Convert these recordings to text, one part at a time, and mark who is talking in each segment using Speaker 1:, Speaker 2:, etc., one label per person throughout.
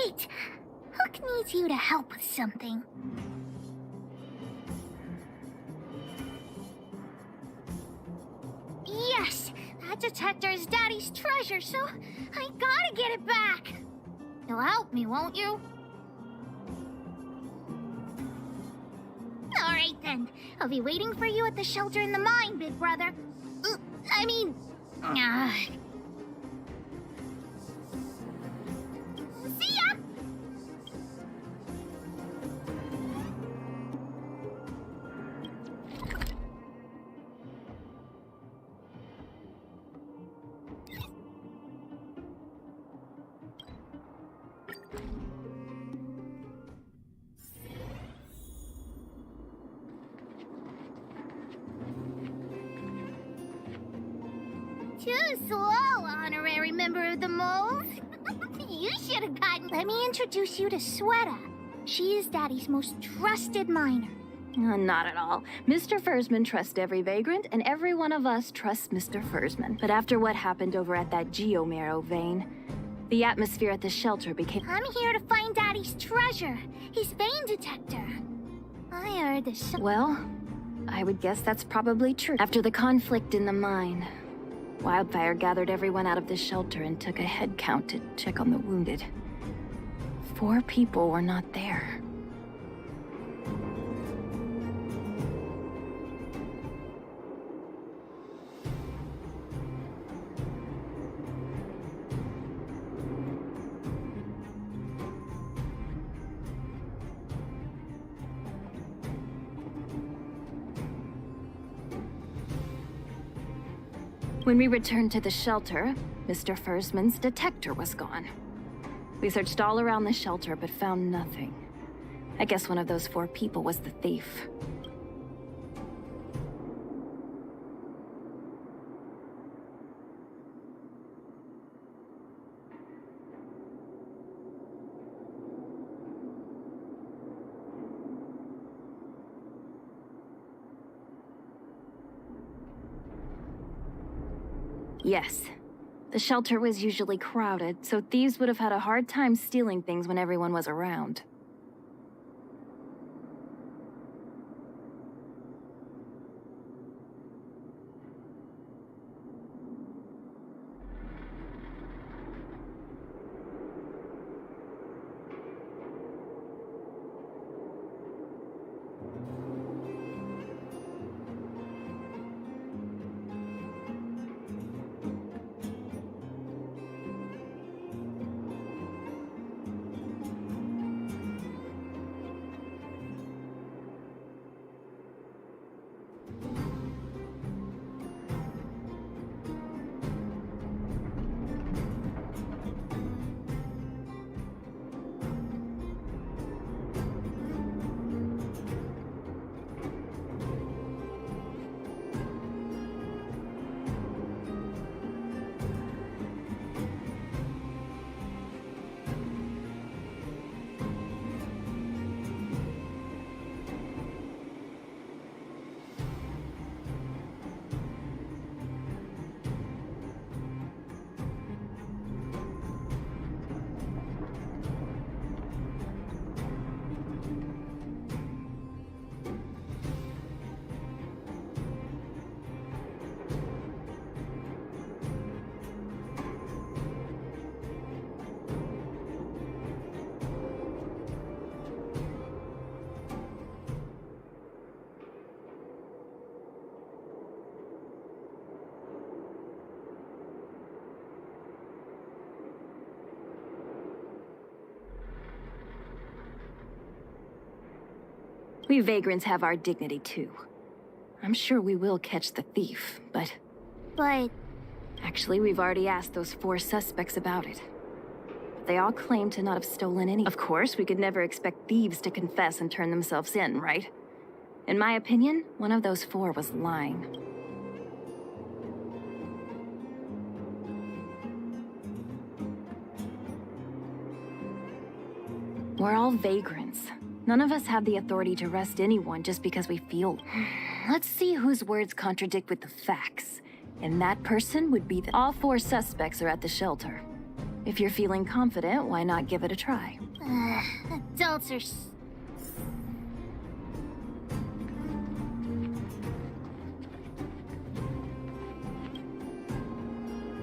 Speaker 1: Wait! Hook needs you to help with something. Yes! That detector is Daddy's treasure, so I gotta get it back! You'll help me, won't you? Alright then. I'll be waiting for you at the shelter in the mine, big brother. I mean... See ya! Too slow, honorary member of the moles. You should have gotten... Let me introduce you to Sweta. She is Daddy's most trusted miner.
Speaker 2: Not at all. Mr. Fursman trusts every vagrant, and every one of us trusts Mr. Fursman. But after what happened over at that Geomarrow vein, the atmosphere at the shelter became...
Speaker 1: I'm here to find Daddy's treasure, his vein detector. I heard this...
Speaker 2: Well, I would guess that's probably true. After the conflict in the mine, Wildfire gathered everyone out of the shelter and took a head count to check on the wounded. 4 people were not there. When we returned to the shelter, Mr. Fursman's detector was gone. We searched all around the shelter but found nothing. I guess one of those 4 people was the thief. Yes. The shelter was usually crowded, so thieves would have had a hard time stealing things when everyone was around. We vagrants have our dignity too. I'm sure we will catch the thief, but... Actually, we've already asked those 4 suspects about it. They all claim to not have stolen any... Of course, we could never expect thieves to confess and turn themselves in, right? In my opinion, one of those 4 was lying. We're all vagrants. None of us have the authority to arrest anyone just because we feel... Let's see whose words contradict with the facts. And that person would be the... All 4 suspects are at the shelter. If you're feeling confident, why not give it a try?
Speaker 1: Adults are...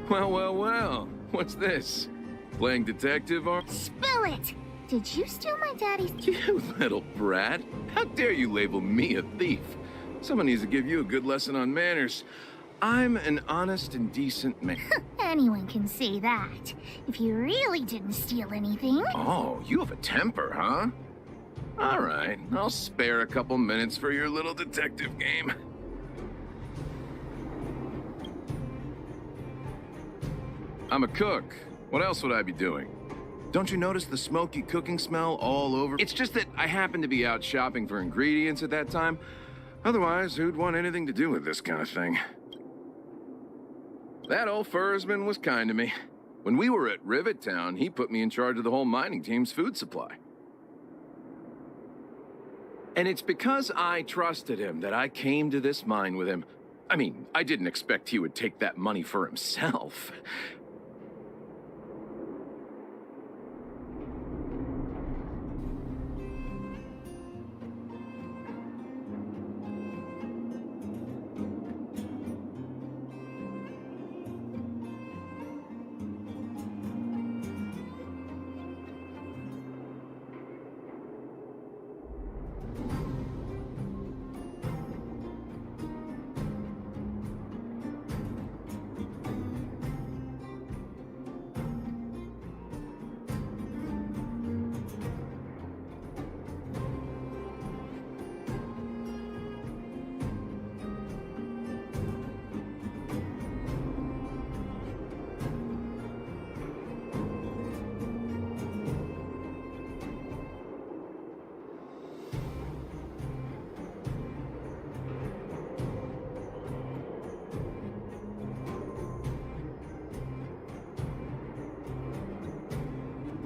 Speaker 3: Well, well, well. What's this? Playing detective, or?
Speaker 1: Spill it! Did you steal my daddy's...
Speaker 3: You little brat. How dare you label me a thief? Someone needs to give you a good lesson on manners. I'm an honest and decent man.
Speaker 1: Anyone can say that. If you really didn't steal anything...
Speaker 3: Oh, you have a temper, huh? All right, I'll spare a couple minutes for your little detective game. I'm a cook. What else would I be doing? Don't you notice the smoky cooking smell all over? It's just that I happened to be out shopping for ingredients at that time. Otherwise, who'd want anything to do with this kind of thing? That old Fursman was kind to me. When we were at Rivet Town, he put me in charge of the whole mining team's food supply. And it's because I trusted him that I came to this mine with him. I mean, I didn't expect he would take that money for himself.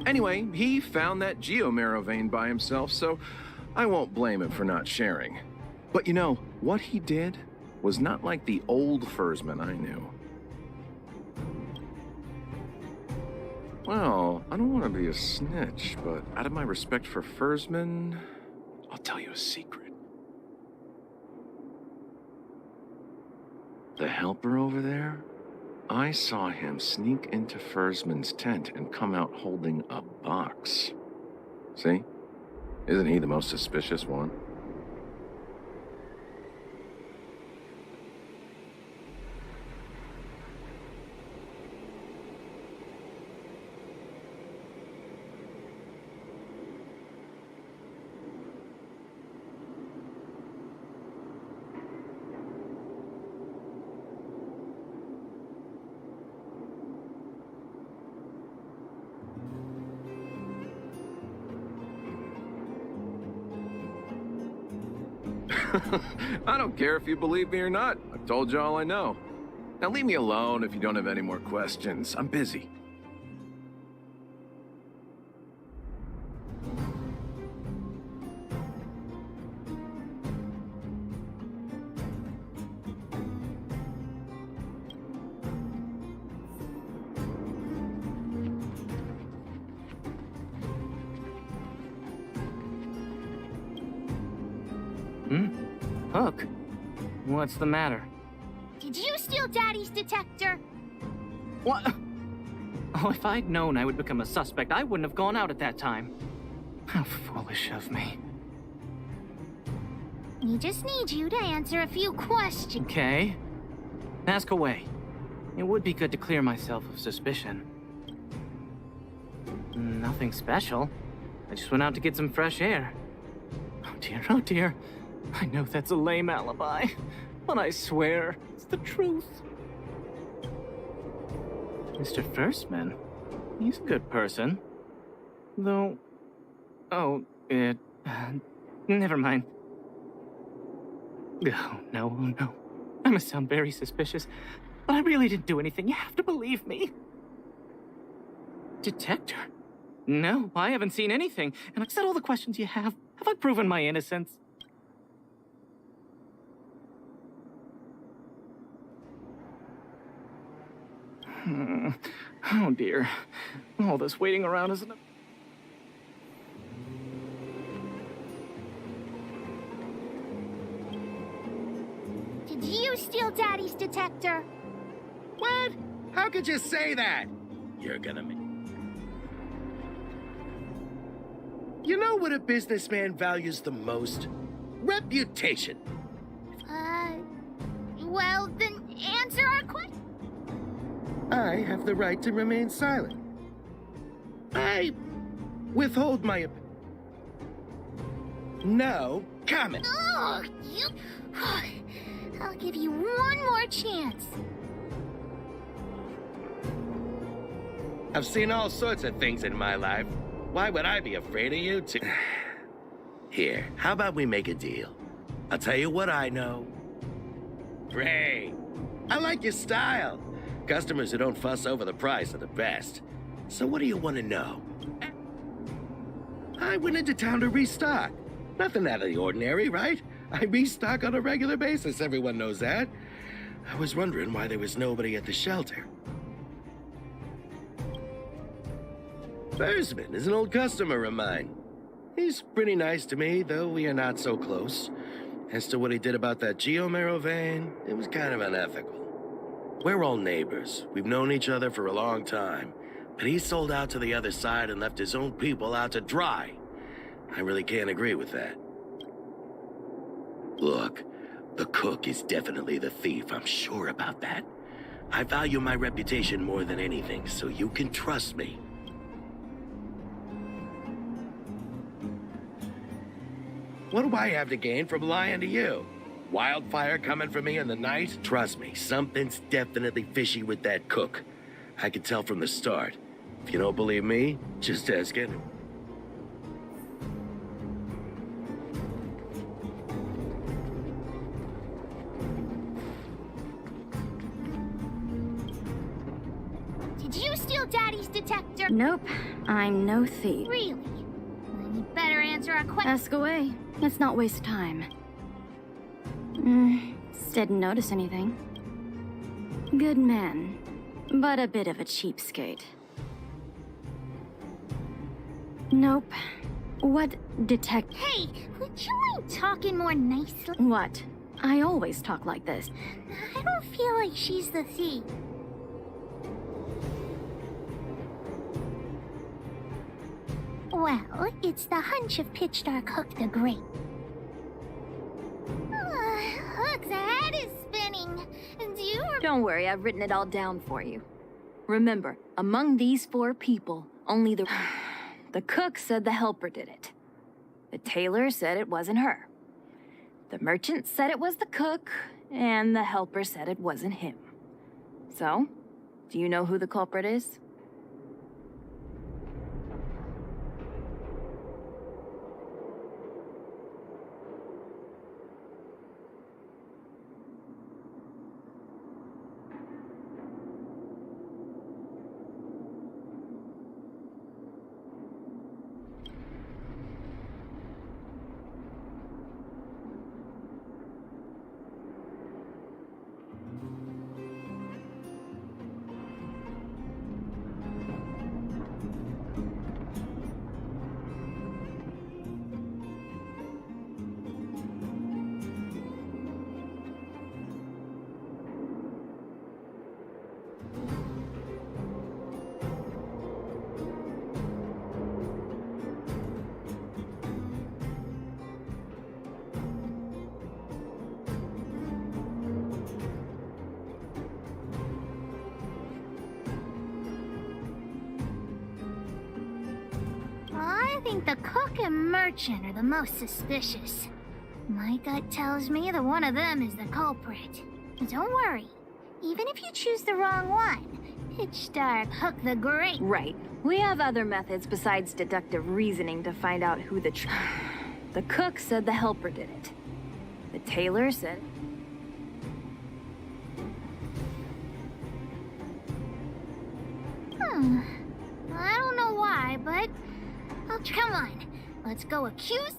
Speaker 3: Anyway, he found that geomarrow vein by himself, so I won't blame him for not sharing. But you know, what he did was not like the old Fursman I knew. Well, I don't want to be a snitch, but out of my respect for Fursman, I'll tell you a secret. The helper over there? I saw him sneak into Fursman's tent and come out holding a box. See? Isn't he the most suspicious one? I don't care if you believe me or not. I've told you all I know. Now leave me alone if you don't have any more questions. I'm busy.
Speaker 4: Hook? What's the matter?
Speaker 1: Did you steal Daddy's detector?
Speaker 4: What? Oh, if I'd known I would become a suspect, I wouldn't have gone out at that time. How foolish of me.
Speaker 1: We just need you to answer a few questions.
Speaker 4: Okay. Ask away. It would be good to clear myself of suspicion. Nothing special. I just went out to get some fresh air. Oh dear, oh dear. I know that's a lame alibi, but I swear it's the truth. Mr. Fursman, he's a good person. Though... Oh, never mind. Oh, no. I must sound very suspicious, but I really didn't do anything. You have to believe me. Detector? No, I haven't seen anything. And I've said all the questions you have. Have I proven my innocence? Oh dear. All this waiting around isn't...
Speaker 1: Did you steal Daddy's detector?
Speaker 5: What? How could you say that? You're gonna make... You know what a businessman values the most? Reputation.
Speaker 1: Well, then answer our question.
Speaker 5: I have the right to remain silent. I withhold my no comment.
Speaker 1: Oh, you... I'll give you one more chance.
Speaker 5: I've seen all sorts of things in my life. Why would I be afraid of you two? Here, how about we make a deal? I'll tell you what I know. Great. I like your style. Customers who don't fuss over the price are the best. So what do you want to know? I went into town to restock. Nothing out of the ordinary, right? I restock on a regular basis, everyone knows that. I was wondering why there was nobody at the shelter. Versman is an old customer of mine. He's pretty nice to me, though we are not so close. As to what he did about that Geomero vein, it was kind of unethical. We're all neighbors. We've known each other for a long time. But he sold out to the other side and left his own people out to dry. I really can't agree with that. Look, the cook is definitely the thief. I'm sure about that. I value my reputation more than anything, so you can trust me. What do I have to gain from lying to you? Wildfire coming for me in the night? Trust me, something's definitely fishy with that cook. I could tell from the start. If you don't believe me, just ask it.
Speaker 1: Did you steal Daddy's detector?
Speaker 2: Nope, I'm no thief.
Speaker 1: Really? Then you better answer our question.
Speaker 2: Ask away. Let's not waste time. Didn't notice anything. Good man, but a bit of a cheapskate. Nope. What detect...
Speaker 1: Hey, would you mind talking more nicely?
Speaker 2: What? I always talk like this.
Speaker 1: I don't feel like she's the thief. Well, it's the hunch of Pitch Dark Hook the Great. Hook's head is spinning. Do you...
Speaker 2: Don't worry, I've written it all down for you. Remember, among these 4 people, only the... The cook said the helper did it. The tailor said it wasn't her. The merchant said it was the cook, and the helper said it wasn't him. So, do you know who the culprit is?
Speaker 1: I think the cook and merchant are the most suspicious. My gut tells me that one of them is the culprit. But don't worry. Even if you choose the wrong one, Pitch Dark Hook the Great...
Speaker 2: Right. We have other methods besides deductive reasoning to find out who the The cook said the helper did it. The tailor said...
Speaker 1: I don't know why, but... Oh, come on. Let's go accuse...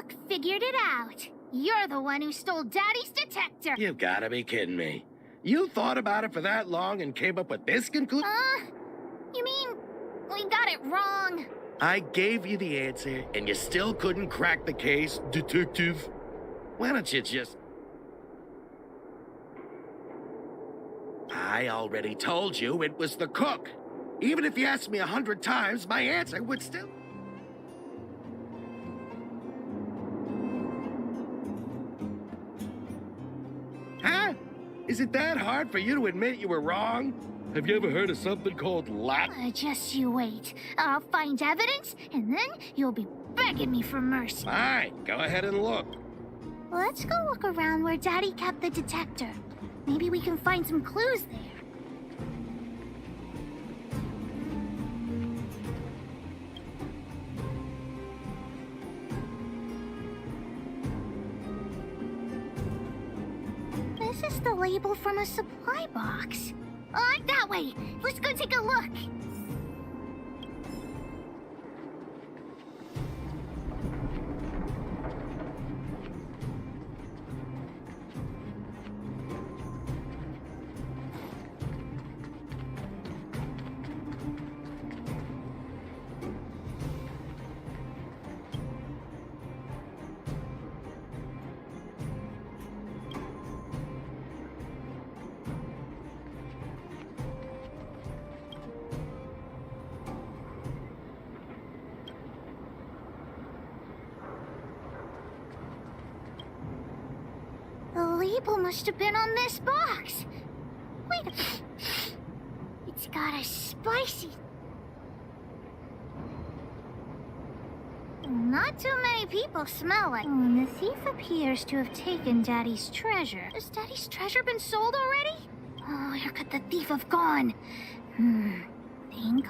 Speaker 1: Look, figured it out. You're the one who stole Daddy's detector.
Speaker 5: You've gotta be kidding me. You thought about it for that long and came up with this conclusion?
Speaker 1: You mean we got it wrong?
Speaker 5: I gave you the answer, and you still couldn't crack the case, detective. Why don't you just... I already told you it was the cook. Even if you asked me 100 times, my answer would still... Huh? Is it that hard for you to admit you were wrong? Have you ever heard of something called luck?
Speaker 1: Just you wait. I'll find evidence, and then you'll be begging me for mercy.
Speaker 5: Fine, go ahead and look.
Speaker 1: Let's go look around where Daddy kept the detector. Maybe we can find some clues there. This is the label from a supply box. That way. Let's go take a look. The label must have been on this box. Wait a minute. It's got a spicy... Not too many people smell it. And the thief appears to have taken Daddy's treasure. Has Daddy's treasure been sold already? Oh, where could the thief have gone? Think...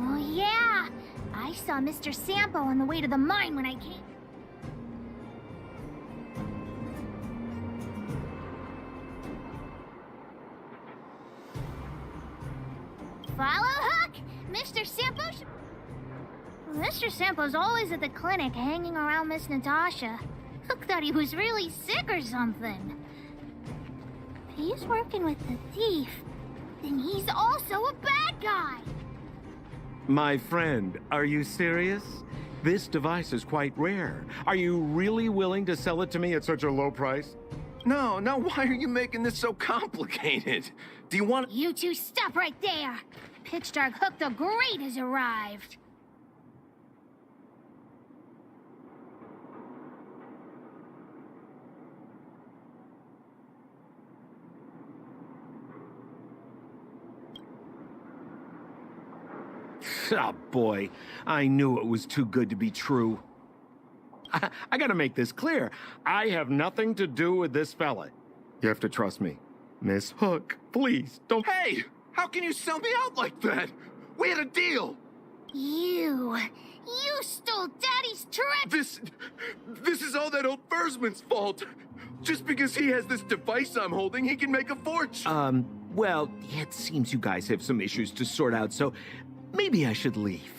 Speaker 1: Oh, yeah! I saw Mr. Sampo on the way to the mine when I came. Follow Hook! Mr. Sampo Mr. Sampo's always at the clinic hanging around Miss Natasha. Hook thought he was really sick or something. If he's working with the thief, then he's also a bad guy!
Speaker 6: My friend, are you serious? This device is quite rare. Are you really willing to sell it to me at such a low price?
Speaker 3: No, why are you making this so complicated? Do you want...
Speaker 1: You two stop right there! Pitch Dark Hook the Great has arrived!
Speaker 6: Oh boy, I knew it was too good to be true. I gotta make this clear. I have nothing to do with this fella. You have to trust me. Miss Hook, please, don't...
Speaker 3: Hey! How can you sell me out like that? We had a deal!
Speaker 1: You stole Daddy's treasure!
Speaker 3: This is all that old Fursman's fault. Just because he has this device I'm holding, he can make a fortune.
Speaker 6: Well, it seems you guys have some issues to sort out, so maybe I should leave.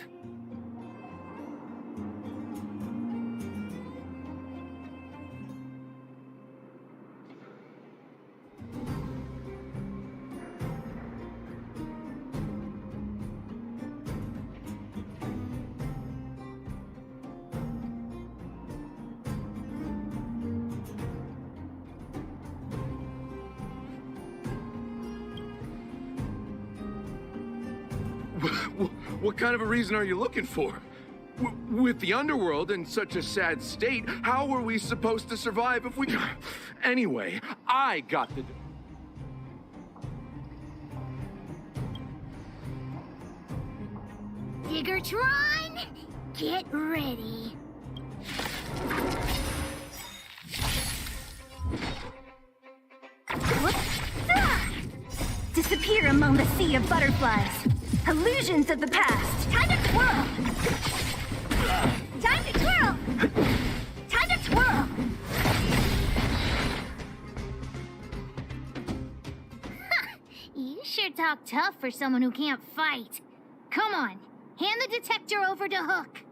Speaker 3: What kind of a reason are you looking for? With the underworld in such a sad state, how were we supposed to survive if we... Anyway, I got the...
Speaker 1: Diggertron, get ready.
Speaker 2: disappear among the sea of butterflies. Illusions of the past.
Speaker 1: Time to twirl! Time to twirl! Time to twirl! You sure talk tough for someone who can't fight. Come on, hand the detector over to Hook.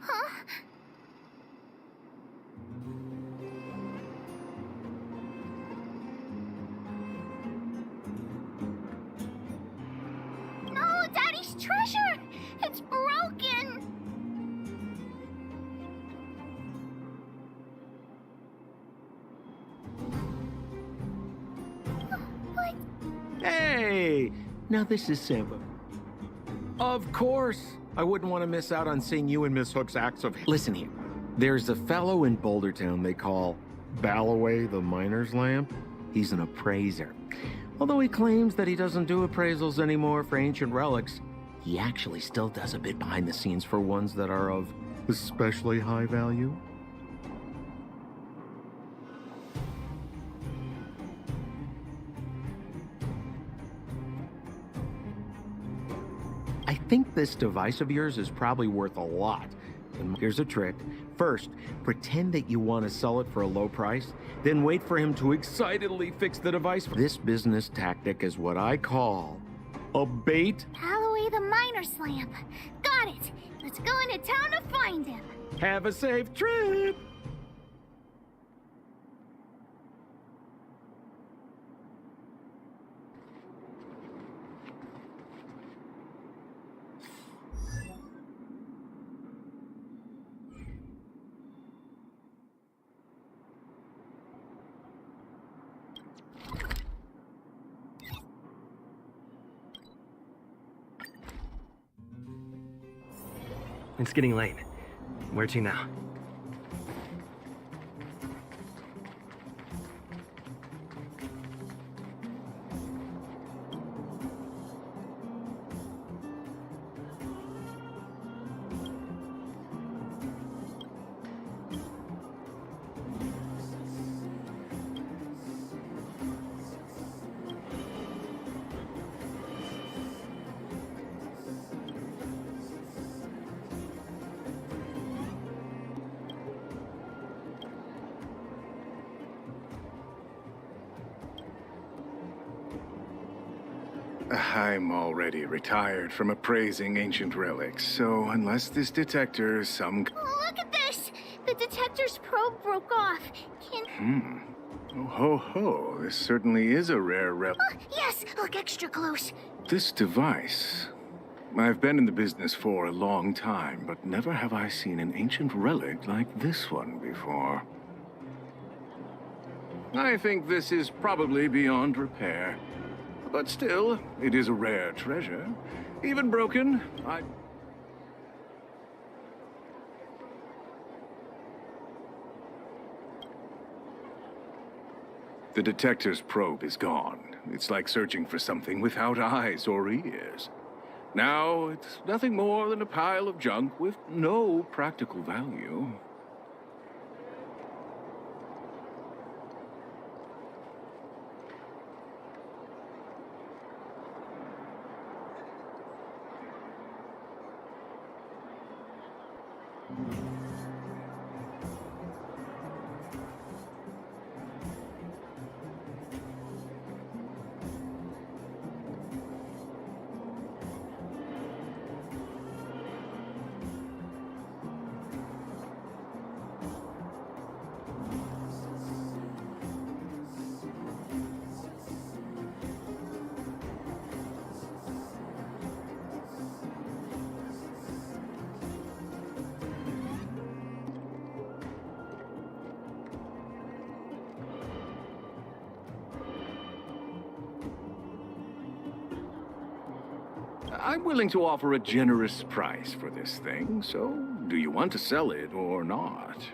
Speaker 1: Huh? No, Daddy's treasure! It's broken! What?
Speaker 6: Hey! Now this is Samba. Of course! I wouldn't want to miss out on seeing you and Miss Hook's acts of... Listen here. There's a fellow in Bouldertown they call Balloway the Miner's Lamp. He's an appraiser. Although he claims that he doesn't do appraisals anymore for ancient relics, he actually still does a bit behind the scenes for ones that are of especially high value. I think this device of yours is probably worth a lot. And here's a trick. First, pretend that you want to sell it for a low price, then wait for him to excitedly fix the device. This business tactic is what I call a bait.
Speaker 1: Alloway the miner's lamp. Got it. Let's go into town to find him.
Speaker 6: Have a safe trip.
Speaker 4: It's getting late. Where to now?
Speaker 7: I'm already retired from appraising ancient relics, so unless this detector is some...
Speaker 1: Look at this! The detector's probe broke off. Can...
Speaker 7: Oh, ho, ho. This certainly is a rare
Speaker 1: Yes! Look extra close.
Speaker 7: This device... I've been in the business for a long time, but never have I seen an ancient relic like this one before. I think this is probably beyond repair. But still, it is a rare treasure. Even broken, The detector's probe is gone. It's like searching for something without eyes or ears. Now, it's nothing more than a pile of junk with no practical value. I'm willing to offer a generous price for this thing, so do you want to sell it or not?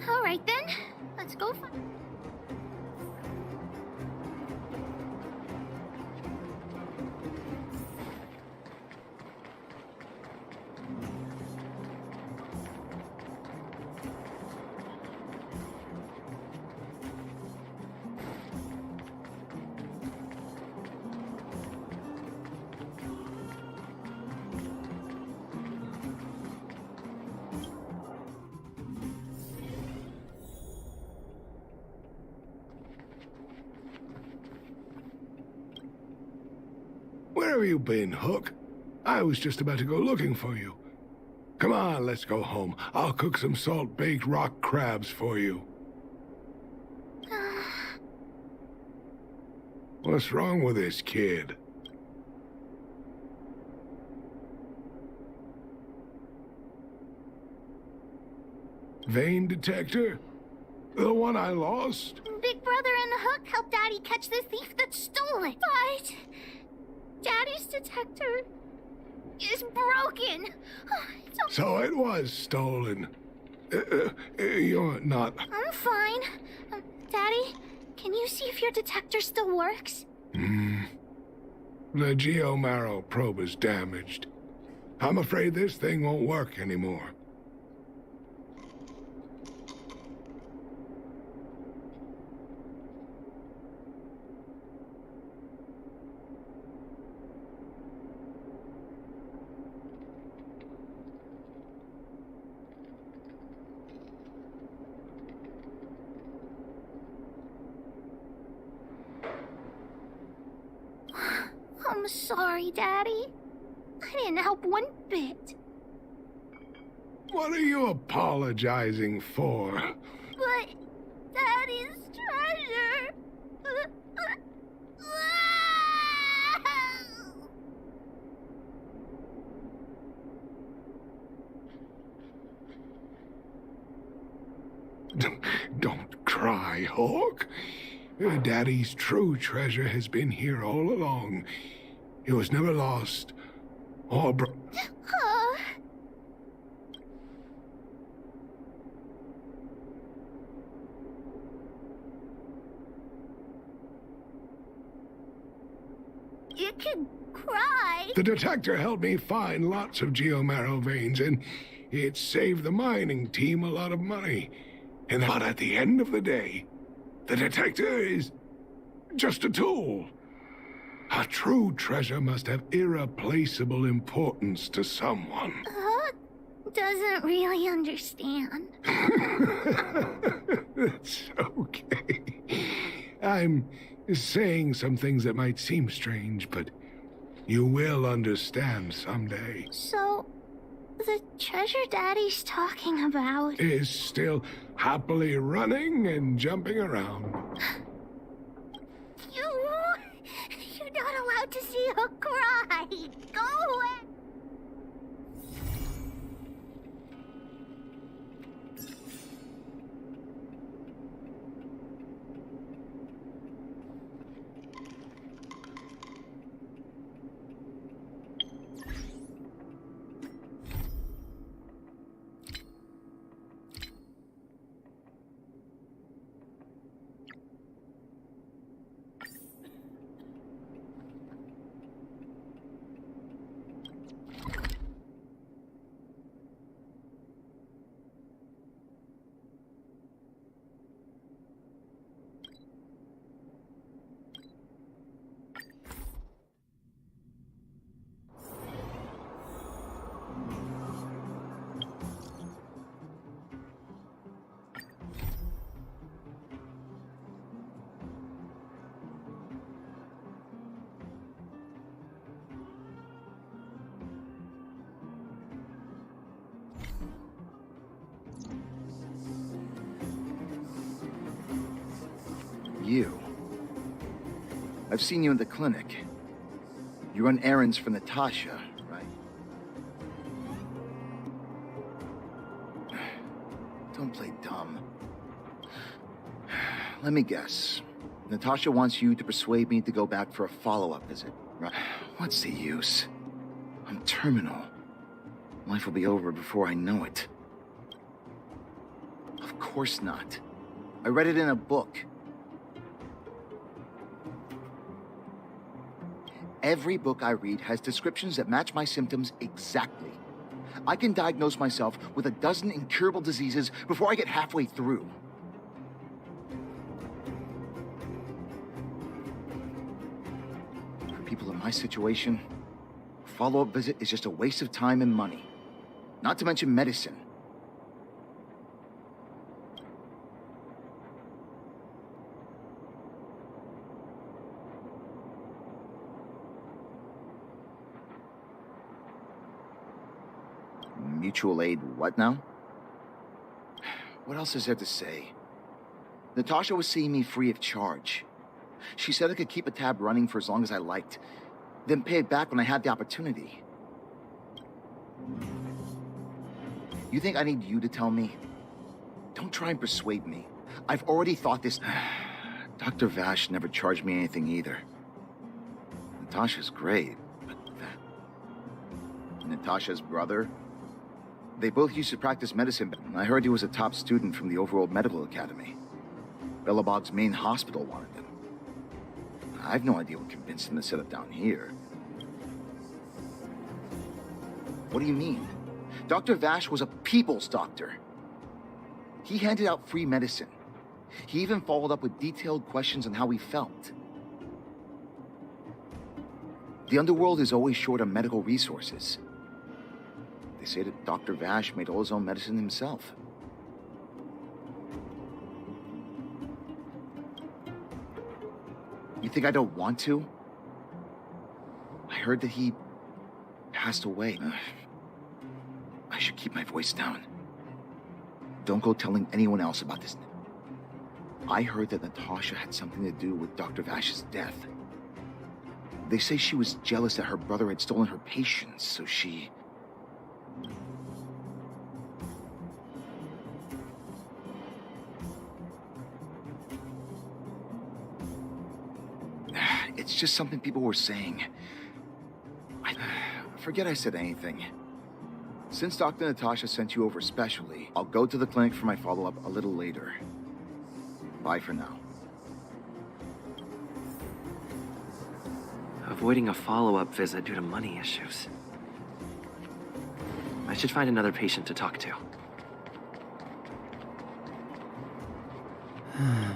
Speaker 1: All right then. Let's go find...
Speaker 8: Where have you been, Hook? I was just about to go looking for you. Come on, let's go home. I'll cook some salt-baked rock crabs for you. What's wrong with this kid? Vein detector? The one I lost?
Speaker 1: Big Brother and the Hook helped Daddy catch the thief that stole it. But Daddy's detector is broken.
Speaker 8: So it was stolen. You're not...
Speaker 1: I'm fine. Daddy, can you see if your detector still works?
Speaker 8: The geomarrow probe is damaged. I'm afraid this thing won't work anymore.
Speaker 1: I'm sorry, Daddy. I didn't help one bit.
Speaker 8: What are you apologizing for?
Speaker 1: But Daddy's treasure.
Speaker 8: Don't cry, Hawk. Daddy's true treasure has been here all along. It was never lost or
Speaker 1: You can cry.
Speaker 8: The detector helped me find lots of geomarrow veins, and it saved the mining team a lot of money. But at the end of the day, the detector is just a tool. A true treasure must have irreplaceable importance to someone.
Speaker 1: Doesn't really understand.
Speaker 8: It's okay. I'm saying some things that might seem strange, but you will understand someday.
Speaker 1: So, the treasure Daddy's talking about
Speaker 8: Is still happily running and jumping around.
Speaker 1: You're not allowed to see her cry. Go away.
Speaker 9: You. I've seen you in the clinic. You run errands for Natasha, right? Don't play dumb. Let me guess. Natasha wants you to persuade me to go back for a follow-up visit, right? What's the use? I'm terminal. Life will be over before I know it. Of course not. I read it in a book. Every book I read has descriptions that match my symptoms exactly. I can diagnose myself with a dozen incurable diseases before I get halfway through. For people in my situation, a follow-up visit is just a waste of time and money. Not to mention medicine. Mutual aid what now? What else is there to say? Natasha was seeing me free of charge. She said I could keep a tab running for as long as I liked, then pay it back when I had the opportunity. You think I need you to tell me? Don't try and persuade me. I've already thought this. Dr. Vash never charged me anything either. Natasha's great, but that... Natasha's brother? They both used to practice medicine, but I heard he was a top student from the Overworld Medical Academy. Bellabog's main hospital wanted him. I've no idea what convinced him to set up down here. What do you mean? Dr. Vash was a people's doctor. He handed out free medicine. He even followed up with detailed questions on how he felt. The underworld is always short on medical resources. They say that Dr. Vash made all his own medicine himself. You think I don't want to? I heard that he passed away. I should keep my voice down. Don't go telling anyone else about this. I heard that Natasha had something to do with Dr. Vash's death. They say she was jealous that her brother had stolen her patients, so she... It's just something people were saying. Forget I said anything. Since Dr. Natasha sent you over specially, I'll go to the clinic for my follow-up a little later. Bye for now.
Speaker 10: Avoiding a follow-up visit due to money issues. I should find another patient to talk to.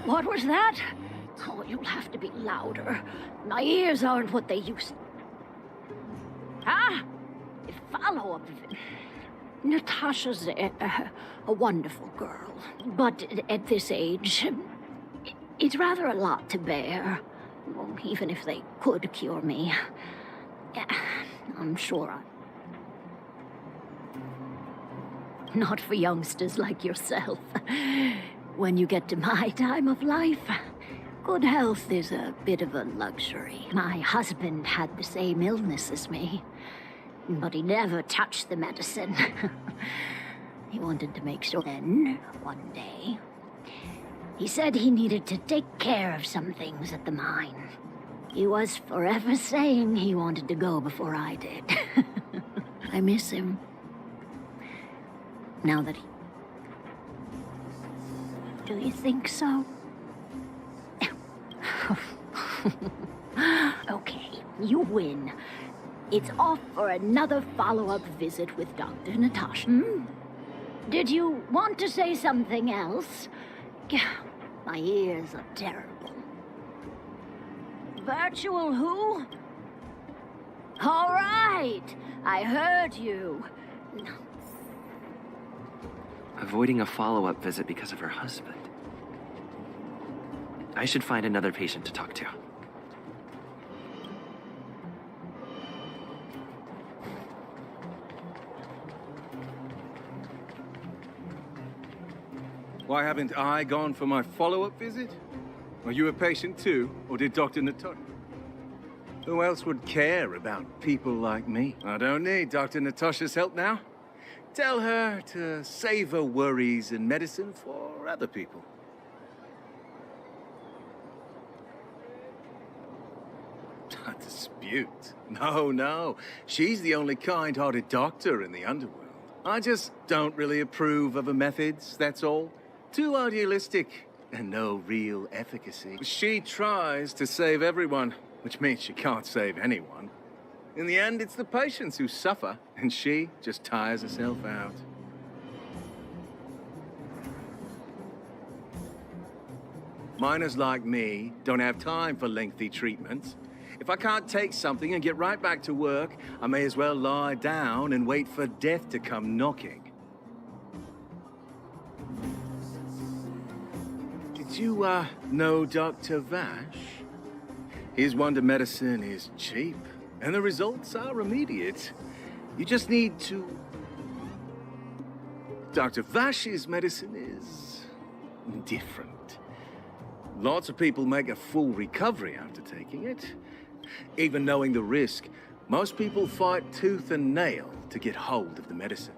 Speaker 11: What was that? Oh, you'll have to be louder. My ears aren't what they used. Ah! Follow-up. Natasha's a wonderful girl. But at this age, it's rather a lot to bear. Well, even if they could cure me. I'm sure not for youngsters like yourself. When you get to my time of life, good health is a bit of a luxury. My husband had the same illness as me, but he never touched the medicine. He wanted to make sure. Then, one day, he said he needed to take care of some things at the mine. He was forever saying he wanted to go before I did. I miss him. Now that he... Do you think so? Okay, you win. It's off for another follow-up visit with Dr. Natasha. Did you want to say something else? My ears are terrible. Virtual who? All right, I heard you.
Speaker 10: Avoiding a follow-up visit because of her husband. I should find another patient to talk to.
Speaker 7: Why haven't I gone for my follow-up visit? Are you a patient too, or did Dr. Natasha? Who else would care about people like me? I don't need Dr. Natasha's help now. Tell her to save her worries and medicine for other people. A dispute? No. She's the only kind-hearted doctor in the underworld. I just don't really approve of her methods, that's all. Too idealistic and no real efficacy. She tries to save everyone, which means she can't save anyone. In the end, it's the patients who suffer, and she just tires herself out. Miners like me don't have time for lengthy treatments. If I can't take something and get right back to work, I may as well lie down and wait for death to come knocking. Did you, know Dr. Vash? His wonder medicine is cheap, and the results are immediate. You just need to... Dr. Vash's medicine is... different. Lots of people make a full recovery after taking it. Even knowing the risk, most people fight tooth and nail to get hold of the medicine.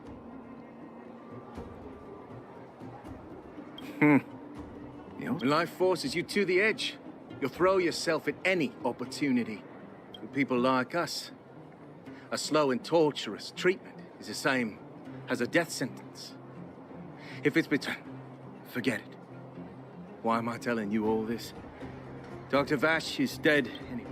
Speaker 7: When life forces you to the edge, you'll throw yourself at any opportunity. With people like us, a slow and torturous treatment is the same as a death sentence. If it's between... forget it. Why am I telling you all this? Dr. Vash is dead anyway.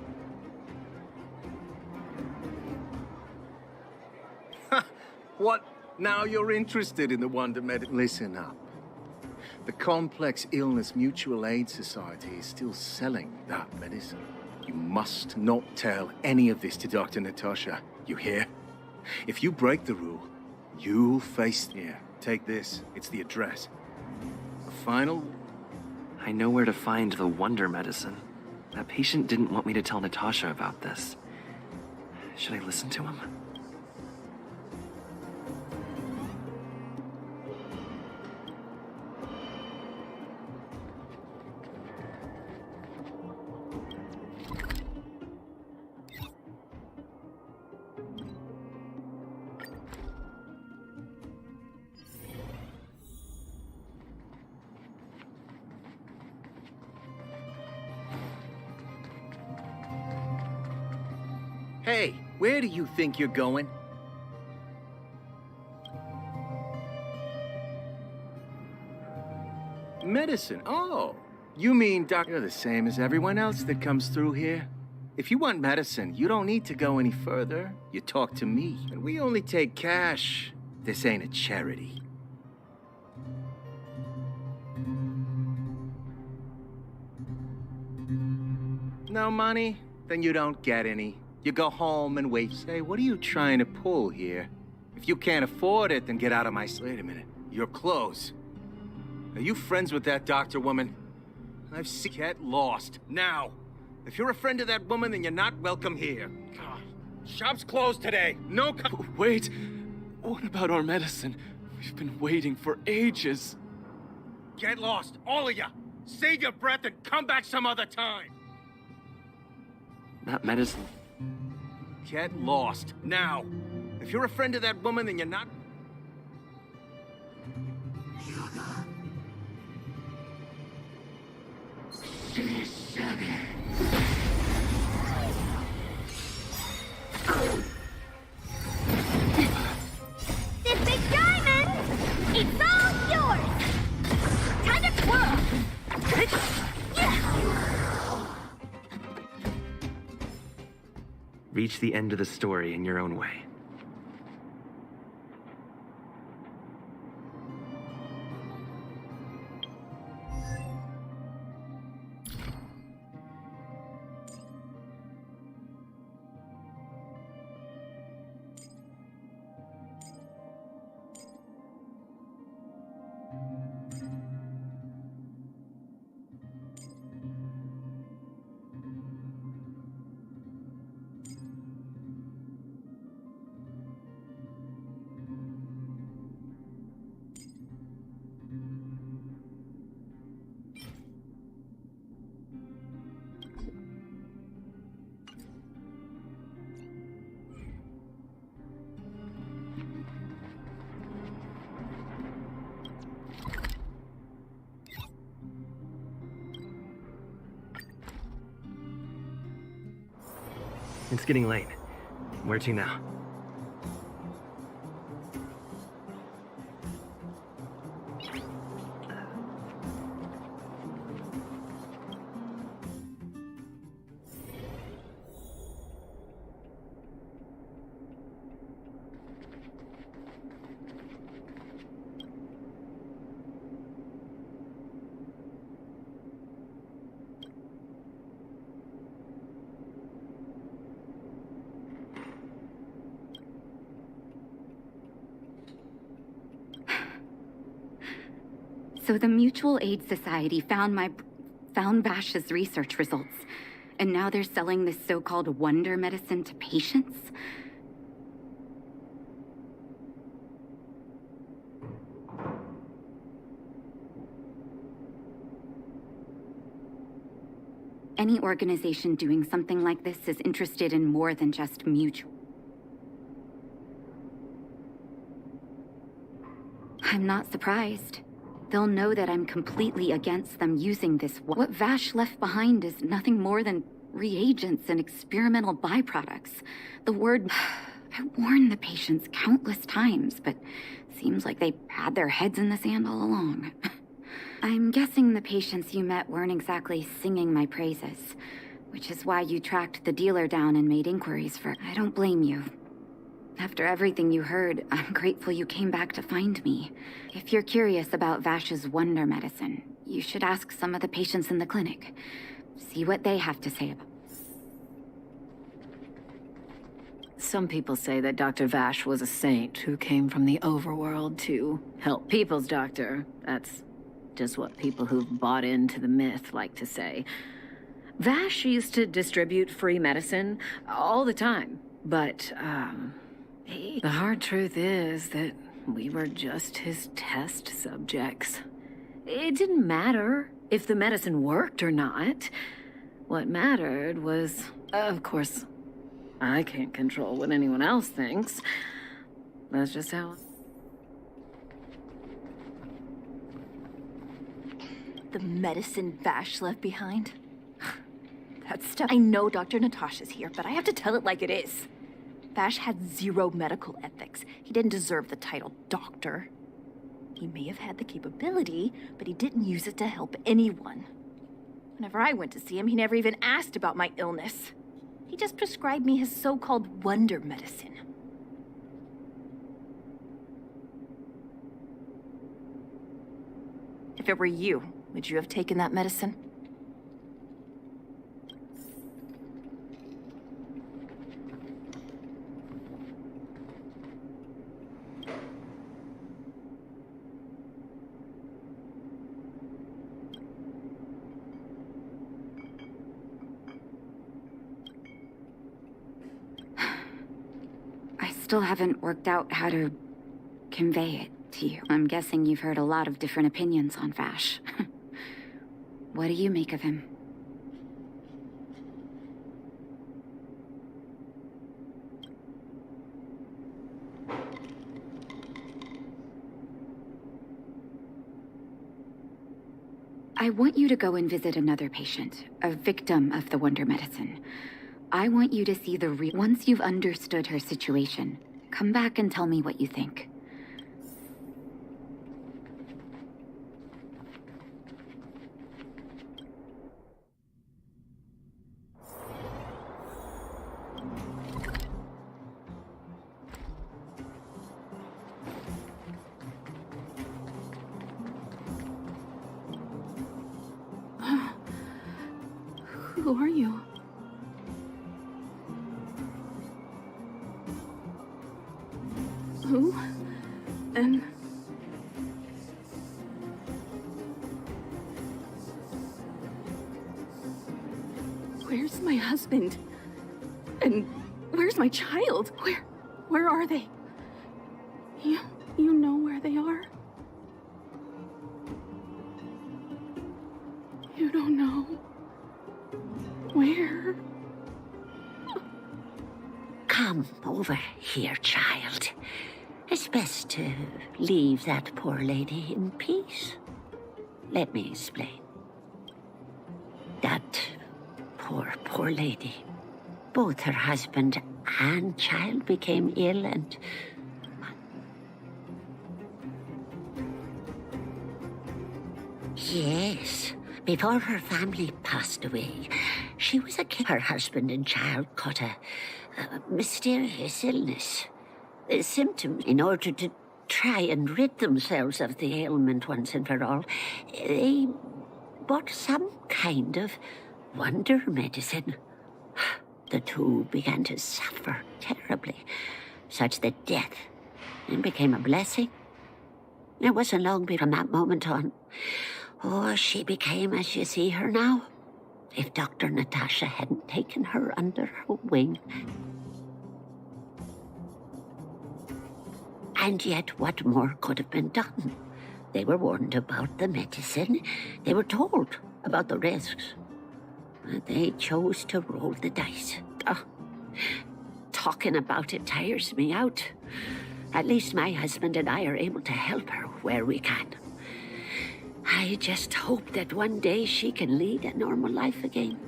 Speaker 7: What? Now you're interested in the Wonder Med... Listen up. The Complex Illness Mutual Aid Society is still selling that medicine. You must not tell any of this to Dr. Natasha. You hear? If you break the rule, you'll face... Here, take this. It's the address. The final...
Speaker 10: I know where to find the wonder medicine. That patient didn't want me to tell Natasha about this. Should I listen to him?
Speaker 12: Hey, where do you think you're going? Medicine? Oh, you mean you're the same as everyone else that comes through here? If you want medicine, you don't need to go any further. You talk to me, and we only take cash. This ain't a charity. No money? Then you don't get any. You go home and wait. Say, what are you trying to pull here? If you can't afford it, then get out of my... Wait a minute. Your clothes. Are you friends with that doctor woman? I've seen... Get lost. Now. If you're a friend of that woman, then you're not welcome here. God. Shop's closed today. No...
Speaker 10: Wait. What about our medicine? We've been waiting for ages.
Speaker 12: Get lost. All of you. Save your breath and come back some other time.
Speaker 10: That medicine...
Speaker 12: Get lost. Now. If you're a friend of that woman, then you're not...
Speaker 1: This big diamond, it's all yours! Time to twirl!
Speaker 10: Reach the end of the story in your own way. It's getting late. Where to now?
Speaker 13: So the Mutual Aid Society found Vash's research results, and now they're selling this so-called wonder medicine to patients? Any organization doing something like this is interested in more than just mutual. I'm not surprised. They'll know that I'm completely against them using this. What Vash left behind is nothing more than reagents and experimental byproducts. The word... I warned the patients countless times, but seems like they had their heads in the sand all along. I'm guessing the patients you met weren't exactly singing my praises, which is why you tracked the dealer down and made inquiries for... I don't blame you. After everything you heard, I'm grateful you came back to find me. If you're curious about Vash's wonder medicine, you should ask some of the patients in the clinic. See what they have to say about it.
Speaker 2: Some people say that Dr. Vash was a saint who came from the overworld to help people's doctor. That's just what people who've bought into the myth like to say. Vash used to distribute free medicine all the time, but, the hard truth is that we were just his test subjects. It didn't matter if the medicine worked or not. What mattered was, of course, I can't control what anyone else thinks. That's just how...
Speaker 14: The medicine Vash left behind? That stuff... I know Dr. Natasha's here, but I have to tell it like it is. Vash had zero medical ethics. He didn't deserve the title doctor. He may have had the capability, but he didn't use it to help anyone. Whenever I went to see him, he never even asked about my illness. He just prescribed me his so-called wonder medicine. If it were you, would you have taken that medicine?
Speaker 13: Still haven't worked out how to convey it to you. I'm guessing you've heard a lot of different opinions on Vash. What do you make of him? I want you to go and visit another patient, a victim of the wonder medicine. I want you to see the once you've understood her situation, come back and tell me what you think.
Speaker 15: Who are you? Who? And... where's my husband? And where's my child? Where are they? You know where they are? You don't know. Where?
Speaker 16: Come over here, child. It's best to leave that poor lady in peace. Let me explain. That poor lady. Both her husband and child became ill and... Yes, before her family passed away, she was a kid. Her husband and child caught a mysterious illness. A symptom. In order to try and rid themselves of the ailment once and for all, they bought some kind of wonder medicine. The two began to suffer terribly, such that death became a blessing. It wasn't long from that moment on. Oh, she became as you see her now. If Dr. Natasha hadn't taken her under her wing. And yet, what more could have been done? They were warned about the medicine. They were told about the risks. They chose to roll the dice. Talking about it tires me out. At least my husband and I are able to help her where we can. I just hope that one day she can lead a normal life again.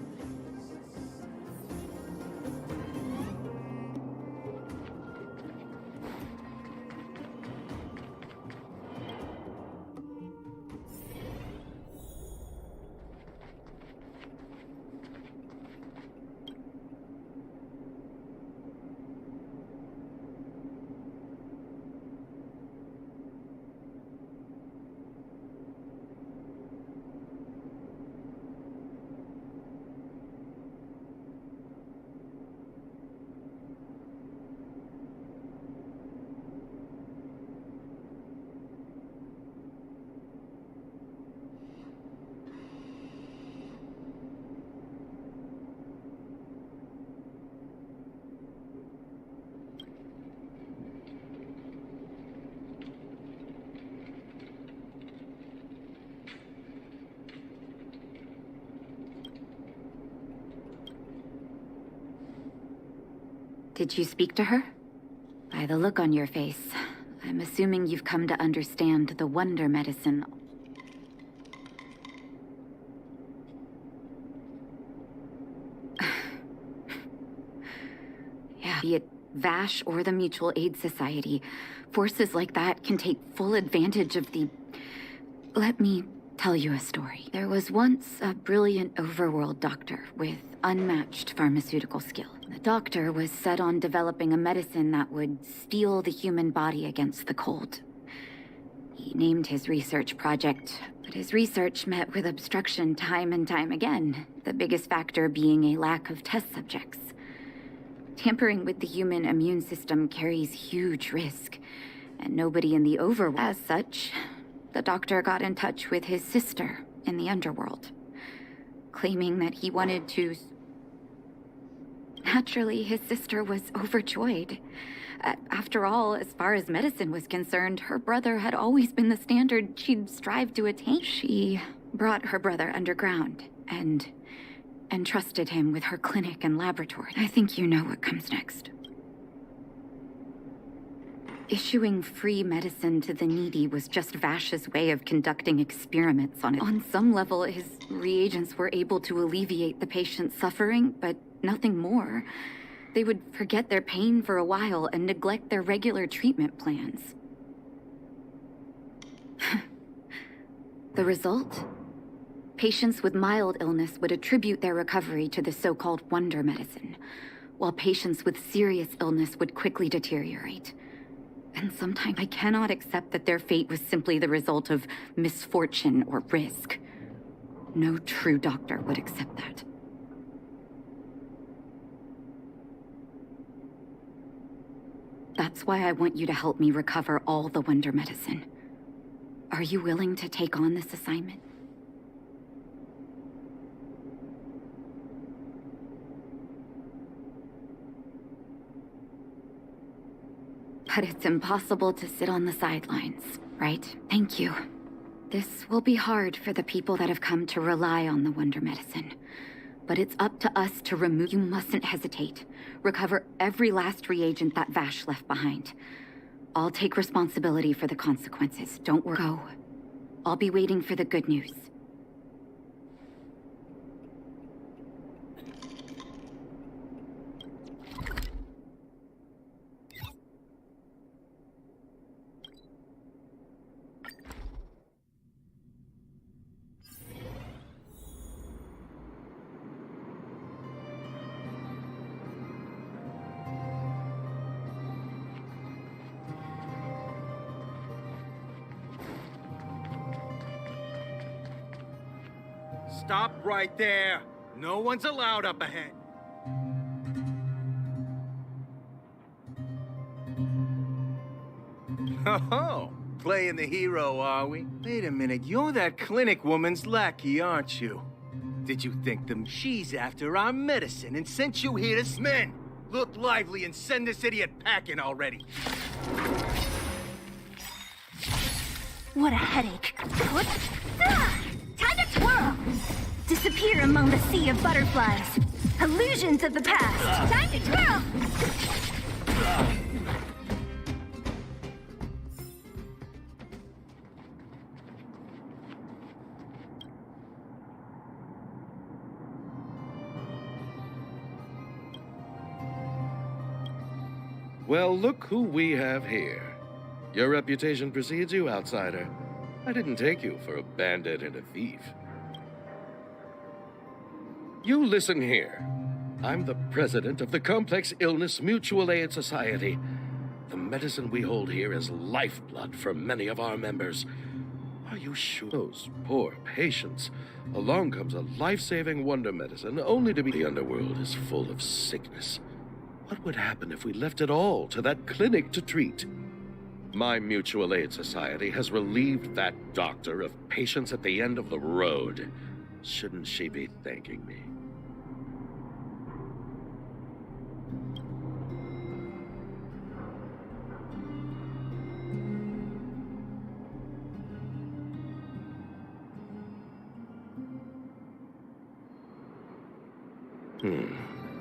Speaker 13: Did you speak to her? By the look on your face, I'm assuming you've come to understand the wonder medicine. Yeah, be it Vash or the Mutual Aid Society, forces like that can take full advantage of the... Let me tell you a story. There was once a brilliant overworld doctor with unmatched pharmaceutical skill. The doctor was set on developing a medicine that would steel the human body against the cold. He named his research project, but his research met with obstruction time and time again, the biggest factor being a lack of test subjects. Tampering with the human immune system carries huge risk, and nobody in the overworld. As such, the doctor got in touch with his sister in the underworld, claiming that he wanted to... Naturally, his sister was overjoyed. After all, as far as medicine was concerned, her brother had always been the standard she'd strive to attain. She brought her brother underground and entrusted him with her clinic and laboratory. I think you know what comes next. Issuing free medicine to the needy was just Vash's way of conducting experiments on it. On some level, his reagents were able to alleviate the patient's suffering, but nothing more. They would forget their pain for a while and neglect their regular treatment plans. The result? Patients with mild illness would attribute their recovery to the so-called wonder medicine, while patients with serious illness would quickly deteriorate. And sometimes I cannot accept that their fate was simply the result of misfortune or risk. No true doctor would accept that. That's why I want you to help me recover all the wonder medicine. Are you willing to take on this assignment? But it's impossible to sit on the sidelines, right? Thank you. This will be hard for the people that have come to rely on the wonder medicine. But it's up to us to remove... You mustn't hesitate. Recover every last reagent that Vash left behind. I'll take responsibility for the consequences. Don't worry. Go. I'll be waiting for the good news.
Speaker 12: Stop right there. No one's allowed up ahead. Oh, playing the hero, are we? Wait a minute, you're that clinic woman's lackey, aren't you? Did you think she's after our medicine and sent you here to men? Look lively and send this idiot packing already.
Speaker 1: What a headache. What? Time to twirl! Disappear among the sea of butterflies. Illusions of the past. Time to twirl!
Speaker 5: Well, look who we have here. Your reputation precedes you, outsider. I didn't take you for a bandit and a thief. You listen here. I'm the president of the Complex Illness Mutual Aid Society. The medicine we hold here is lifeblood for many of our members. Are you sure? Those poor patients. Along comes a life-saving wonder medicine only to be... The underworld is full of sickness. What would happen if we left it all to that clinic to treat? My Mutual Aid Society has relieved that doctor of patients at the end of the road. Shouldn't she be thanking me?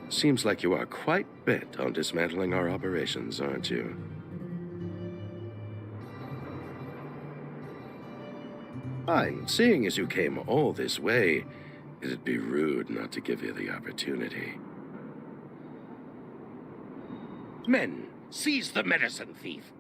Speaker 5: Seems like you are quite bent on dismantling our operations, aren't you? Fine. Seeing as you came all this way, it'd be rude not to give you the opportunity. Men, seize the medicine thief.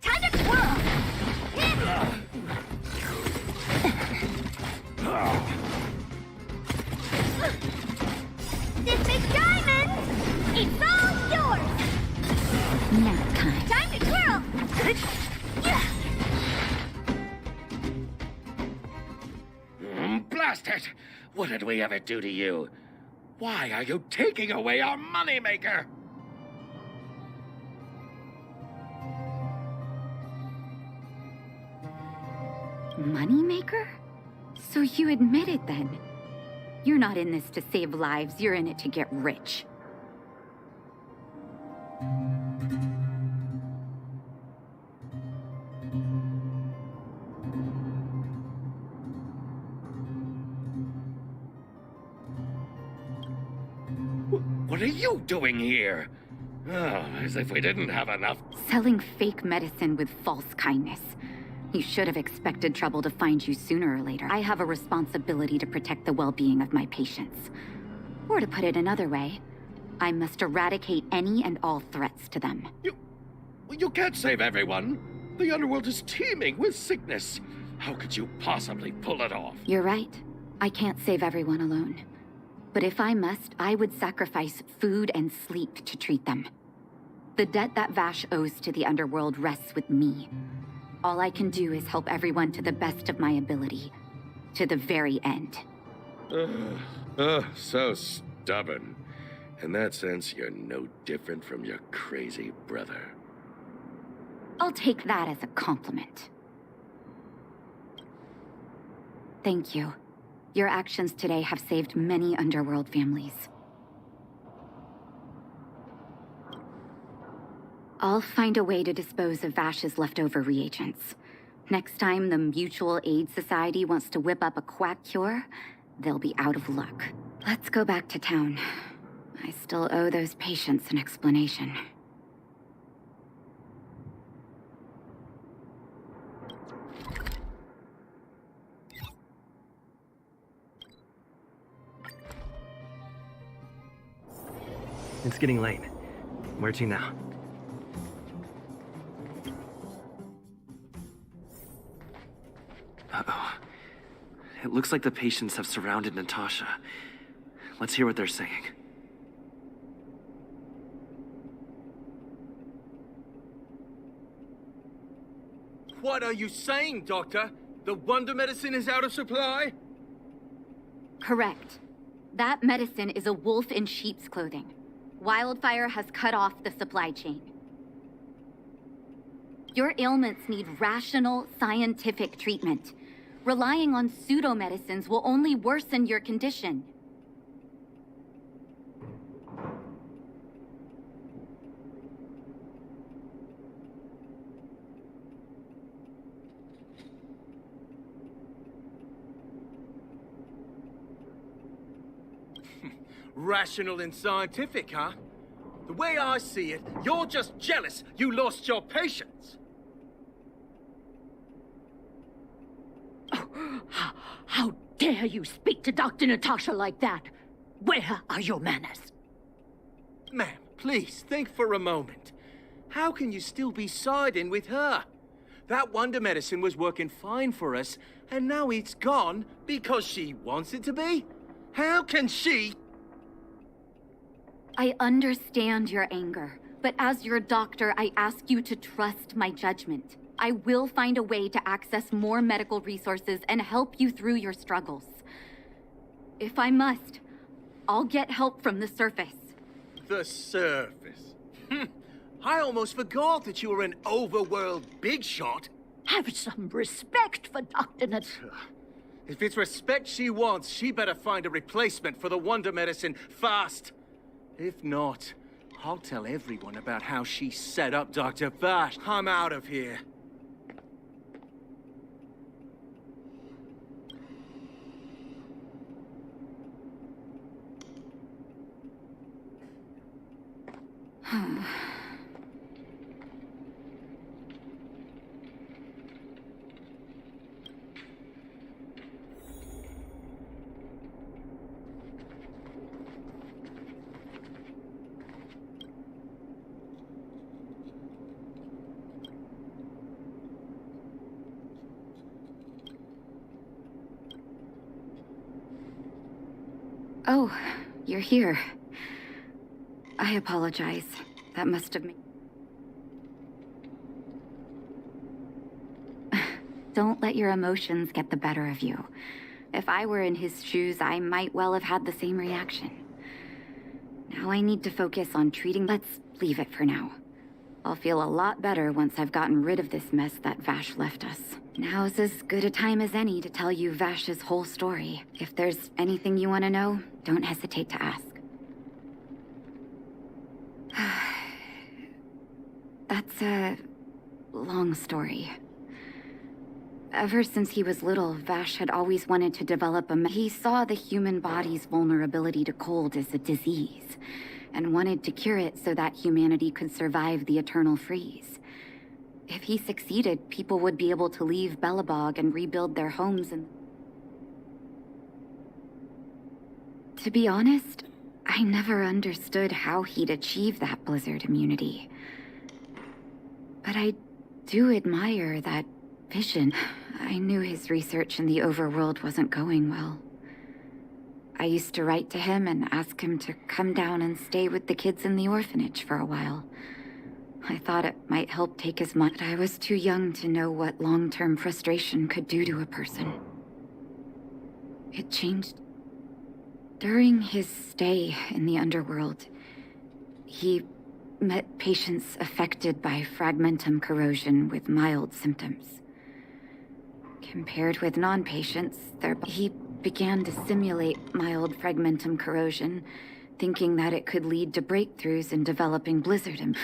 Speaker 1: Time to twirl! This big diamond, it's all yours!
Speaker 13: Nap time.
Speaker 1: Time to twirl!
Speaker 5: Blast it! What did we ever do to you? Why are you taking away our moneymaker?
Speaker 13: Moneymaker? So you admit it then? You're not in this to save lives, you're in it to get rich.
Speaker 5: What are you doing here? Oh, as if we didn't have enough.
Speaker 13: Selling fake medicine with false kindness. You should have expected trouble to find you sooner or later. I have a responsibility to protect the well-being of my patients. Or to put it another way, I must eradicate any and all threats to them.
Speaker 5: You can't save everyone. The underworld is teeming with sickness. How could you possibly pull it off?
Speaker 13: You're right. I can't save everyone alone. But if I must, I would sacrifice food and sleep to treat them. The debt that Vash owes to the underworld rests with me. All I can do is help everyone to the best of my ability. To the very end.
Speaker 5: So stubborn. In that sense, you're no different from your crazy brother.
Speaker 13: I'll take that as a compliment. Thank you. Your actions today have saved many underworld families. I'll find a way to dispose of Vash's leftover reagents. Next time the Mutual Aid Society wants to whip up a quack cure, they'll be out of luck. Let's go back to town. I still owe those patients an explanation.
Speaker 10: It's getting late. Where to now? Uh-oh. It looks like the patients have surrounded Natasha. Let's hear what they're saying.
Speaker 12: What are you saying, Doctor? The wonder medicine is out of supply?
Speaker 13: Correct. That medicine is a wolf in sheep's clothing. Wildfire has cut off the supply chain. Your ailments need rational, scientific treatment. Relying on pseudo-medicines will only worsen your condition.
Speaker 12: Rational and scientific, huh? The way I see it, you're just jealous you lost your patients.
Speaker 11: How dare you speak to Dr. Natasha like that? Where are your manners?
Speaker 12: Ma'am, please think for a moment. How can you still be siding with her? That wonder medicine was working fine for us, and now it's gone because she wants it to be? How can she...
Speaker 13: I understand your anger, but as your doctor, I ask you to trust my judgment. I will find a way to access more medical resources and help you through your struggles. If I must, I'll get help from the surface.
Speaker 12: The surface? I almost forgot that you were an overworld big shot.
Speaker 11: Have some respect for Dr. Natasha.
Speaker 12: If it's respect she wants, she better find a replacement for the wonder medicine fast. If not, I'll tell everyone about how she set up Dr. Vash. I'm out of here.
Speaker 13: Oh, you're here. I apologize. That must have been... Don't let your emotions get the better of you. If I were in his shoes, I might well have had the same reaction. Now I need to focus on treating... Let's leave it for now. I'll feel a lot better once I've gotten rid of this mess that Vash left us. Now's as good a time as any to tell you Vash's whole story. If there's anything you want to know, don't hesitate to ask. That's a long story. Ever since he was little, Vash had always wanted to develop He saw the human body's vulnerability to cold as a disease, and wanted to cure it so that humanity could survive the eternal freeze. If he succeeded, people would be able to leave Belobog and rebuild their homes and... To be honest, I never understood how he'd achieve that blizzard immunity. But I do admire that vision. I knew his research in the overworld wasn't going well. I used to write to him and ask him to come down and stay with the kids in the orphanage for a while. I thought it might help take his mind, but I was too young to know what long-term frustration could do to a person. It changed. During his stay in the underworld, he met patients affected by fragmentum corrosion with mild symptoms. Compared with non-patients, he began to simulate mild fragmentum corrosion, thinking that it could lead to breakthroughs in developing blizzard. And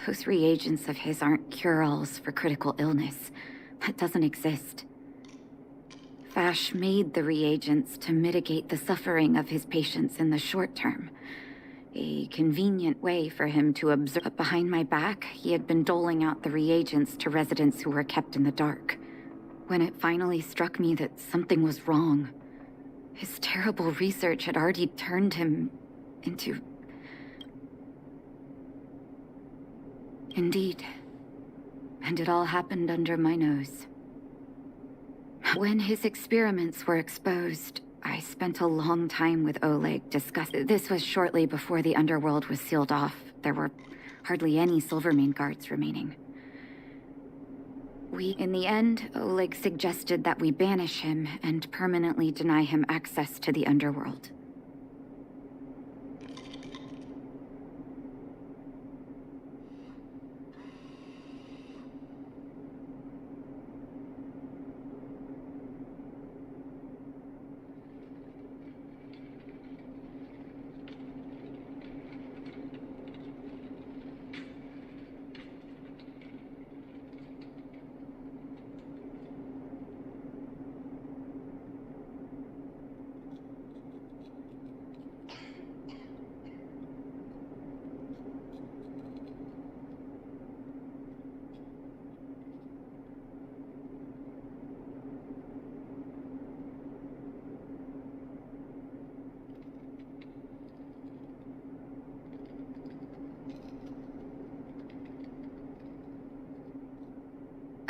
Speaker 13: those reagents of his aren't cure-alls for critical illness. That doesn't exist. Vash made the reagents to mitigate the suffering of his patients in the short term. A convenient way for him to observe. But behind my back, he had been doling out the reagents to residents who were kept in the dark. When it finally struck me that something was wrong, his terrible research had already turned him into... Indeed. And it all happened under my nose. When his experiments were exposed, I spent a long time with Oleg discussing... This was shortly before the underworld was sealed off. There were hardly any Silvermane guards remaining. In the end, Oleg suggested that we banish him and permanently deny him access to the underworld.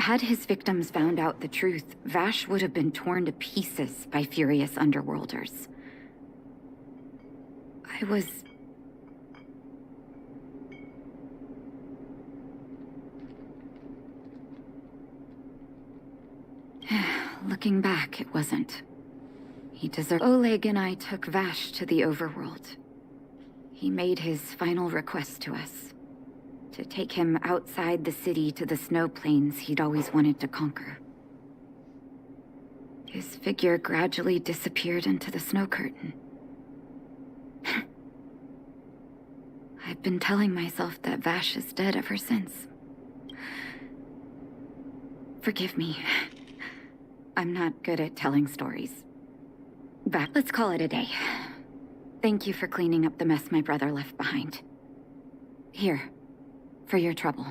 Speaker 13: Had his victims found out the truth, Vash would have been torn to pieces by furious underworlders. I was... Looking back, it wasn't. He deserved... Oleg and I took Vash to the overworld. He made his final request to us. To take him outside the city to the snow plains he'd always wanted to conquer. His figure gradually disappeared into the snow curtain. I've been telling myself that Vash is dead ever since. Forgive me. I'm not good at telling stories. But let's call it a day. Thank you for cleaning up the mess my brother left behind. Here, for your trouble.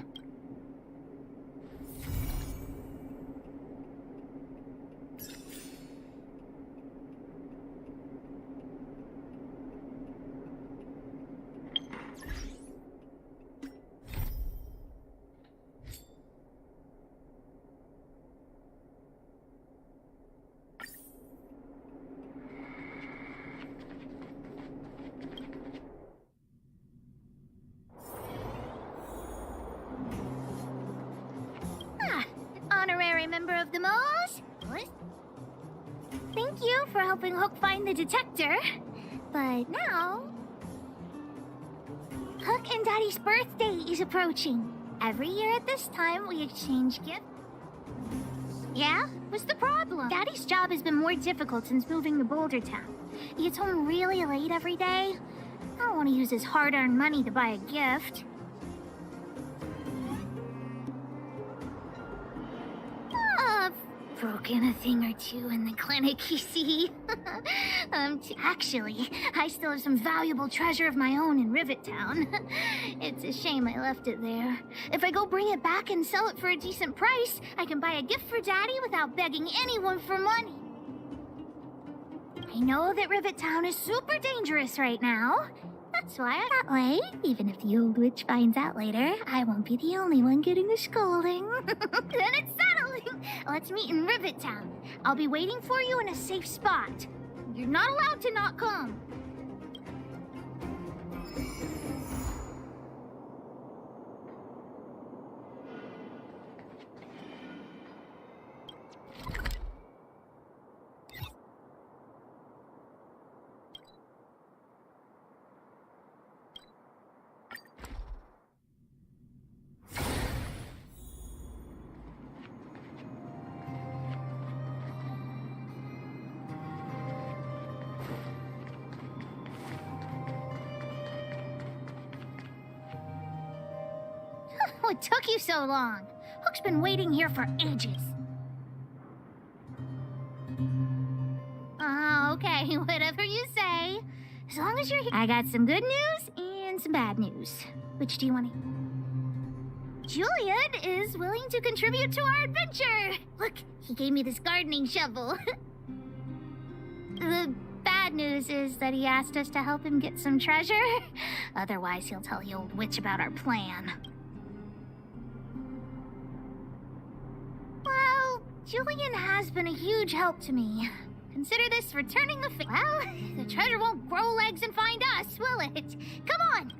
Speaker 1: Honorary member of the Moles? What? Thank you for helping Hook find the detector. But now... Hook and Daddy's birthday is approaching. Every year at this time, we exchange gifts. Yeah? What's the problem? Daddy's job has been more difficult since moving to Boulder Town. He gets home really late every day. I don't want to use his hard-earned money to buy a gift. I've broken a thing or two in the clinic, you see. Actually, I still have some valuable treasure of my own in Rivet Town. It's a shame I left it there. If I go bring it back and sell it for a decent price, I can buy a gift for Daddy without begging anyone for money. I know that Rivet Town is super dangerous right now. That's why that way, even if the old witch finds out later, I won't be the only one getting a scolding. Then it's settling. Let's meet in Rivet Town. I'll be waiting for you in a safe spot. You're not allowed to not come. What took you so long? Hook's been waiting here for ages. Okay, whatever you say. As long as you're here. I got some good news and some bad news. Which do you want to... Julian is willing to contribute to our adventure. Look, he gave me this gardening shovel. The bad news is that he asked us to help him get some treasure. Otherwise, he'll tell the old witch about our plan. Well, Julian has been a huge help to me. Consider this returning the favor. Well, the treasure won't grow legs and find us, will it? Come on!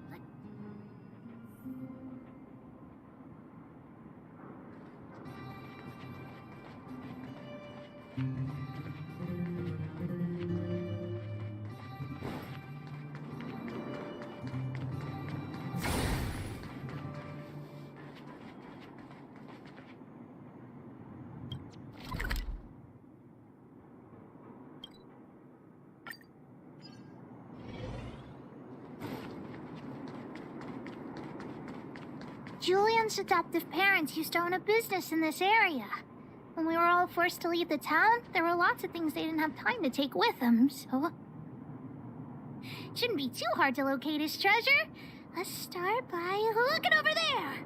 Speaker 1: Julian's adoptive parents used to own a business in this area. When we were all forced to leave the town, there were lots of things they didn't have time to take with them, so... It shouldn't be too hard to locate his treasure. Let's start by looking over there.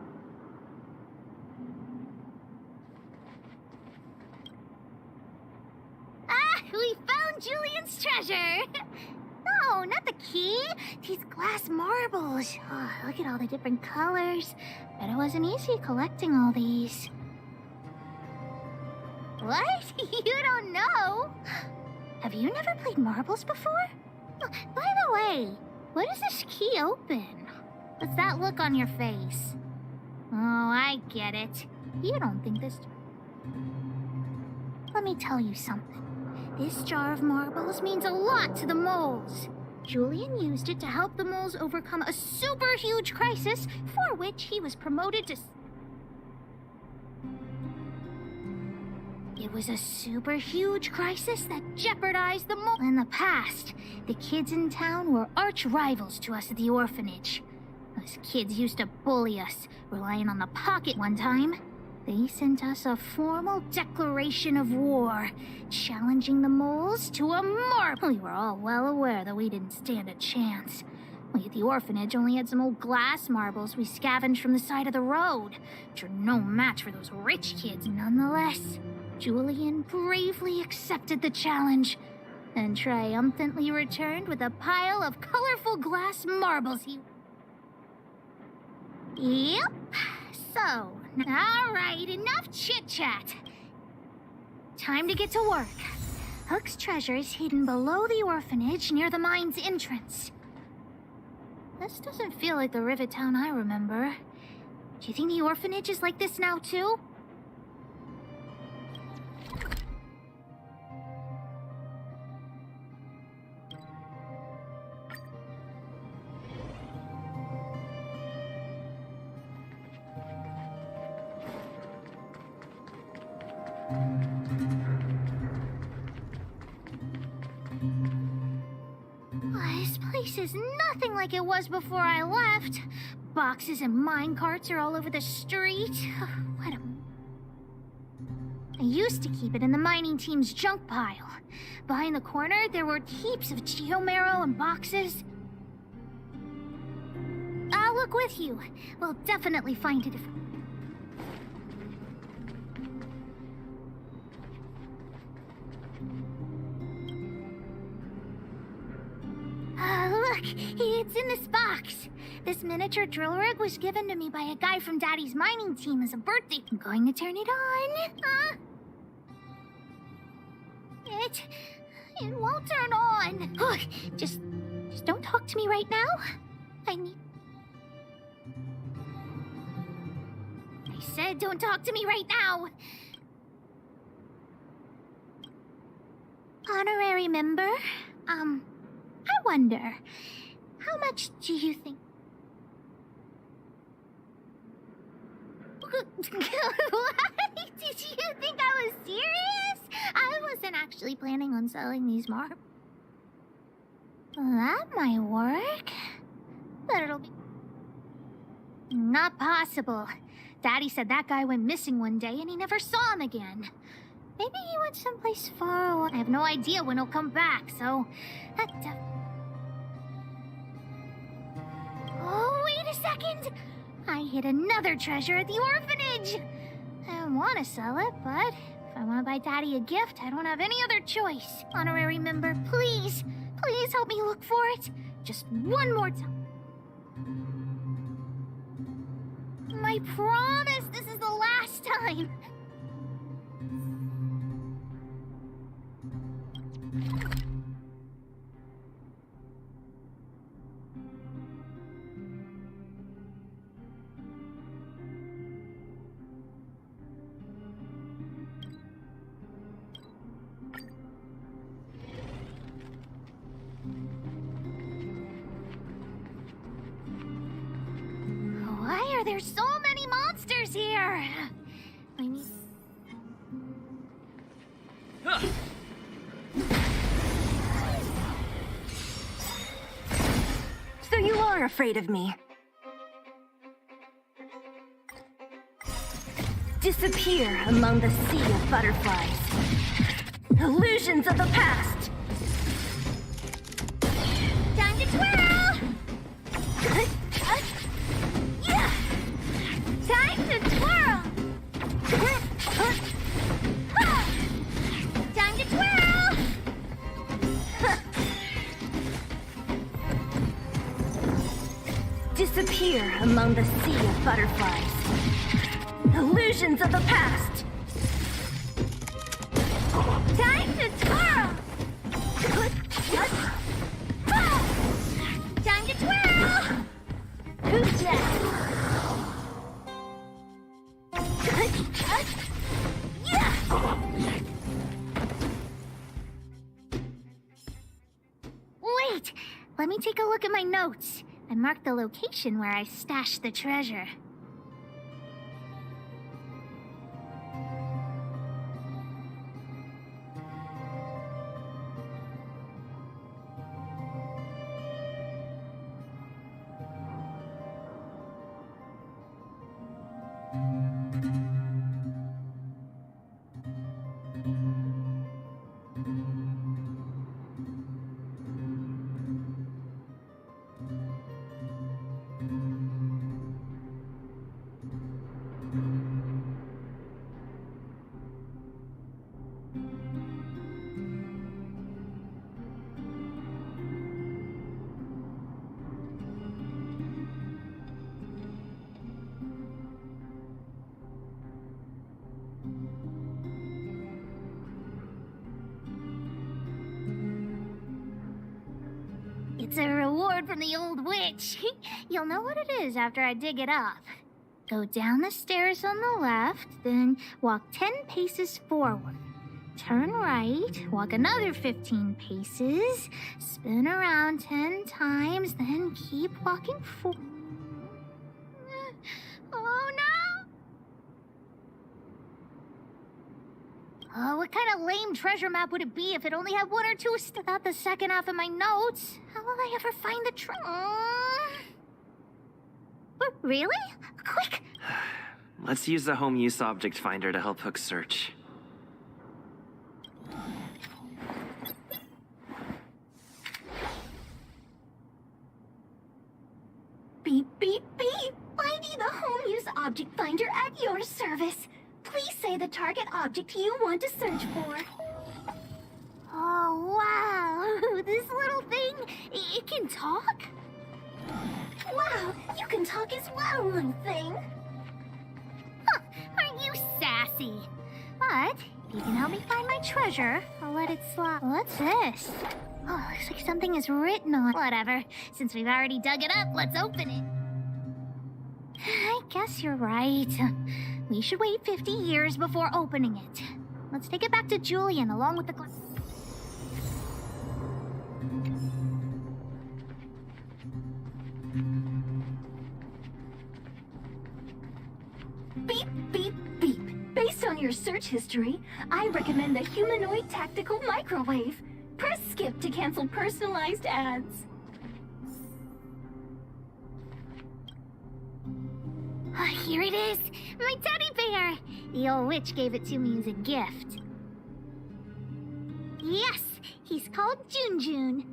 Speaker 1: Ah, we found Julian's treasure! No, not the key. These glass marbles. Oh, look at all the different colors. Bet it wasn't easy collecting all these. What? You don't know? Have you never played marbles before? Oh, by the way, what does this key open? What's that look on your face? Oh, I get it. You don't think this... Let me tell you something. This jar of marbles means a lot to the moles. Julian used it to help the moles overcome a super huge crisis for which he was promoted to... It It was a super huge crisis that jeopardized the In the past, the kids in town were arch rivals to us at the orphanage. Those kids used to bully us, relying on the pocket one time. They sent us a formal declaration of war, challenging the moles to a marble. We were all well aware that we didn't stand a chance. We at the orphanage only had some old glass marbles we scavenged from the side of the road, which are no match for those rich kids. Nonetheless, Julian bravely accepted the challenge and triumphantly returned with a pile of colorful glass marbles he... Yep. So, alright, enough chit-chat. Time to get to work. Hook's treasure is hidden below the orphanage near the mine's entrance. This doesn't feel like the Rivet Town I remember. Do you think the orphanage is like this now, too? This place is nothing like it was before I left. Boxes and minecarts are all over the street. What a... I used to keep it in the mining team's junk pile. Behind the corner, there were heaps of geomarrow and boxes. I'll look with you. We'll definitely find it if... Look, it's in this box. This miniature drill rig was given to me by a guy from Daddy's mining team as a birthday. I'm going to turn it on. It won't turn on. Look, just don't talk to me right now. I said don't talk to me right now. Honorary member, I wonder, how much do you think... What? Did you think I was serious? I wasn't actually planning on selling these marbles. That might work. But it'll be... Not possible. Daddy said that guy went missing one day and he never saw him again. Maybe he went someplace far away. I have no idea when he'll come back, so... Oh, wait a second! I hid another treasure at the orphanage! I don't want to sell it, but if I want to buy Daddy a gift, I don't have any other choice. Honorary member, please, please help me look for it. Just one more time. I promise this is the last time. Why are there so many monsters here? I mean...
Speaker 14: So you are afraid of me. Disappear among the sea of butterflies. Illusions of the past.
Speaker 1: Time to twirl! Yeah! Time to twirl! Time to twirl!
Speaker 14: Disappear among the sea of butterflies. Illusions of the past.
Speaker 1: Time to twirl! Time to twirl! Who's next? Wait! Let me take a look at my notes. I marked the location where I stashed the treasure. It's a reward from the old witch. You'll know what it is after I dig it up. Go down the stairs on the left, then walk 10 paces forward. Turn right, walk another 15 paces, spin around 10 times, then keep walking forward. Oh no! Oh, what kind of lame treasure map would it be if it only had one or two without the second half of my notes? How will I ever find the Really? Quick!
Speaker 10: Let's use the home use object finder to help Hook search.
Speaker 11: Beep, beep, beep! Finding the home use object finder at your service. Please say the target object you want to search for.
Speaker 1: Oh, wow! This little thing, it can talk?
Speaker 11: Wow, you can talk as well, little thing.
Speaker 1: Huh, aren't you sassy? But, if you can help me find my treasure, I'll let it slide. What's this? Oh, looks like something is written on. Whatever. Since we've already dug it up, let's open it. I guess you're right. We should wait 50 years before opening it. Let's take it back to Julian along with the glass.
Speaker 11: Beep, beep, beep. Based on your search history, I recommend the humanoid tactical microwave. Press skip to cancel personalized ads.
Speaker 1: Here it is! My teddy bear! The old witch gave it to me as a gift. Yes! He's called Junjun.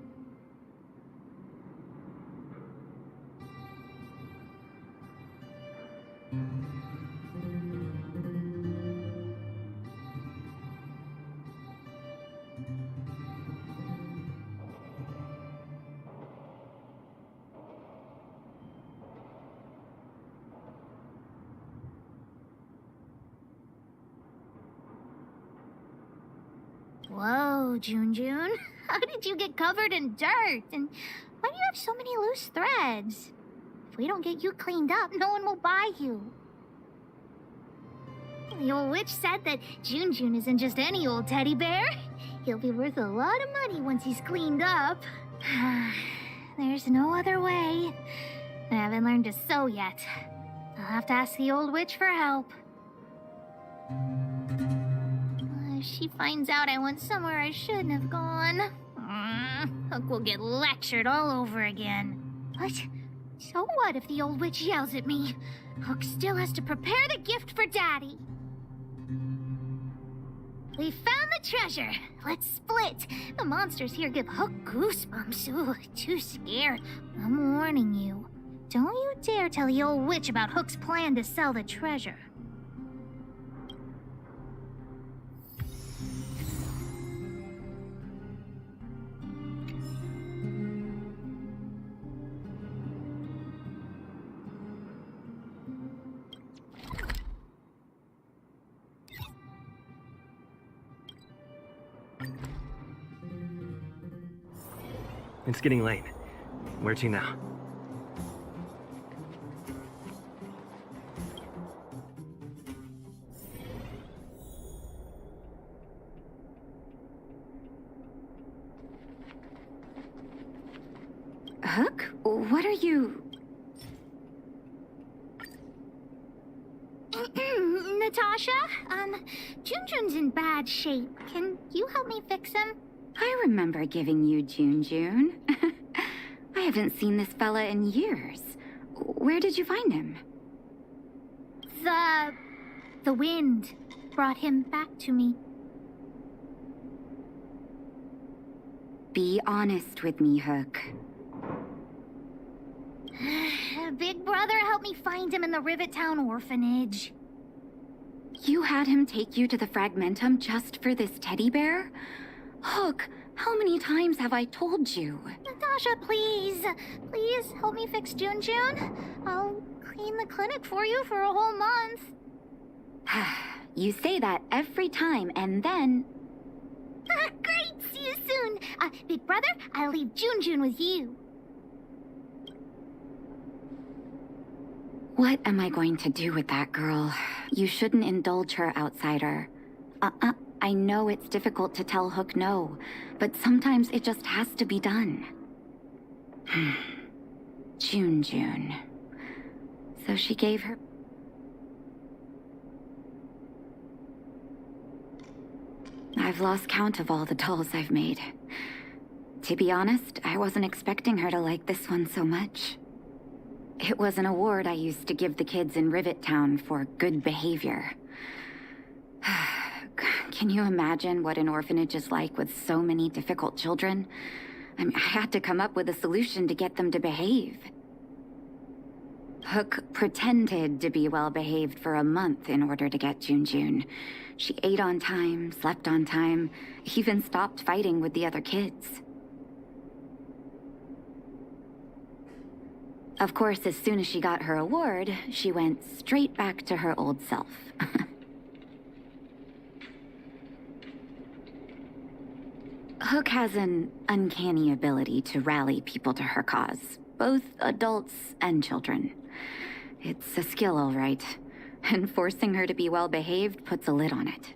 Speaker 1: Whoa, Junjun. How did you get covered in dirt? And why do you have so many loose threads? If we don't get you cleaned up, no one will buy you. The old witch said that Junjun isn't just any old teddy bear. He'll be worth a lot of money once he's cleaned up. There's no other way. I haven't learned to sew yet. I'll have to ask the old witch for help. If she finds out I went somewhere I shouldn't have gone, Hook will get lectured all over again. But so what if the old witch yells at me? Hook still has to prepare the gift for Daddy. We found the treasure. Let's split. The monsters here give Hook goosebumps. Ooh, too scared. I'm warning you. Don't you dare tell the old witch about Hook's plan to sell the treasure.
Speaker 10: It's getting late. Where to now?
Speaker 13: Hook? What are you...
Speaker 1: Natasha? Junjun's in bad shape. Can you help me fix him?
Speaker 13: I remember giving you Junjun. I haven't seen this fella in years. Where did you find him?
Speaker 1: The wind brought him back to me.
Speaker 13: Be honest with me, Hook.
Speaker 1: Big Brother helped me find him in the Rivet Town orphanage.
Speaker 13: You had him take you to the Fragmentum just for this teddy bear? Hook, how many times have I told you?
Speaker 1: Natasha, please. Please help me fix Junjun. I'll clean the clinic for you for a whole month.
Speaker 13: You say that every time, and then...
Speaker 1: Great! See you soon. Big Brother, I'll leave Junjun with you.
Speaker 13: What am I going to do with that girl? You shouldn't indulge her, outsider. I know it's difficult to tell Hook no, but sometimes it just has to be done. June. So she gave her... I've lost count of all the dolls I've made. To be honest, I wasn't expecting her to like this one so much. It was an award I used to give the kids in Rivet Town for good behavior. Can you imagine what an orphanage is like with so many difficult children? I had to come up with a solution to get them to behave. Hook pretended to be well-behaved for a month in order to get June. She ate on time, slept on time, even stopped fighting with the other kids. Of course, as soon as she got her award, she went straight back to her old self. Hook has an uncanny ability to rally people to her cause, both adults and children. It's a skill, all right, and forcing her to be well-behaved puts a lid on it.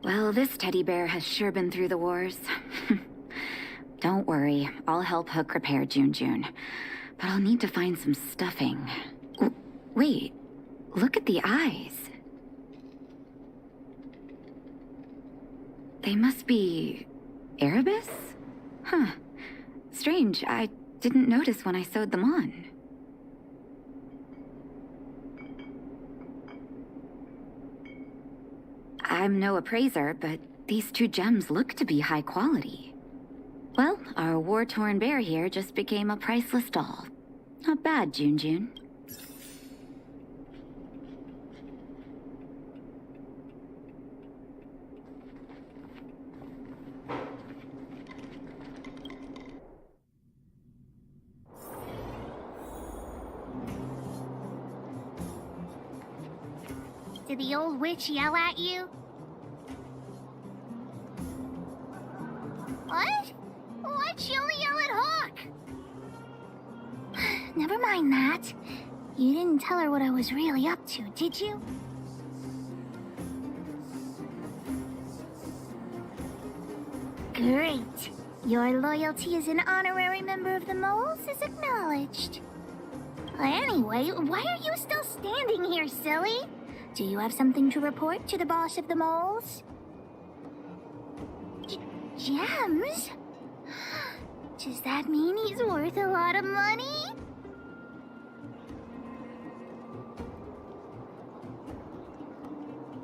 Speaker 13: Well, this teddy bear has sure been through the wars. Don't worry, I'll help Hook repair June. But I'll need to find some stuffing. Wait, look at the eyes. They must be... Erebus? Huh. Strange, I didn't notice when I sewed them on. I'm no appraiser, but these two gems look to be high quality. Well, our war-torn bear here just became a priceless doll. Not bad, June.
Speaker 1: Did the old witch yell at you? What? Why'd she only yell at Hawk? Never mind that. You didn't tell her what I was really up to, did you? Great. Your loyalty as an honorary member of the Moles is acknowledged. Anyway, why are you still standing here, silly? Do you have something to report to the boss of the Moles? Gems? Does that mean he's worth a lot of money?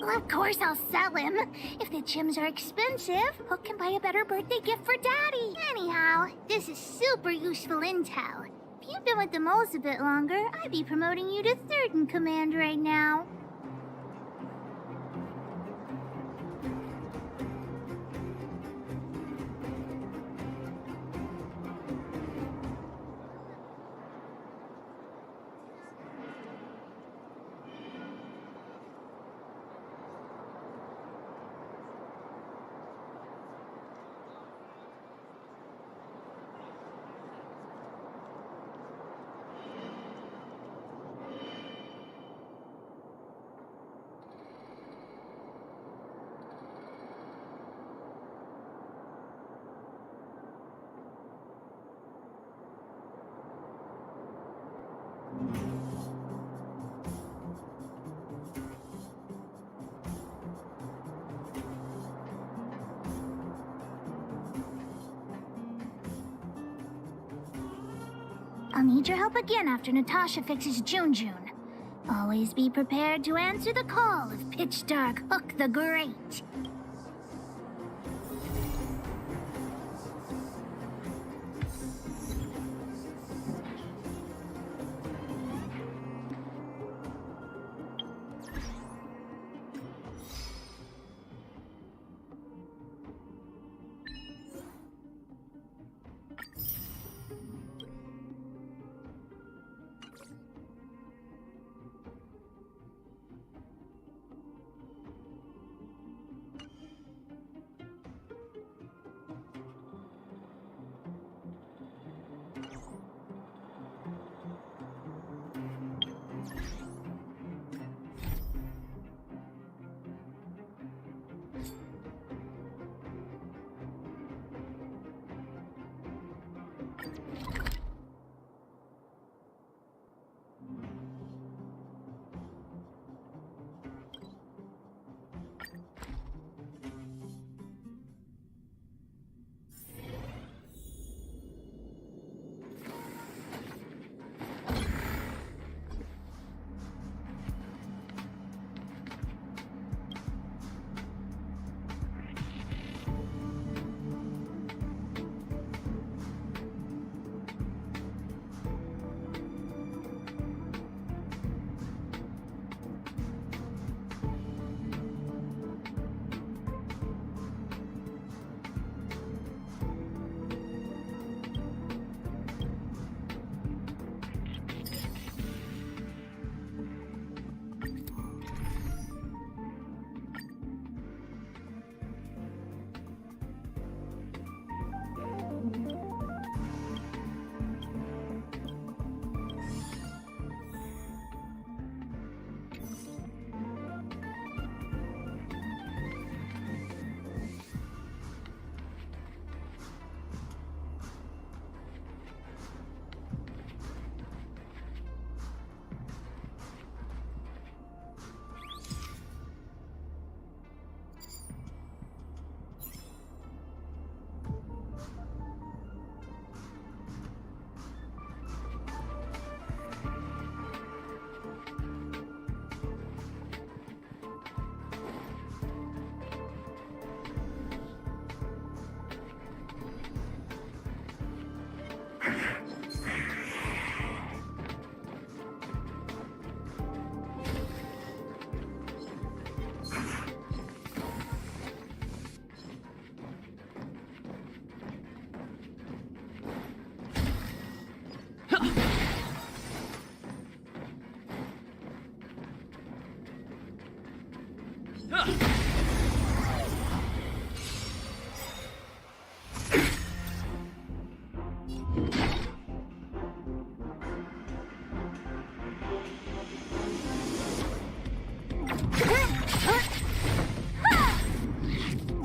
Speaker 1: Well, of course I'll sell him. If the gems are expensive, Hook can buy a better birthday gift for Daddy. Anyhow, this is super useful intel. If you'd been with the Moles a bit longer, I'd be promoting you to third in command right now. I'll need your help again after Natasha fixes June. Always be prepared to answer the call of Pitch Dark Hook the Great.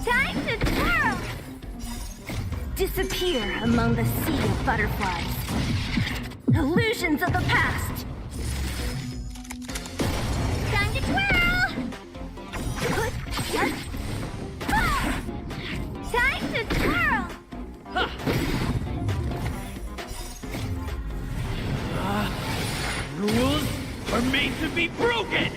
Speaker 1: Time to twirl!
Speaker 2: Disappear among the sea of butterflies. Illusions of the past!
Speaker 1: Time to twirl! Time to twirl!
Speaker 17: Rules are made to be broken!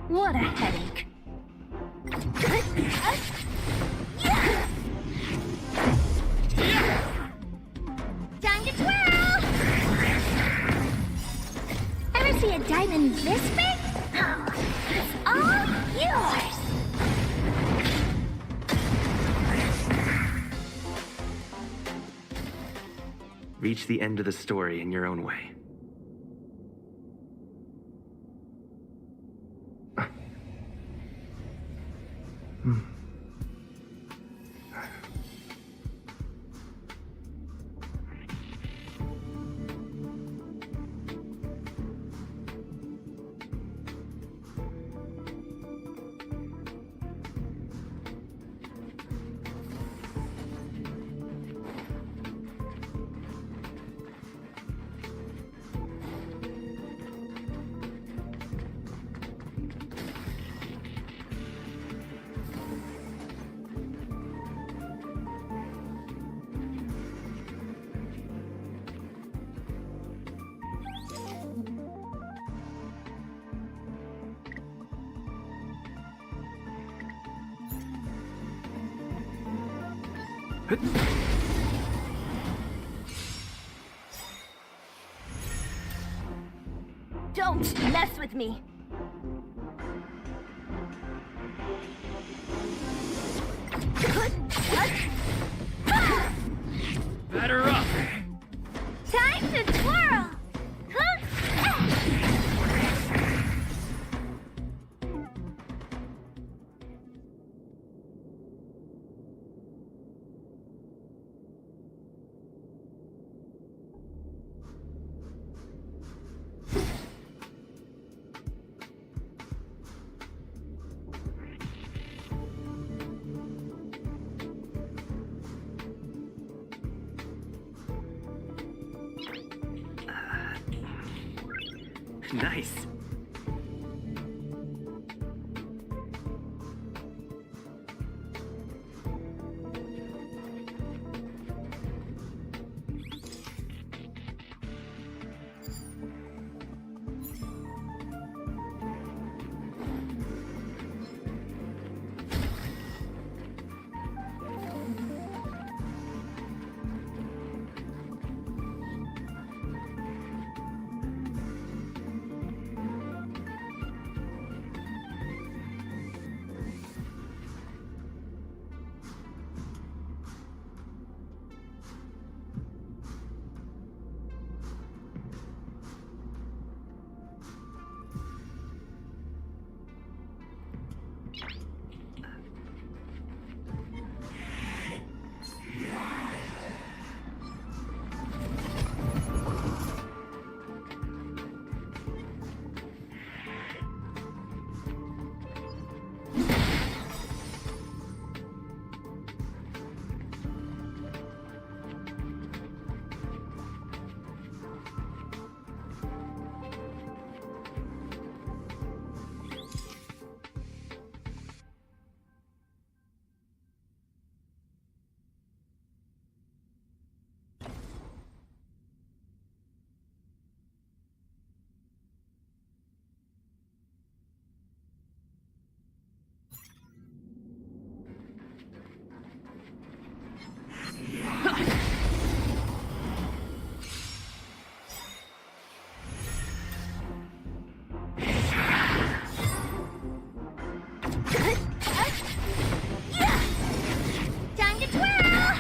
Speaker 2: What a headache.
Speaker 1: Time to twirl! Ever see a diamond this big? Oh, it's all yours!
Speaker 10: Reach the end of the story in your own way.
Speaker 14: Don't mess with me.
Speaker 17: Batter up!
Speaker 1: Time to twirl!
Speaker 10: Nice.
Speaker 1: Time to twirl!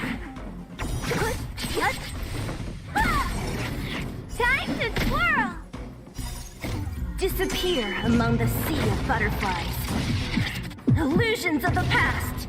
Speaker 1: Time to twirl!
Speaker 14: Disappear among the sea of butterflies. Illusions of the past.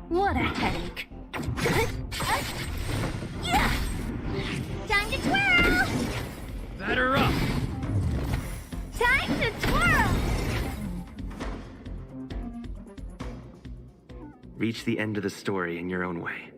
Speaker 1: What a headache. Yeah! Time to twirl!
Speaker 17: Batter up!
Speaker 1: Time to twirl!
Speaker 10: Reach the end of the story in your own way.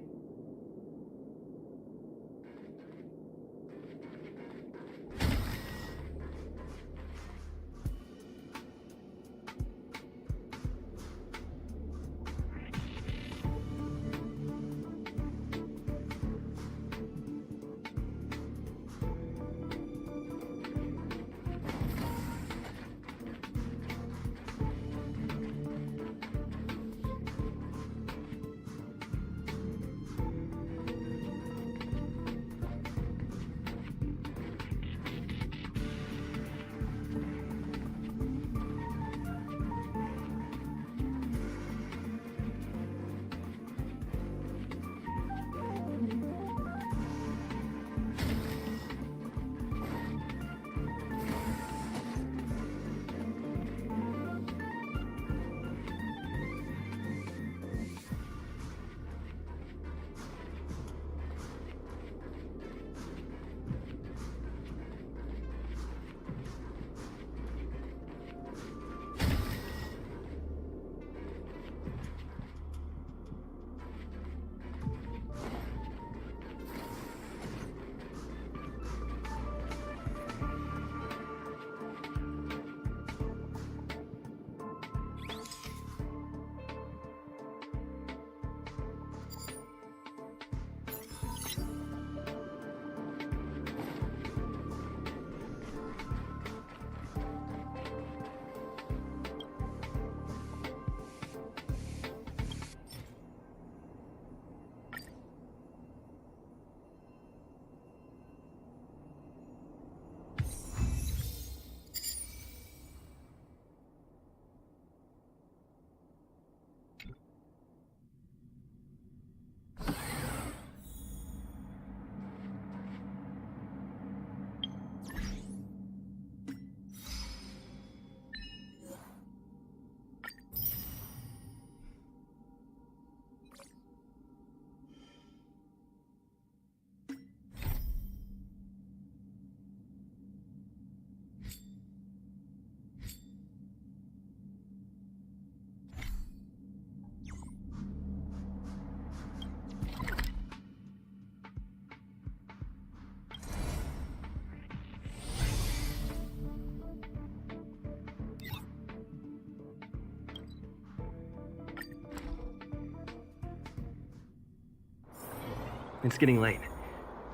Speaker 10: It's getting late.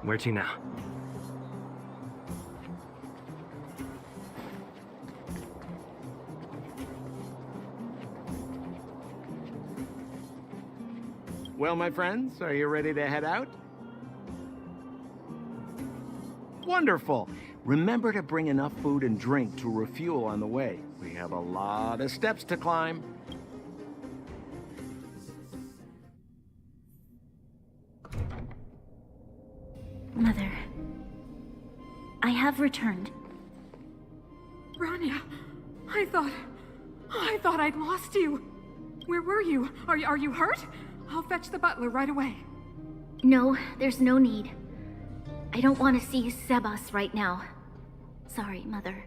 Speaker 10: Where to now?
Speaker 6: Well, my friends, are you ready to head out? Wonderful. Remember to bring enough food and drink to refuel on the way. We have a lot of steps to climb.
Speaker 11: Mother, I have returned.
Speaker 15: Bronya, I thought I'd lost you. Where were you? Are you hurt? I'll fetch the butler right away.
Speaker 11: No, there's no need. I don't want to see Sebas right now. Sorry, Mother.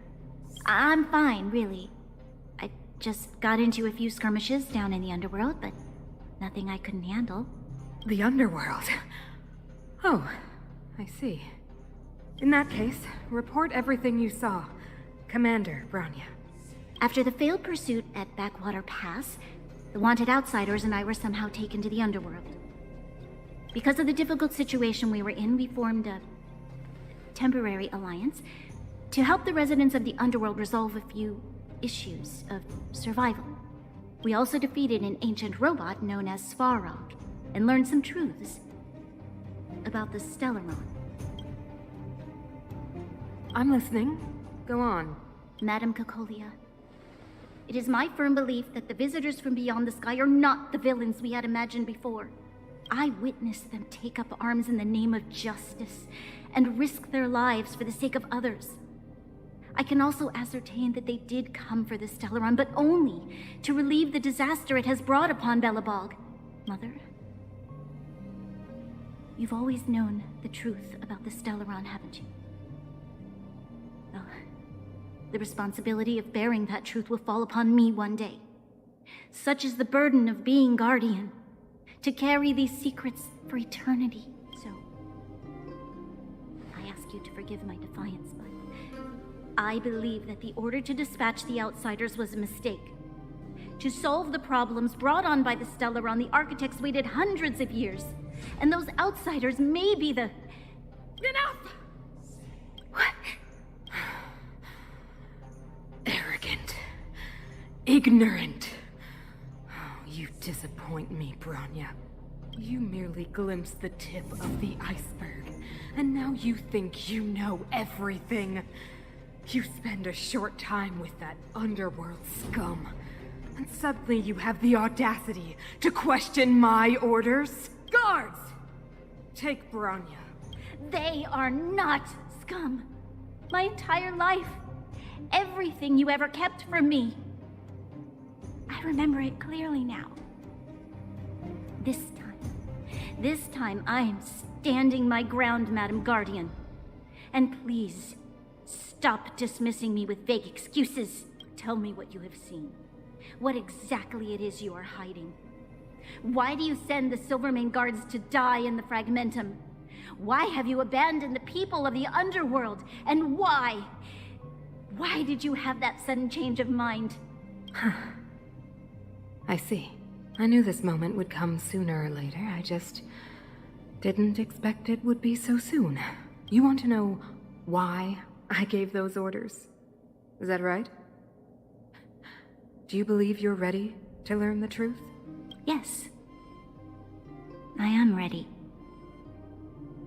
Speaker 11: I'm fine, really. I just got into a few skirmishes down in the underworld, but nothing I couldn't handle.
Speaker 15: The underworld? Oh, I see. In that case, report everything you saw. Commander Bronya.
Speaker 11: After the failed pursuit at Backwater Pass, the wanted outsiders and I were somehow taken to the underworld. Because of the difficult situation we were in, we formed a temporary alliance to help the residents of the underworld resolve a few issues of survival. We also defeated an ancient robot known as Svarog and learned some truths about the Stellaron.
Speaker 15: I'm listening. Go on.
Speaker 11: Madam Cocolia, it is my firm belief that the visitors from beyond the sky are not the villains we had imagined before. I witnessed them take up arms in the name of justice and risk their lives for the sake of others. I can also ascertain that they did come for the Stellaron, but only to relieve the disaster it has brought upon Belobog. Mother, you've always known the truth about the Stellaron, haven't you? Well, the responsibility of bearing that truth will fall upon me one day. Such is the burden of being Guardian, to carry these secrets for eternity. So, I ask you to forgive my defiance, but I believe that the order to dispatch the Outsiders was a mistake. To solve the problems brought on by the Stellaron, the architects waited hundreds of years. And those Outsiders may be the...
Speaker 15: Enough!
Speaker 11: What?
Speaker 15: Arrogant. Ignorant. Oh, you disappoint me, Bronya. You merely glimpsed the tip of the iceberg, and now you think you know everything. You spend a short time with that underworld scum, and suddenly you have the audacity to question my orders? Guards! Take Bronya.
Speaker 11: They are not scum. My entire life, everything you ever kept from me. I remember it clearly now. This time I am standing my ground, Madam Guardian. And please, stop dismissing me with vague excuses. Tell me what you have seen. What exactly it is you are hiding. Why do you send the Silvermane guards to die in the Fragmentum? Why have you abandoned the people of the underworld? And why? Why did you have that sudden change of mind?
Speaker 15: I see. I knew this moment would come sooner or later. I just didn't expect it would be so soon. You want to know why I gave those orders? Is that right? Do you believe you're ready to learn the truth?
Speaker 11: Yes. I am ready.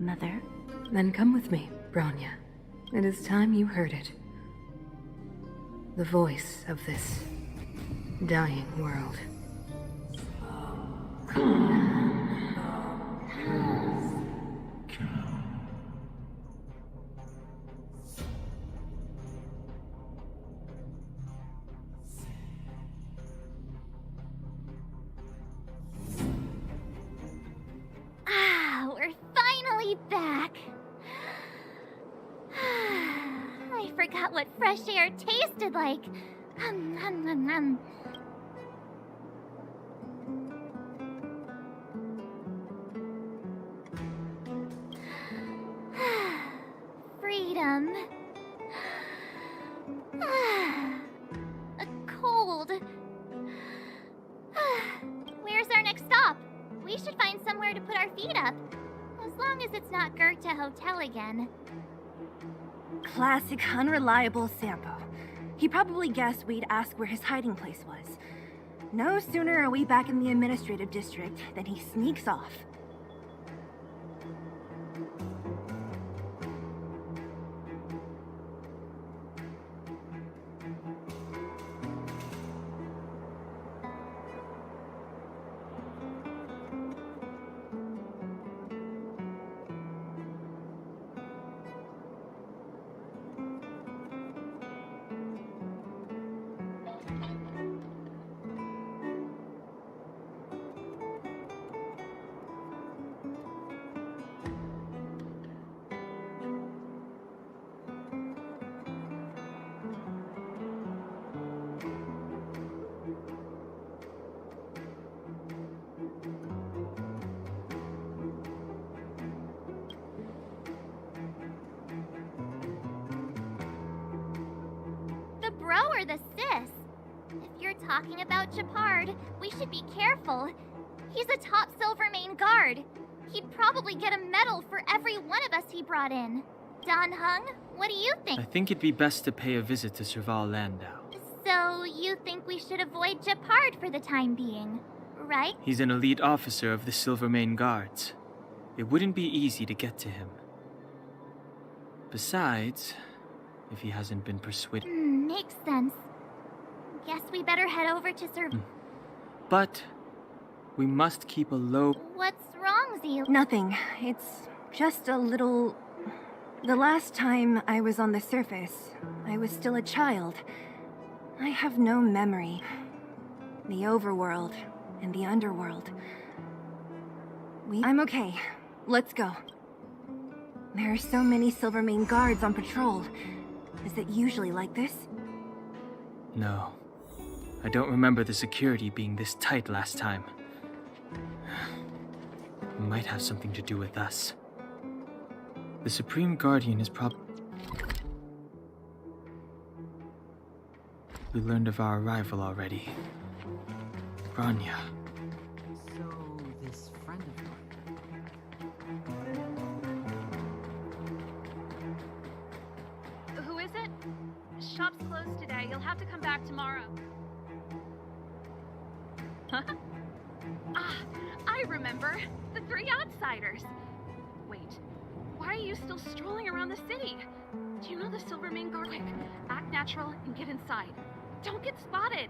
Speaker 11: Mother?
Speaker 15: Then come with me, Bronya. It is time you heard it. The voice of this dying world.
Speaker 1: We're finally back. I forgot what fresh air tasted like. Freedom. A cold. Where's our next stop? We should find somewhere to put our feet up. As long as it's not Goethe Hotel again.
Speaker 14: Classic unreliable Sampo. He probably guessed we'd ask where his hiding place was. No sooner are we back in the administrative district than he sneaks off.
Speaker 1: Bro or the sis? If you're talking about Japard, we should be careful. He's a top Silvermane guard. He'd probably get a medal for every one of us he brought in. Don Hung, what do you think?
Speaker 4: I think it'd be best to pay a visit to Serval Landau.
Speaker 1: So you think we should avoid Japard for the time being, right?
Speaker 4: He's an elite officer of the Silvermane Guards. It wouldn't be easy to get to him. Besides, if he hasn't been persuaded...
Speaker 1: Makes sense. Guess we better head over to
Speaker 4: But we must keep a low...
Speaker 1: What's wrong, Zeal?
Speaker 14: Nothing. It's just a little The last time I was on the surface, I was still a child. I have no memory. The overworld and the underworld. I'm okay. Let's go. There are so many Silvermane guards on patrol. Is it usually like this?
Speaker 4: No. I don't remember the security being this tight last time. It might have something to do with us. The Supreme Guardian is We learned of our arrival already. Bronya.
Speaker 18: So, this friend of mine.
Speaker 19: Who is it? Shop's closed today. You'll have to come back tomorrow. Huh? Ah, I remember. The three outsiders. Wait, why are you still strolling around the city? Do you know the Silvermane Guard? Quick, act natural and get inside. Don't get spotted.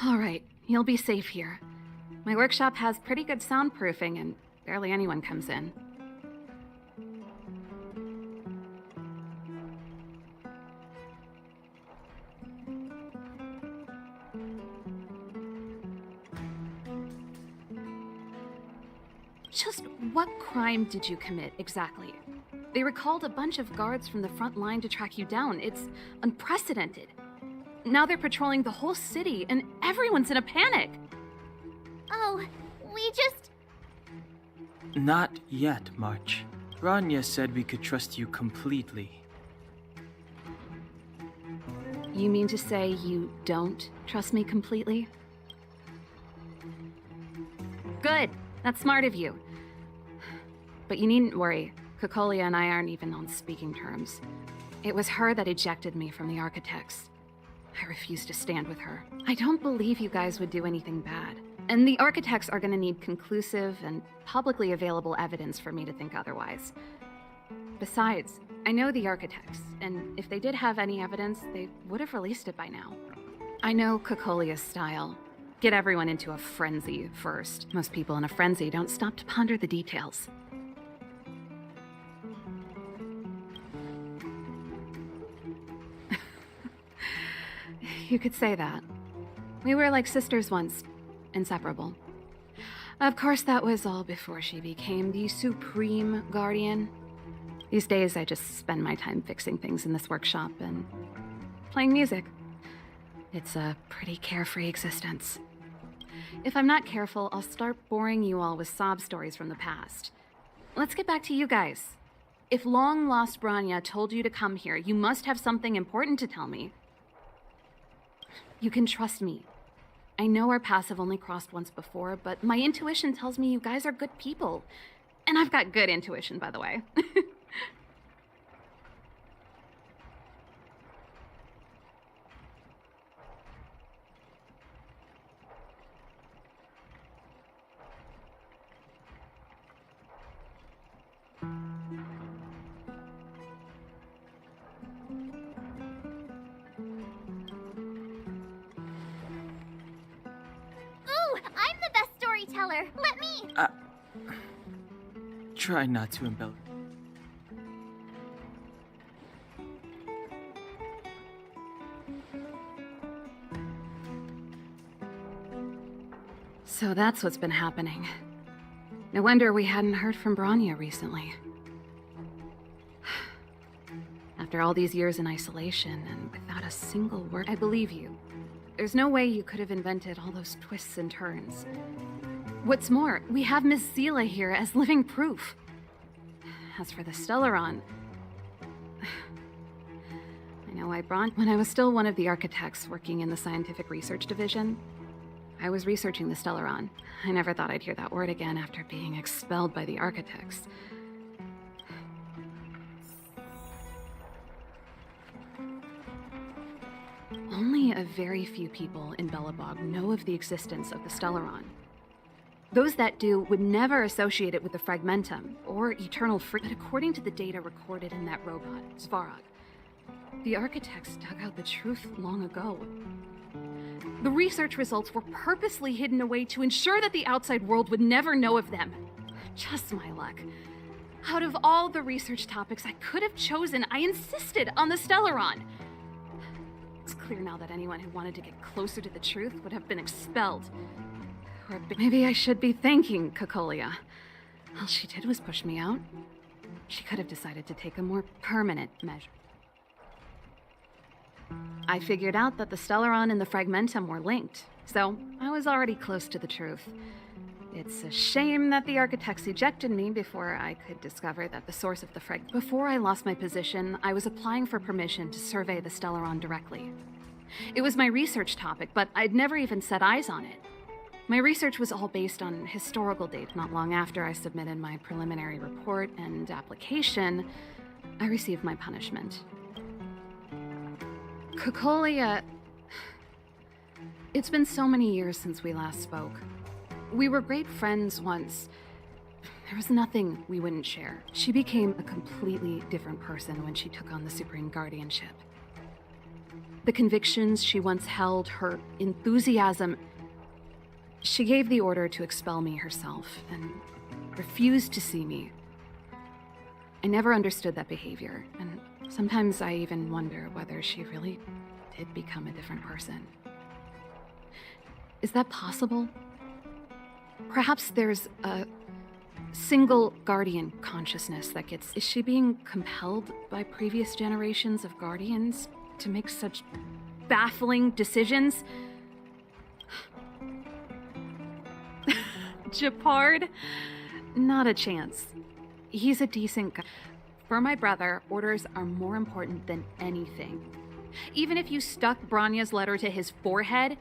Speaker 20: All right, you'll be safe here. My workshop has pretty good soundproofing and barely anyone comes in. Just what crime did you commit, exactly? They recalled a bunch of guards from the front line to track you down. It's unprecedented. Now they're patrolling the whole city, and everyone's in a panic.
Speaker 1: Oh, we just...
Speaker 4: Not yet, March. Bronya said we could trust you completely.
Speaker 20: You mean to say you don't trust me completely? Good. That's smart of you. But you needn't worry. Kokolia and I aren't even on speaking terms. It was her that ejected me from the Architects. I refuse to stand with her. I don't believe you guys would do anything bad. And the Architects are gonna need conclusive and publicly available evidence for me to think otherwise. Besides, I know the Architects, and if they did have any evidence, they would have released it by now. I know Kokolia's style. Get everyone into a frenzy first. Most people in a frenzy don't stop to ponder the details. You could say that. We were like sisters once, inseparable. Of course, that was all before she became the Supreme Guardian. These days, I just spend my time fixing things in this workshop and playing music. It's a pretty carefree existence. If I'm not careful, I'll start boring you all with sob stories from the past. Let's get back to you guys. If long-lost Bronya told you to come here, you must have something important to tell me. You can trust me. I know our paths have only crossed once before, but my intuition tells me you guys are good people. And I've got good intuition, by the way.
Speaker 1: Storyteller, let me!
Speaker 4: Try not to embellish.
Speaker 20: So that's what's been happening. No wonder we hadn't heard from Bronya recently. After all these years in isolation and without a single word, I believe you. There's no way you could have invented all those twists and turns. What's more, we have Miss Zila here as living proof. As for the Stellaron, I know when I was still one of the Architects working in the Scientific Research Division, I was researching the Stellaron. I never thought I'd hear that word again after being expelled by the Architects. Only a very few people in Belobog know of the existence of the Stellaron. Those that do would never associate it with the Fragmentum or Eternal Free. But according to the data recorded in that robot, Svarog, the Architects dug out the truth long ago. The research results were purposely hidden away to ensure that the outside world would never know of them. Just my luck. Out of all the research topics I could have chosen, I insisted on the Stellaron. It's clear now that anyone who wanted to get closer to the truth would have been expelled. Or maybe I should be thanking Cocolia. All she did was push me out. She could have decided to take a more permanent measure. I figured out that the Stellaron and the Fragmentum were linked, so I was already close to the truth. It's a shame that the architects ejected me before I could discover that the source of the Before I lost my position, I was applying for permission to survey the Stellaron directly. It was my research topic, but I'd never even set eyes on it. My research was all based on historical data. Not long after I submitted my preliminary report and application, I received my punishment. Cocolia... It's been so many years since we last spoke. We were great friends once. There was nothing we wouldn't share. She became a completely different person when she took on the Supreme Guardianship. The convictions she once held, her enthusiasm... She gave the order to expel me herself and refused to see me. I never understood that behavior, and sometimes I even wonder whether she really did become a different person. Is that possible? Perhaps there's a single guardian consciousness that gets... Is she being compelled by previous generations of guardians to make such baffling decisions? Japard? Not a chance. He's a decent guy. For my brother, orders are more important than anything. Even if you stuck Bronya's letter to his forehead,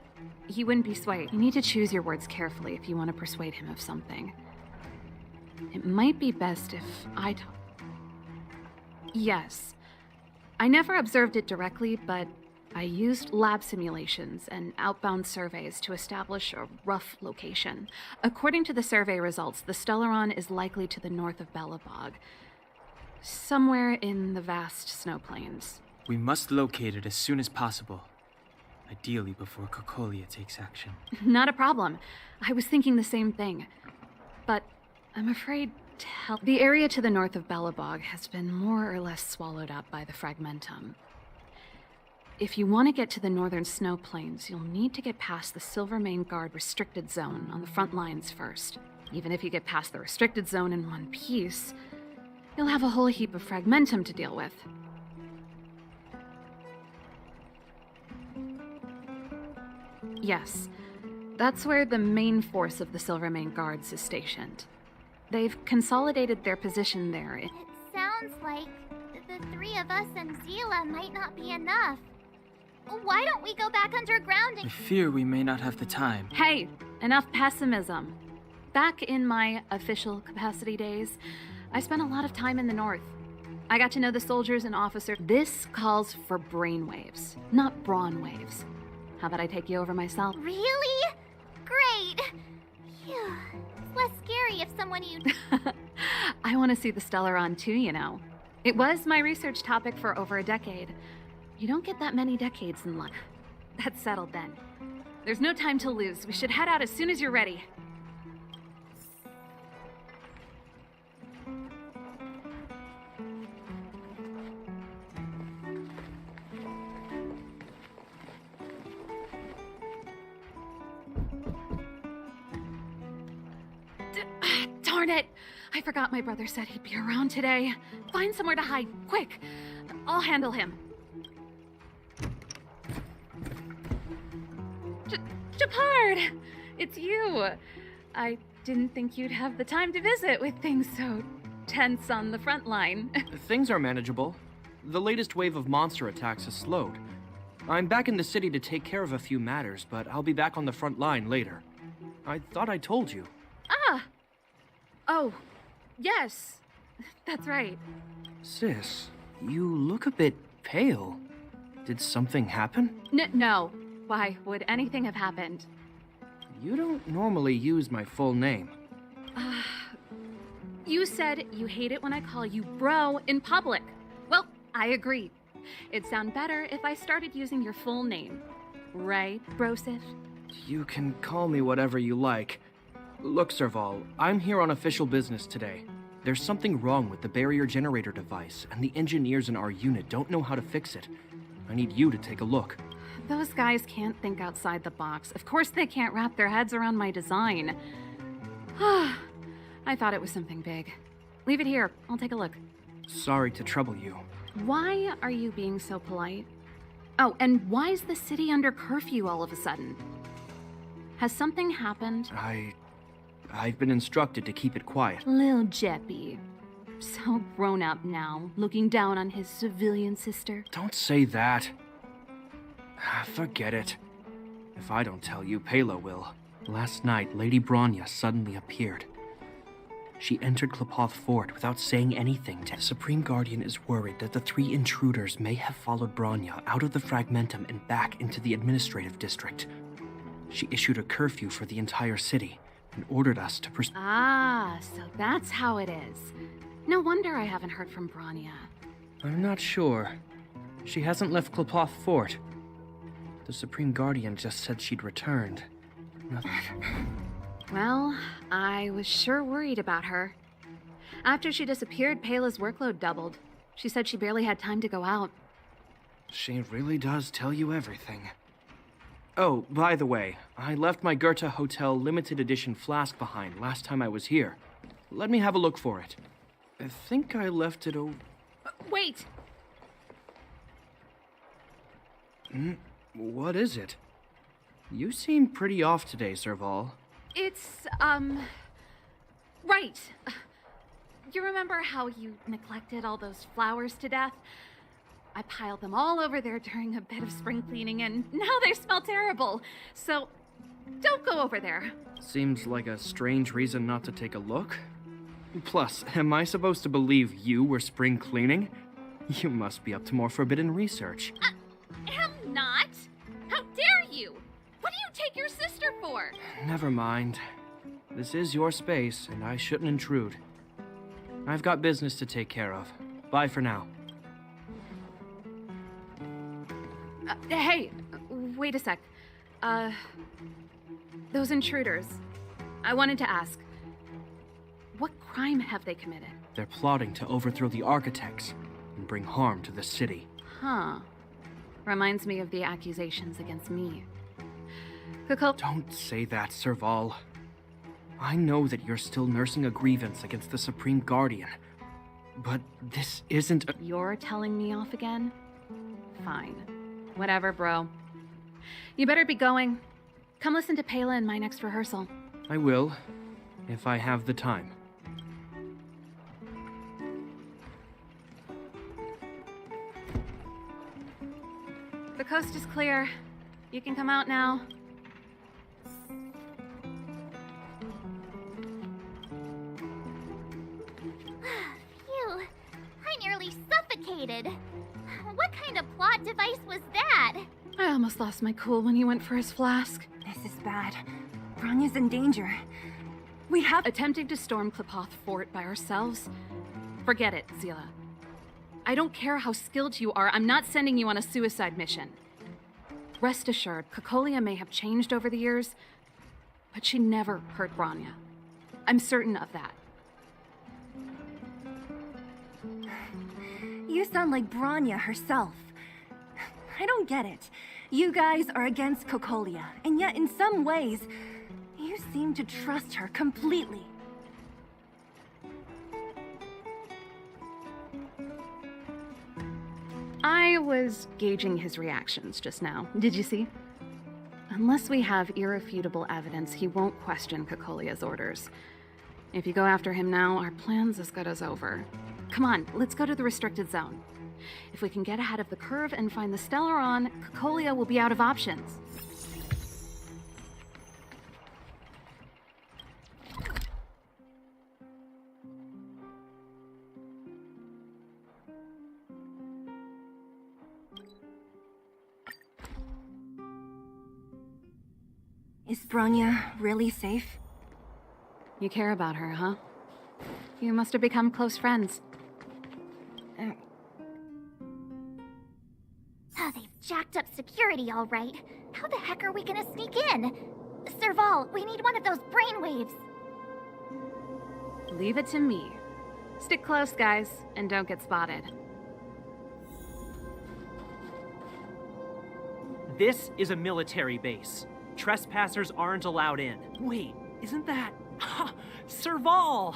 Speaker 20: he wouldn't be swayed. You need to choose your words carefully if you want to persuade him of something. It might be best if I talk. Yes. I never observed it directly, but I used lab simulations and outbound surveys to establish a rough location. According to the survey results, the Stellaron is likely to the north of Belobog, somewhere in the vast snow plains.
Speaker 19: We must locate it as soon as possible. Ideally before Cocolia takes action.
Speaker 20: Not a problem. I was thinking the same thing. But I'm afraid the area to the north of Belobog has been more or less swallowed up by the Fragmentum. If you want to get to the northern snow plains, you'll need to get past the Silvermane Guard restricted zone on the front lines first. Even if you get past the restricted zone in one piece, you'll have a whole heap of Fragmentum to deal with. Yes, that's where the main force of the Silvermane Guards is stationed. They've consolidated their position there.
Speaker 1: It sounds like the three of us and Zila might not be enough. Why don't we go back underground
Speaker 19: I fear we may not have the time.
Speaker 20: Hey, enough pessimism. Back in my official capacity days, I spent a lot of time in the north. I got to know the soldiers and officers. This calls for brainwaves, not brawn waves. How about I take you over myself?
Speaker 1: Really? Great! Phew. It's less scary if someone you...
Speaker 20: I want to see the Stellaron too, you know. It was my research topic for over a decade. You don't get that many decades in life. That's settled then. There's no time to lose. We should head out as soon as you're ready. Darn it! I forgot my brother said he'd be around today. Find somewhere to hide, quick! I'll handle him. Japard! It's you! I didn't think you'd have the time to visit with things so tense on the front line.
Speaker 21: Things are manageable. The latest wave of monster attacks has slowed. I'm back in the city to take care of a few matters, but I'll be back on the front line later. I thought I told you.
Speaker 20: Ah! Oh, yes. That's right.
Speaker 21: Sis, you look a bit pale. Did something happen?
Speaker 20: No. Why would anything have happened?
Speaker 21: You don't normally use my full name.
Speaker 20: You said you hate it when I call you bro in public. Well, I agree. It'd sound better if I started using your full name. Right, Brosif?
Speaker 21: You can call me whatever you like. Look, Serval, I'm here on official business today. There's something wrong with the barrier generator device, and the engineers in our unit don't know how to fix it. I need you to take a look.
Speaker 20: Those guys can't think outside the box. Of course they can't wrap their heads around my design. I thought it was something big. Leave it here. I'll take a look.
Speaker 21: Sorry to trouble you.
Speaker 20: Why are you being so polite? Oh, and why is the city under curfew all of a sudden? Has something happened?
Speaker 21: I've been instructed to keep it quiet.
Speaker 20: Lil Jeppy. So grown up now, looking down on his civilian sister.
Speaker 21: Don't say that. Forget it. If I don't tell you, Pela will. Last night, Lady Bronya suddenly appeared. She entered Klepoth Fort without saying anything to... The Supreme Guardian is worried that the 3 intruders may have followed Bronya out of the Fragmentum and back into the administrative district. She issued a curfew for the entire city and ordered us to
Speaker 20: So that's how it is. No wonder I haven't heard from Bronya.
Speaker 21: I'm not sure. She hasn't left Klepoth Fort. The Supreme Guardian just said she'd returned. Nothing.
Speaker 20: Well, I was sure worried about her. After she disappeared, Pela's workload doubled. She said she barely had time to go out.
Speaker 21: She really does tell you everything. Oh, by the way, I left my Goethe Hotel limited edition flask behind last time I was here. Let me have a look for it. I think I left it over...
Speaker 20: Wait!
Speaker 21: What is it? You seem pretty off today, Serval.
Speaker 20: It's, right. You remember how you neglected all those flowers to death? I piled them all over there during a bit of spring cleaning, and now they smell terrible. So, don't go over there.
Speaker 21: Seems like a strange reason not to take a look. Plus, am I supposed to believe you were spring cleaning? You must be up to more forbidden research.
Speaker 20: Am not. How dare you? What do you take your sister for?
Speaker 21: Never mind. This is your space, and I shouldn't intrude. I've got business to take care of. Bye for now.
Speaker 20: Hey, wait a sec. Those intruders. I wanted to ask, what crime have they committed?
Speaker 21: They're plotting to overthrow the architects and bring harm to the city.
Speaker 20: Huh. Reminds me of the accusations against me.
Speaker 21: Don't say that, Serval. I know that you're still nursing a grievance against the Supreme Guardian, but this isn't a...
Speaker 20: You're telling me off again? Fine. Whatever, bro. You better be going. Come listen to Pela in my next rehearsal.
Speaker 21: I will, if I have the time.
Speaker 20: The coast is clear. You can come out now.
Speaker 1: Phew. I nearly suffocated. What kind of plot device was that?
Speaker 20: I almost lost my cool when he went for his flask.
Speaker 14: This is bad. Bronya's in danger. We have...
Speaker 20: Attempting to storm Klepoth Fort by ourselves? Forget it, Zila. I don't care how skilled you are, I'm not sending you on a suicide mission. Rest assured, Cocolia may have changed over the years, but she never hurt Bronya. I'm certain of that.
Speaker 14: You sound like Bronya herself. I don't get it. You guys are against Cocolia, and yet in some ways, you seem to trust her completely.
Speaker 20: I was gauging his reactions just now. Did you see? Unless we have irrefutable evidence, he won't question Cocolia's orders. If you go after him now, our plan's as good as over. Come on, let's go to the restricted zone. If we can get ahead of the curve and find the Stellaron, Cocolia will be out of options.
Speaker 14: Is Bronya really safe?
Speaker 20: You care about her, huh? You must have become close friends.
Speaker 1: Oh, they've jacked up security, all right. How the heck are we gonna sneak in? Serval, we need one of those brainwaves.
Speaker 20: Leave it to me. Stick close, guys, and don't get spotted.
Speaker 3: This is a military base. Trespassers aren't allowed in. Wait, isn't that... Serval!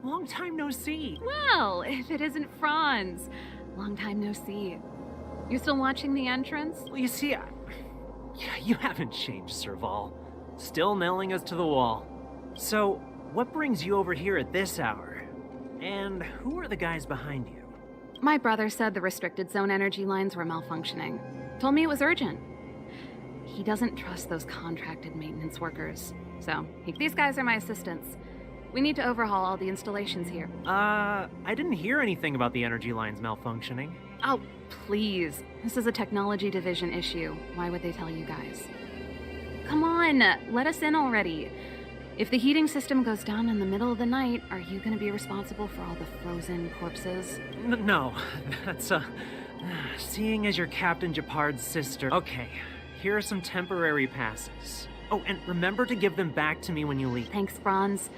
Speaker 3: Long time no see.
Speaker 20: Well, if it isn't Franz. Long time no see. You still watching the entrance?
Speaker 3: Well, you see, you haven't changed, Serval. Still nailing us to the wall. So, what brings you over here at this hour? And who are the guys behind you?
Speaker 20: My brother said the restricted zone energy lines were malfunctioning. Told me it was urgent. He doesn't trust those contracted maintenance workers. So, these guys are my assistants. We need to overhaul all the installations here.
Speaker 3: I didn't hear anything about the energy lines malfunctioning.
Speaker 20: Oh, please. This is a technology division issue. Why would they tell you guys? Come on, let us in already. If the heating system goes down in the middle of the night, are you going to be responsible for all the frozen corpses?
Speaker 3: No, that's, seeing as you're Captain Japard's sister. Okay, here are some temporary passes. Oh, and remember to give them back to me when you leave.
Speaker 20: Thanks, Franz.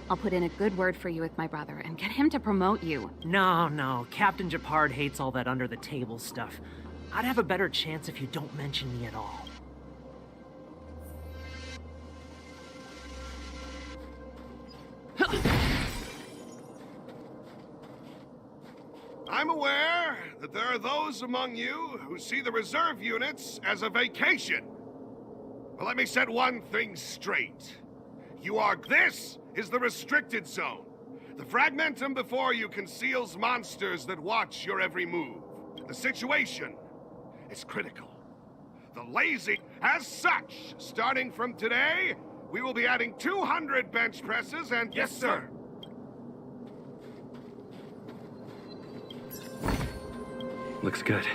Speaker 20: I'll put in a good word for you with my brother and get him to promote you.
Speaker 3: No, Captain Japard hates all that under-the-table stuff. I'd have a better chance if you don't mention me at all.
Speaker 8: I'm aware that there are those among you who see the reserve units as a vacation. But let me set one thing straight. This is the restricted zone. The fragmentum before you conceals monsters that watch your every move. The situation is critical. The lazy... As such, starting from today, we will be adding 200 bench presses and...
Speaker 3: Yes, sir.
Speaker 10: Looks good.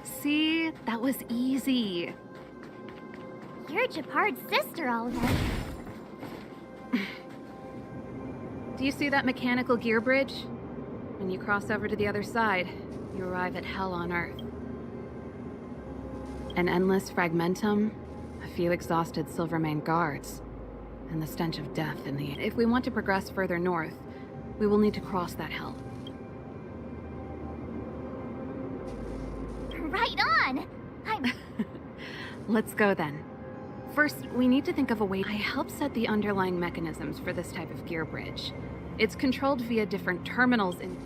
Speaker 20: See? That was easy.
Speaker 1: You're Japard's sister, all right.
Speaker 20: Do you see that mechanical gear bridge? When you cross over to the other side, you arrive at hell on Earth. An endless fragmentum, a few exhausted Silvermane guards, and the stench of death in the air. If we want to progress further north, we will need to cross that hell.
Speaker 1: Right on!
Speaker 20: Let's go then. First, we need to think of a way. I help set the underlying mechanisms for this type of gear bridge. It's controlled via different terminals in...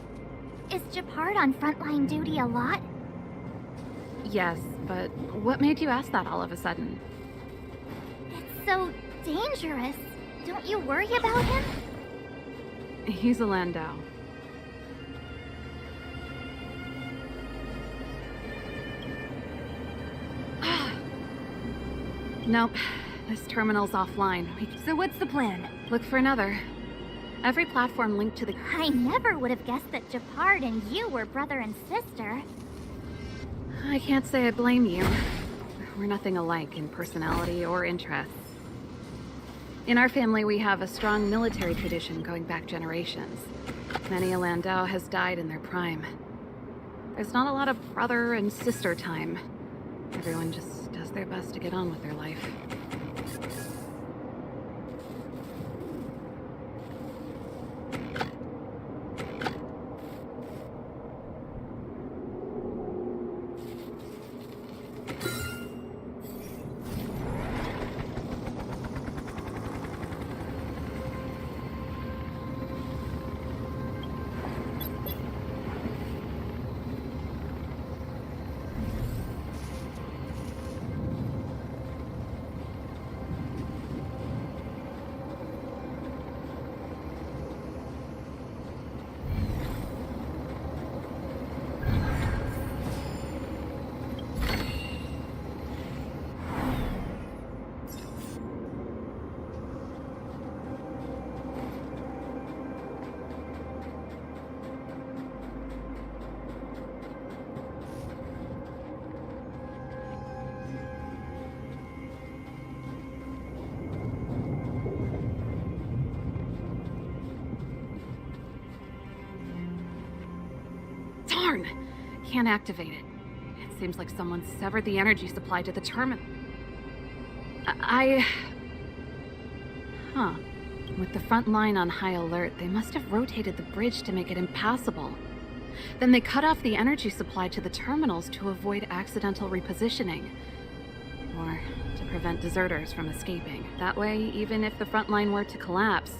Speaker 1: Is Japard on frontline duty a lot?
Speaker 20: Yes, but what made you ask that all of a sudden?
Speaker 1: It's so dangerous. Don't you worry about him?
Speaker 20: He's a Landau. Nope. This terminal's offline.
Speaker 14: So what's the plan?
Speaker 20: Look for another. Every platform linked to the...
Speaker 1: I never would have guessed that Japard and you were brother and sister.
Speaker 20: I can't say I blame you. We're nothing alike in personality or interests. In our family, we have a strong military tradition going back generations. Many a Landau has died in their prime. There's not a lot of brother and sister time. Everyone just does their best to get on with their life. Darn! Can't activate it. It seems like someone severed the energy supply to the terminal. Huh. With the front line on high alert, they must have rotated the bridge to make it impassable. Then they cut off the energy supply to the terminals to avoid accidental repositioning. Or to prevent deserters from escaping. That way, even if the front line were to collapse,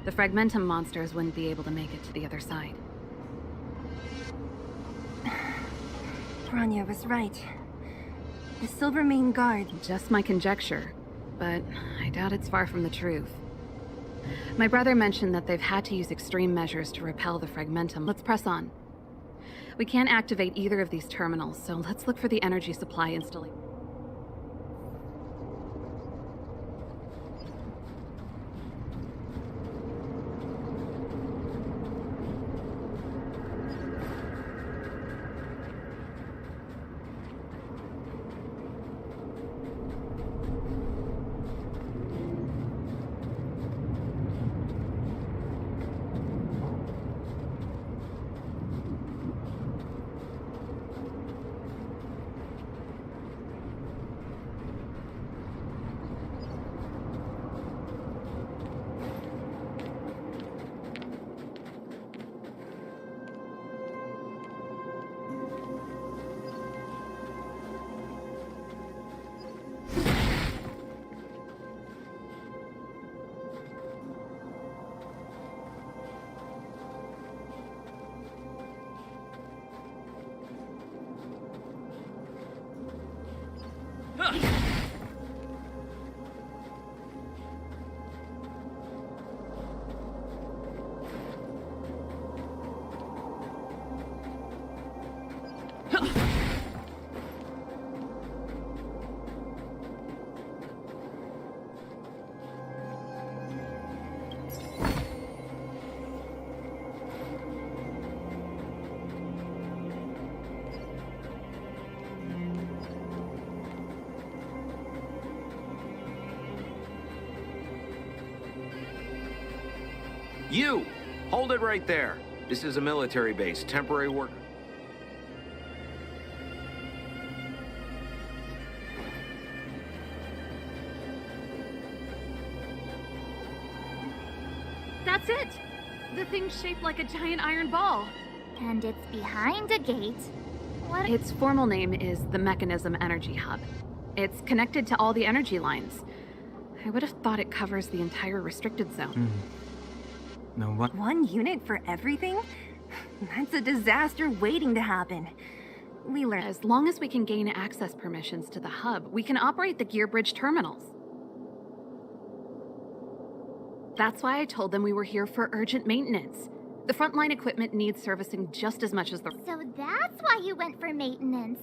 Speaker 20: the Fragmentum monsters wouldn't be able to make it to the other side.
Speaker 14: Bronya was right. The Silvermane Guard.
Speaker 20: Just my conjecture, but I doubt it's far from the truth. My brother mentioned that they've had to use extreme measures to repel the Fragmentum. Let's press on. We can't activate either of these terminals, so let's look for the energy supply installation.
Speaker 9: You! Hold it right there. This is a military base, temporary worker.
Speaker 20: That's it! The thing's shaped like a giant iron ball.
Speaker 1: And it's behind a gate. What?
Speaker 20: Its formal name is the Mechanism Energy Hub. It's connected to all the energy lines. I would have thought it covers the entire restricted zone.
Speaker 21: No, what?
Speaker 14: One unit for everything? That's a disaster waiting to happen. We learned.
Speaker 20: As long as we can gain access permissions to the hub, we can operate the gear bridge terminals. That's why I told them we were here for urgent maintenance. The frontline equipment needs servicing just as much as the...
Speaker 1: So that's why you went for maintenance.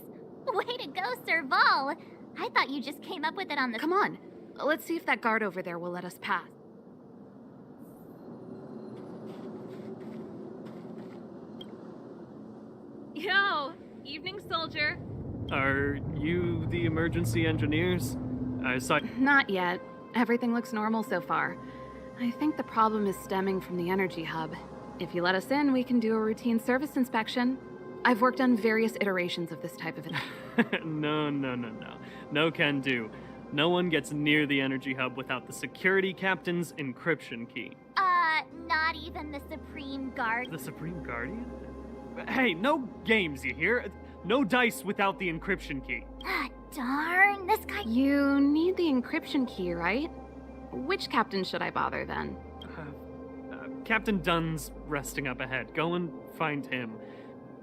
Speaker 1: Way to go, Serval. I thought you just came up with it on the...
Speaker 20: Come on. Let's see if that guard over there will let us pass. Yo, evening soldier.
Speaker 21: Are you the emergency engineers? I saw...
Speaker 20: Not yet. Everything looks normal so far. I think the problem is stemming from the energy hub. If you let us in, we can do a routine service inspection. I've worked on various iterations of this type of...
Speaker 21: No. No can do. No one gets near the energy hub without the security captain's encryption key.
Speaker 1: Not even the Supreme Guard?
Speaker 21: The Supreme Guardian? Hey, no games, you hear? No dice without the encryption key.
Speaker 1: Ah, darn, this guy...
Speaker 20: You need the encryption key, right? Which captain should I bother, then?
Speaker 21: Captain Dunn's resting up ahead. Go and find him.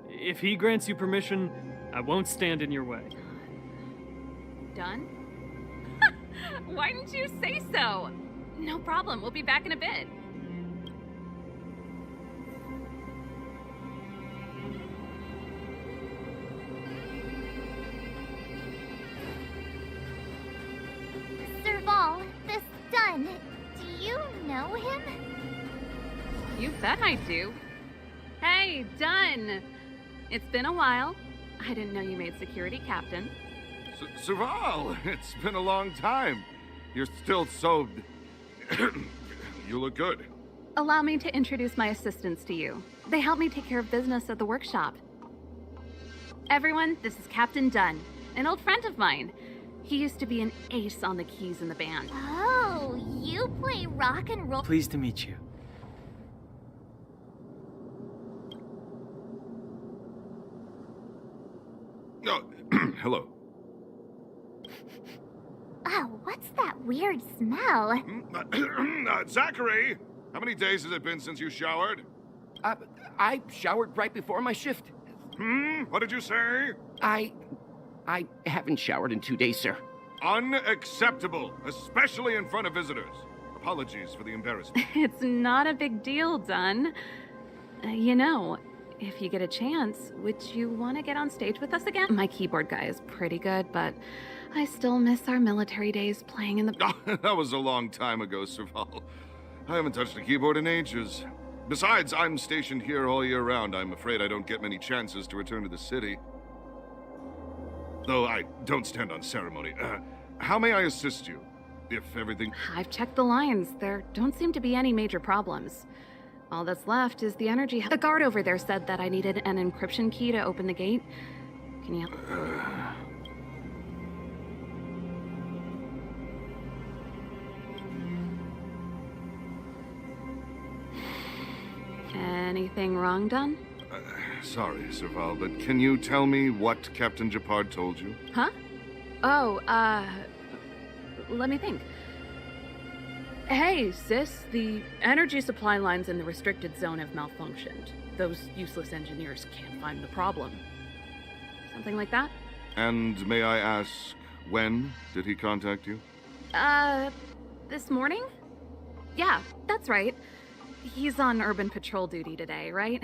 Speaker 21: If he grants you permission, I won't stand in your way.
Speaker 20: Dunn? Why didn't you say so? No problem, we'll be back in a bit.
Speaker 1: Serval, this Dunn, do you know him?
Speaker 20: You bet I do. Hey, Dunn! It's been a while. I didn't know you made security captain.
Speaker 6: Serval, it's been a long time. You're still so... You look good.
Speaker 20: Allow me to introduce my assistants to you. They help me take care of business at the workshop. Everyone, this is Captain Dunn, an old friend of mine. He used to be an ace on the keys in the band.
Speaker 1: Oh, you play rock and roll?
Speaker 7: Pleased to meet you.
Speaker 22: Oh, hello.
Speaker 1: Oh, what's that weird smell?
Speaker 22: Zachary! How many days has it been since you showered?
Speaker 23: I showered right before my shift.
Speaker 22: What did you say?
Speaker 23: I haven't showered in 2 days, sir.
Speaker 22: Unacceptable, especially in front of visitors. Apologies for the embarrassment.
Speaker 20: It's not a big deal, Dunn. You know, if you get a chance, would you want to get on stage with us again? My keyboard guy is pretty good, but I still miss our military days playing in the...
Speaker 22: That was a long time ago, Serval. I haven't touched a keyboard in ages. Besides, I'm stationed here all year round. I'm afraid I don't get many chances to return to the city. Though I don't stand on ceremony. How may I assist you? If everything...
Speaker 20: I've checked the lines. There don't seem to be any major problems. All that's left is the energy... The guard over there said that I needed an encryption key to open the gate. Can you... Anything wrong, Dunn?
Speaker 22: Sorry, Serval, but can you tell me what Captain Japard told you?
Speaker 20: Huh? Oh, let me think. Hey, sis, the energy supply lines in the restricted zone have malfunctioned. Those useless engineers can't find the problem. Something like that?
Speaker 22: And may I ask, when did he contact you?
Speaker 20: This morning? Yeah, that's right. He's on urban patrol duty today, right?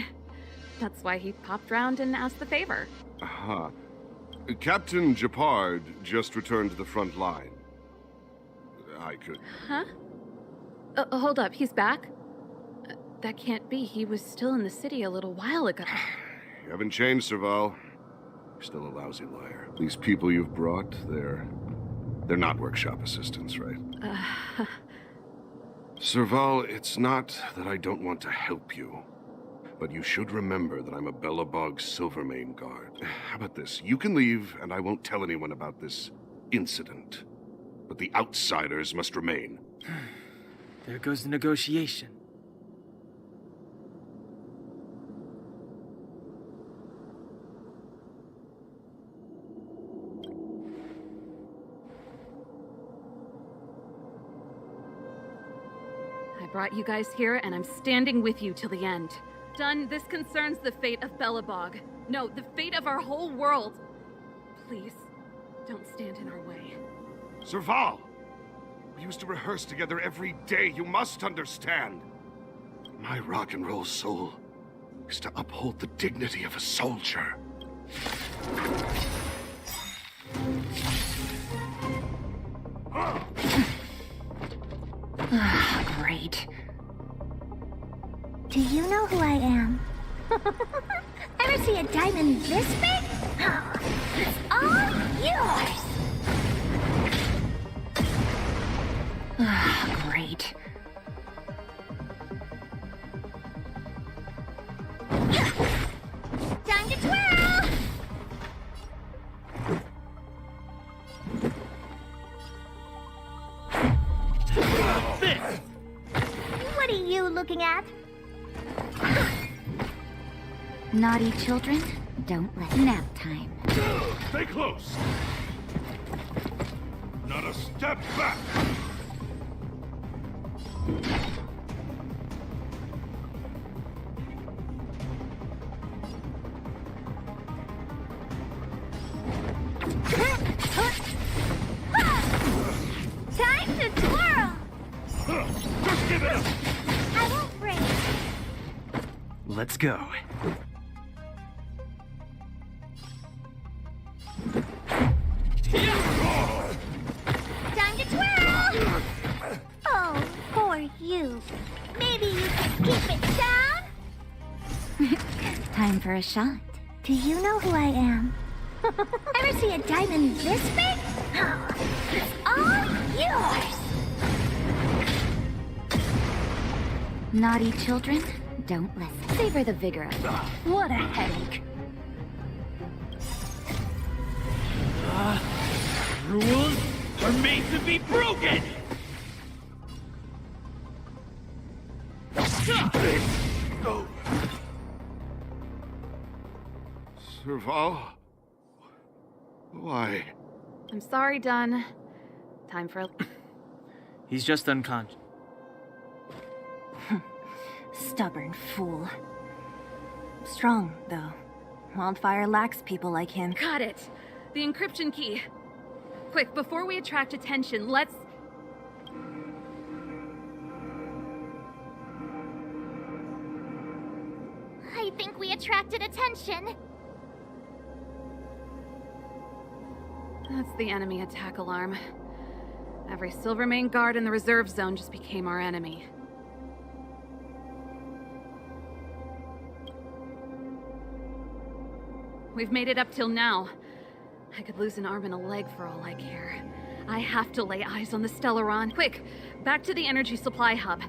Speaker 20: That's why he popped round and asked the favor.
Speaker 22: Aha. Captain Japard just returned to the front line. I could...
Speaker 20: Huh? Hold up, he's back? That can't be. He was still in the city a little while ago.
Speaker 22: You haven't changed, Serval. You're still a lousy liar. These people you've brought, they're not workshop assistants, right? Serval, it's not that I don't want to help you, but you should remember that I'm a Belobog Silvermane guard. How about this? You can leave, and I won't tell anyone about this incident. But the outsiders must remain.
Speaker 7: There goes the negotiation.
Speaker 20: I brought you guys here, and I'm standing with you till the end. Dunn, this concerns the fate of Belobog. No, the fate of our whole world. Please, don't stand in our way.
Speaker 22: Serval! We used to rehearse together every day. You must understand. My rock and roll soul is to uphold the dignity of a soldier.
Speaker 1: Great. Do you know who I am? Ever see a diamond this big? It's all yours! Great. Time to twirl! What are you looking at?
Speaker 13: Naughty children, don't let nap time.
Speaker 22: Stay close! Not a step back!
Speaker 1: Time to twirl!
Speaker 22: Just give it up!
Speaker 1: I won't break.
Speaker 3: Let's go.
Speaker 1: Time to twirl! Oh, poor you. Maybe you can keep it down?
Speaker 13: Time for a shot.
Speaker 1: Do you know who I am? Ever see a diamond this big? It's all yours!
Speaker 13: Naughty children, don't listen. Savor the vigor of it.
Speaker 1: What a headache.
Speaker 17: Rules are made to be broken!
Speaker 22: Serval? Why?
Speaker 20: I'm sorry, Dunn. Time for a...
Speaker 7: He's just unconscious.
Speaker 2: Stubborn fool. Strong, though. Wildfire lacks people like him.
Speaker 19: Got it! The encryption key. Quick, before we attract attention, let's...
Speaker 1: I think we attracted attention.
Speaker 20: That's the enemy attack alarm. Every Silvermane guard in the reserve zone just became our enemy.
Speaker 19: We've made it up till now. I could lose an arm and a leg for all I care. I have to lay eyes on the Stellaron. Quick, back to the energy supply hub.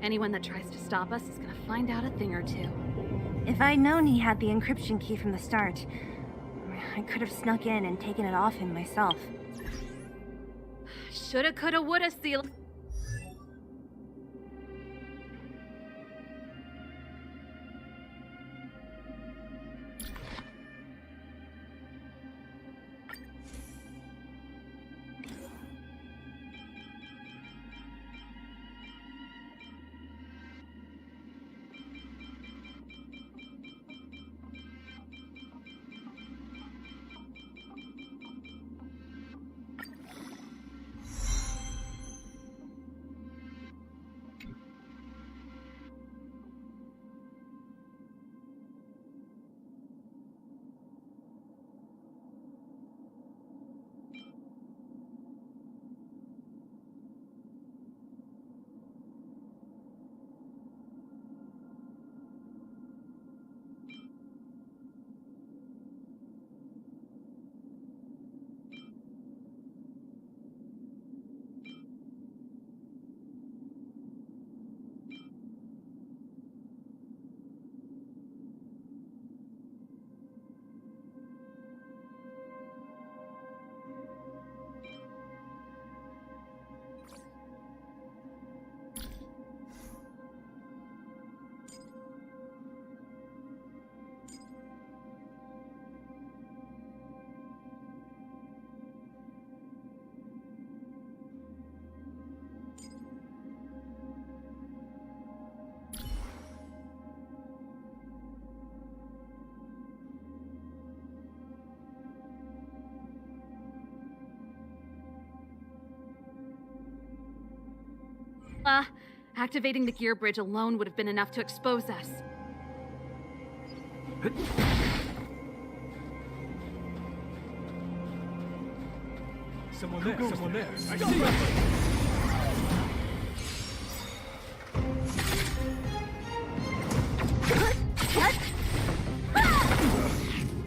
Speaker 19: Anyone that tries to stop us is gonna find out a thing or two.
Speaker 2: If I'd known he had the encryption key from the start, I could have snuck in and taken it off him myself.
Speaker 19: Shoulda, coulda, woulda, seal. Activating the gear bridge alone would have been enough to expose us.
Speaker 17: Someone there, someone there. I see you.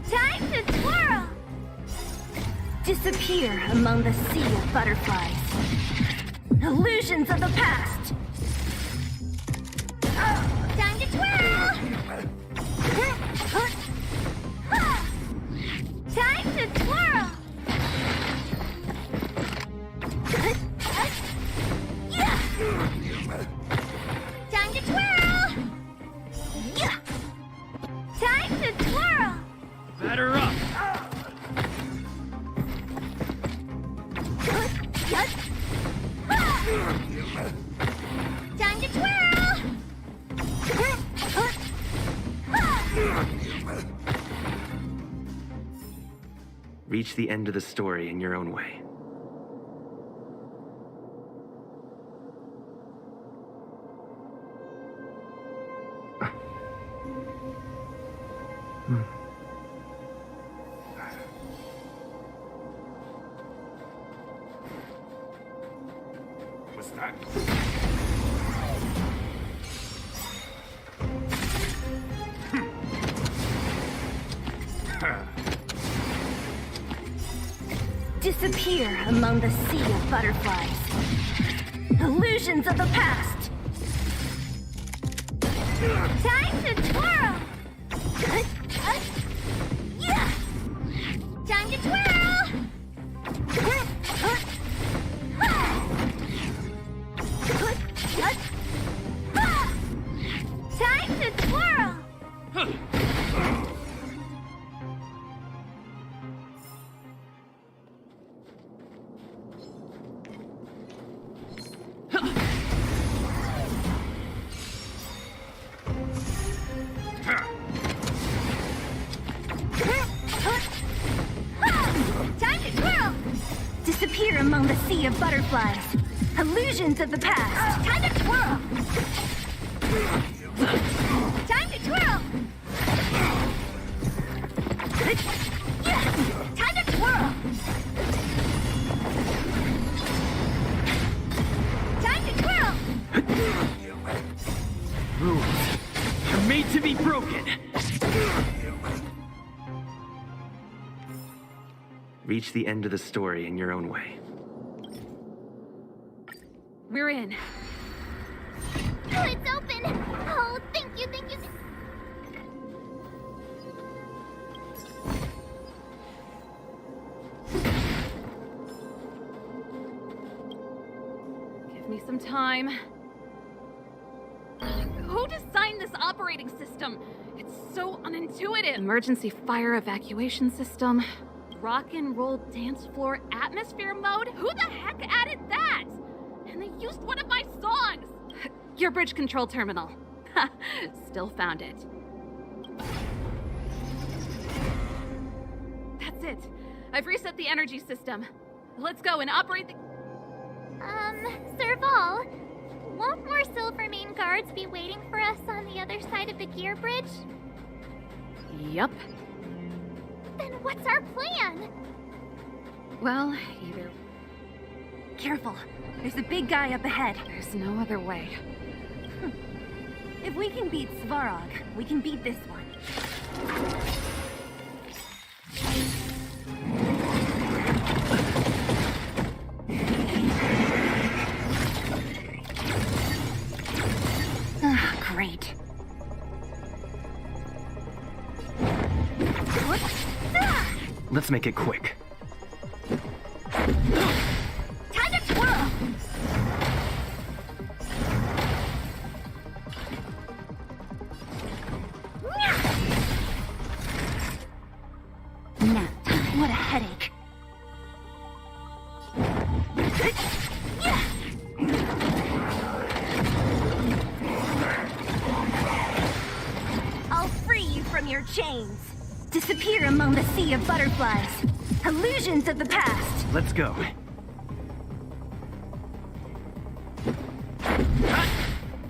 Speaker 1: Time to twirl!
Speaker 2: Disappear among the sea of butterflies. Illusions of the past!
Speaker 1: Time to twirl! Time to twirl! Time to twirl! Time to twirl!
Speaker 17: Batter up!
Speaker 1: Time to twirl!
Speaker 10: Reach the end of the story in your own way.
Speaker 22: What's that?
Speaker 2: Disappear among the sea of butterflies. Illusions of the past!
Speaker 1: Time to twirl! Time to twirl!
Speaker 2: among the sea of butterflies. Illusions of the past. Time to twirl! Time to twirl! Time to twirl! Time to twirl!
Speaker 3: Rules are made to be broken.
Speaker 10: Reach the end of the story in your own way.
Speaker 20: We're in.
Speaker 1: Oh, it's open! Oh, thank you, thank you.
Speaker 20: Give me some time.
Speaker 19: Who designed this operating system? It's so unintuitive.
Speaker 20: Emergency fire evacuation system.
Speaker 19: Rock and roll dance floor atmosphere mode? Who the heck added that? And they used one of my songs!
Speaker 20: Your bridge control terminal. Still found it.
Speaker 19: That's it. I've reset the energy system. Let's go and operate the...
Speaker 1: Serval, won't more Silvermane guards be waiting for us on the other side of the gear bridge?
Speaker 20: Yup.
Speaker 1: Then what's our plan?
Speaker 20: Well, either...
Speaker 2: Careful. There's a big guy up ahead.
Speaker 20: There's no other way.
Speaker 2: If we can beat Svarog, we can beat this one. Great.
Speaker 10: Let's make it quick.
Speaker 2: Time to twirl! Nap time. What a headache. I'll free you from your chains. Disappear among the sea of butterflies. Illusions of the past.
Speaker 3: Let's go.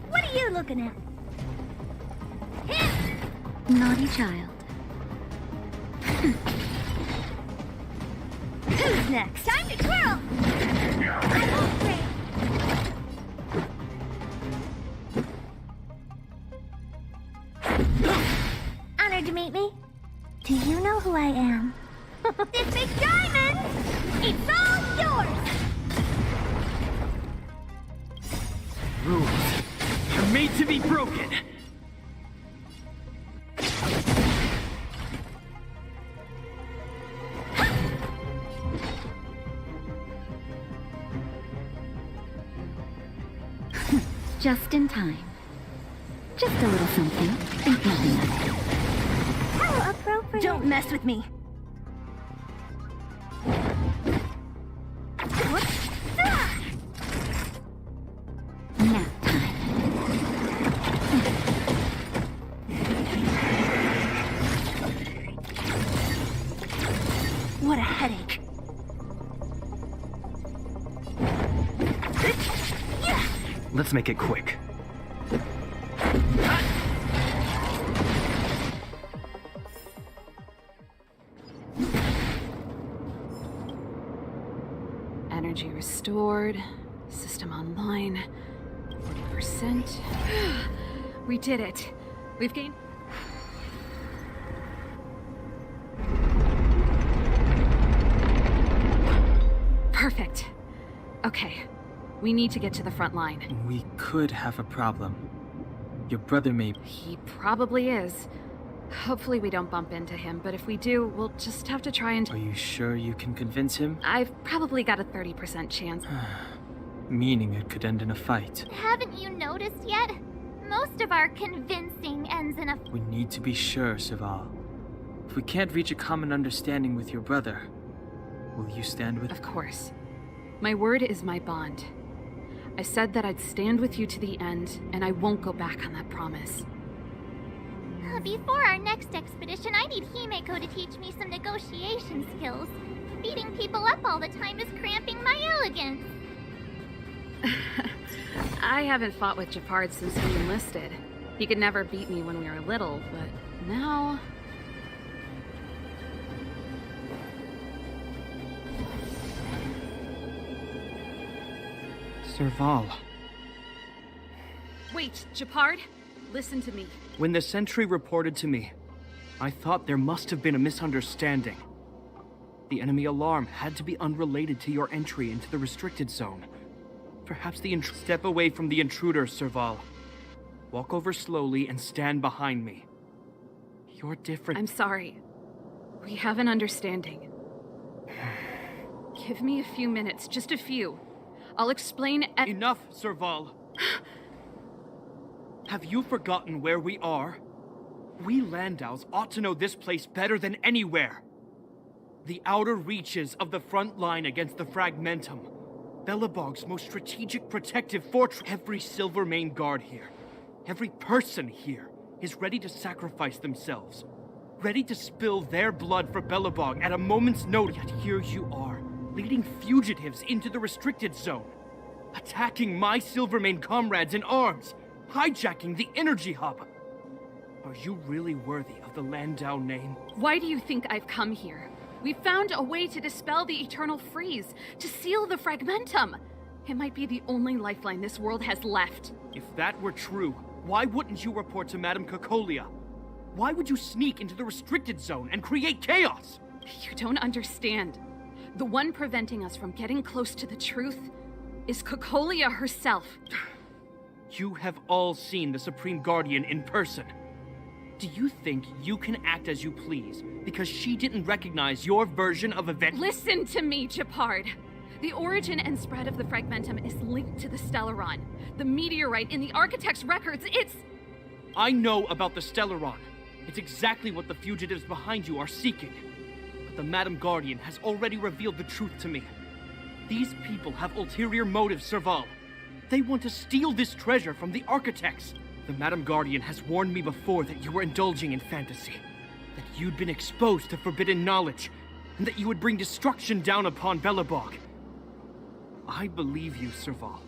Speaker 2: What are you looking at? Naughty child. Who's next? Time to twirl! Honored to meet me. Do you know who I am? This big diamond! It's all yours!
Speaker 3: Rules are made to be broken.
Speaker 13: Just in time. Just a little something. Think nothing of it.
Speaker 2: How appropriate. Don't mess with me.
Speaker 13: Nap time.
Speaker 2: What a headache.
Speaker 10: Let's make it quick.
Speaker 20: Energy restored. System online. 40%. We did it. We've gained... Perfect. Okay. We need to get to the front line.
Speaker 21: We could have a problem. Your brother may...
Speaker 20: He probably is. Hopefully we don't bump into him, but if we do, we'll just have to try and...
Speaker 21: Are you sure you can convince him?
Speaker 20: I've probably got a 30% chance.
Speaker 21: Meaning it could end in a fight.
Speaker 1: Haven't you noticed yet? Most of our convincing ends in a...
Speaker 21: We need to be sure, Serval. If we can't reach a common understanding with your brother, will you stand with...
Speaker 20: Of course. My word is my bond. I said that I'd stand with you to the end, and I won't go back on that promise.
Speaker 1: Before our next expedition, I need Himeko to teach me some negotiation skills. beating people up all the time is cramping my elegance.
Speaker 20: I haven't fought with Japard since he enlisted. He could never beat me when we were little, but now...
Speaker 21: Serval.
Speaker 20: Wait, Japard? Listen to me.
Speaker 21: When the sentry reported to me, I thought there must have been a misunderstanding. The enemy alarm had to be unrelated to your entry into the restricted zone. Perhaps step away from the intruder, Serval. Walk over slowly and stand behind me. You're different.
Speaker 20: I'm sorry. We have an understanding. Give me a few minutes, just a few. I'll explain.
Speaker 21: Enough, Serval. Have you forgotten where we are? We Landaus ought to know this place better than anywhere. The outer reaches of the front line against the Fragmentum. Belobog's most strategic protective fortress. Every Silvermane guard here, every person here, is ready to sacrifice themselves. Ready to spill their blood for Belobog at a moment's notice. Yet here you are, leading fugitives into the restricted zone. Attacking my Silvermane comrades in arms. Hijacking the energy hub. Are you really worthy of the Landau name?
Speaker 20: Why do you think I've come here? We found a way to dispel the eternal freeze, to seal the Fragmentum. It might be the only lifeline this world has left.
Speaker 21: If that were true, why wouldn't you report to Madame Cocolia? Why would you sneak into the restricted zone and create chaos?
Speaker 20: You don't understand. The one preventing us from getting close to the truth is Cocolia herself.
Speaker 21: You have all seen the Supreme Guardian in person. Do you think you can act as you please because she didn't recognize your version of events?
Speaker 20: Listen to me, Japard. The origin and spread of the Fragmentum is linked to the Stellaron. The meteorite in the Architect's records, it's...
Speaker 21: I know about the Stellaron. It's exactly what the fugitives behind you are seeking. But the Madam Guardian has already revealed the truth to me. These people have ulterior motives, Serval. They want to steal this treasure from the Architects. The Madam Guardian has warned me before that you were indulging in fantasy. That you'd been exposed to forbidden knowledge. And that you would bring destruction down upon Belobog. I believe you, Serval.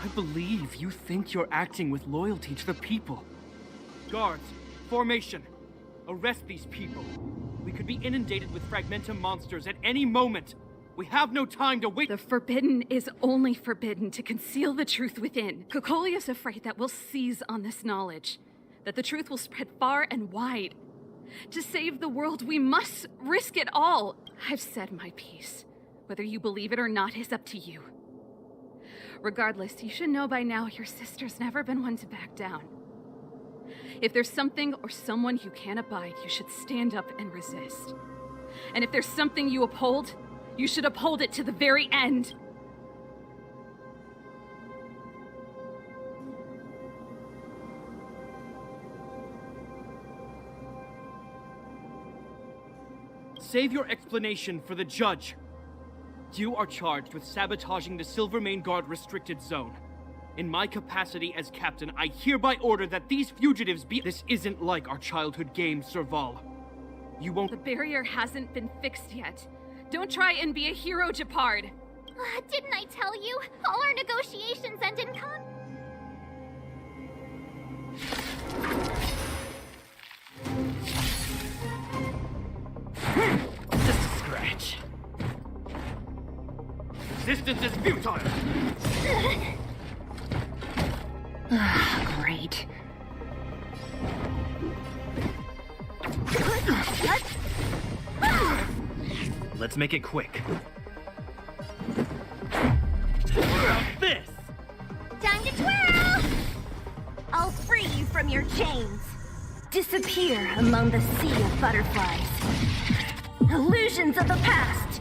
Speaker 21: I believe you think you're acting with loyalty to the people. Guards, formation. Arrest these people. We could be inundated with Fragmentum monsters at any moment. We have no time to wait.
Speaker 20: The forbidden is only forbidden to conceal the truth within. Cocolia's afraid that we'll seize on this knowledge. That the truth will spread far and wide. To save the world, we must risk it all. I've said my piece. Whether you believe it or not is up to you. Regardless, you should know by now your sister's never been one to back down. If there's something or someone you can't abide, you should stand up and resist. And if there's something you uphold, you should uphold it to the very end.
Speaker 21: Save your explanation for the judge. You are charged with sabotaging the Silvermane Guard restricted zone. In my capacity as captain, I hereby order that these fugitives be— This isn't like our childhood game, Serval. You won't—
Speaker 20: The barrier hasn't been fixed yet. Don't try and be a hero, Japard.
Speaker 1: Didn't I tell you? All our negotiations end in
Speaker 21: Just a scratch. Resistance is futile!
Speaker 13: Great.
Speaker 3: Let's make it quick.
Speaker 21: This!
Speaker 1: Time to twirl! I'll free you from your chains. Disappear among the sea of butterflies. Illusions of the past.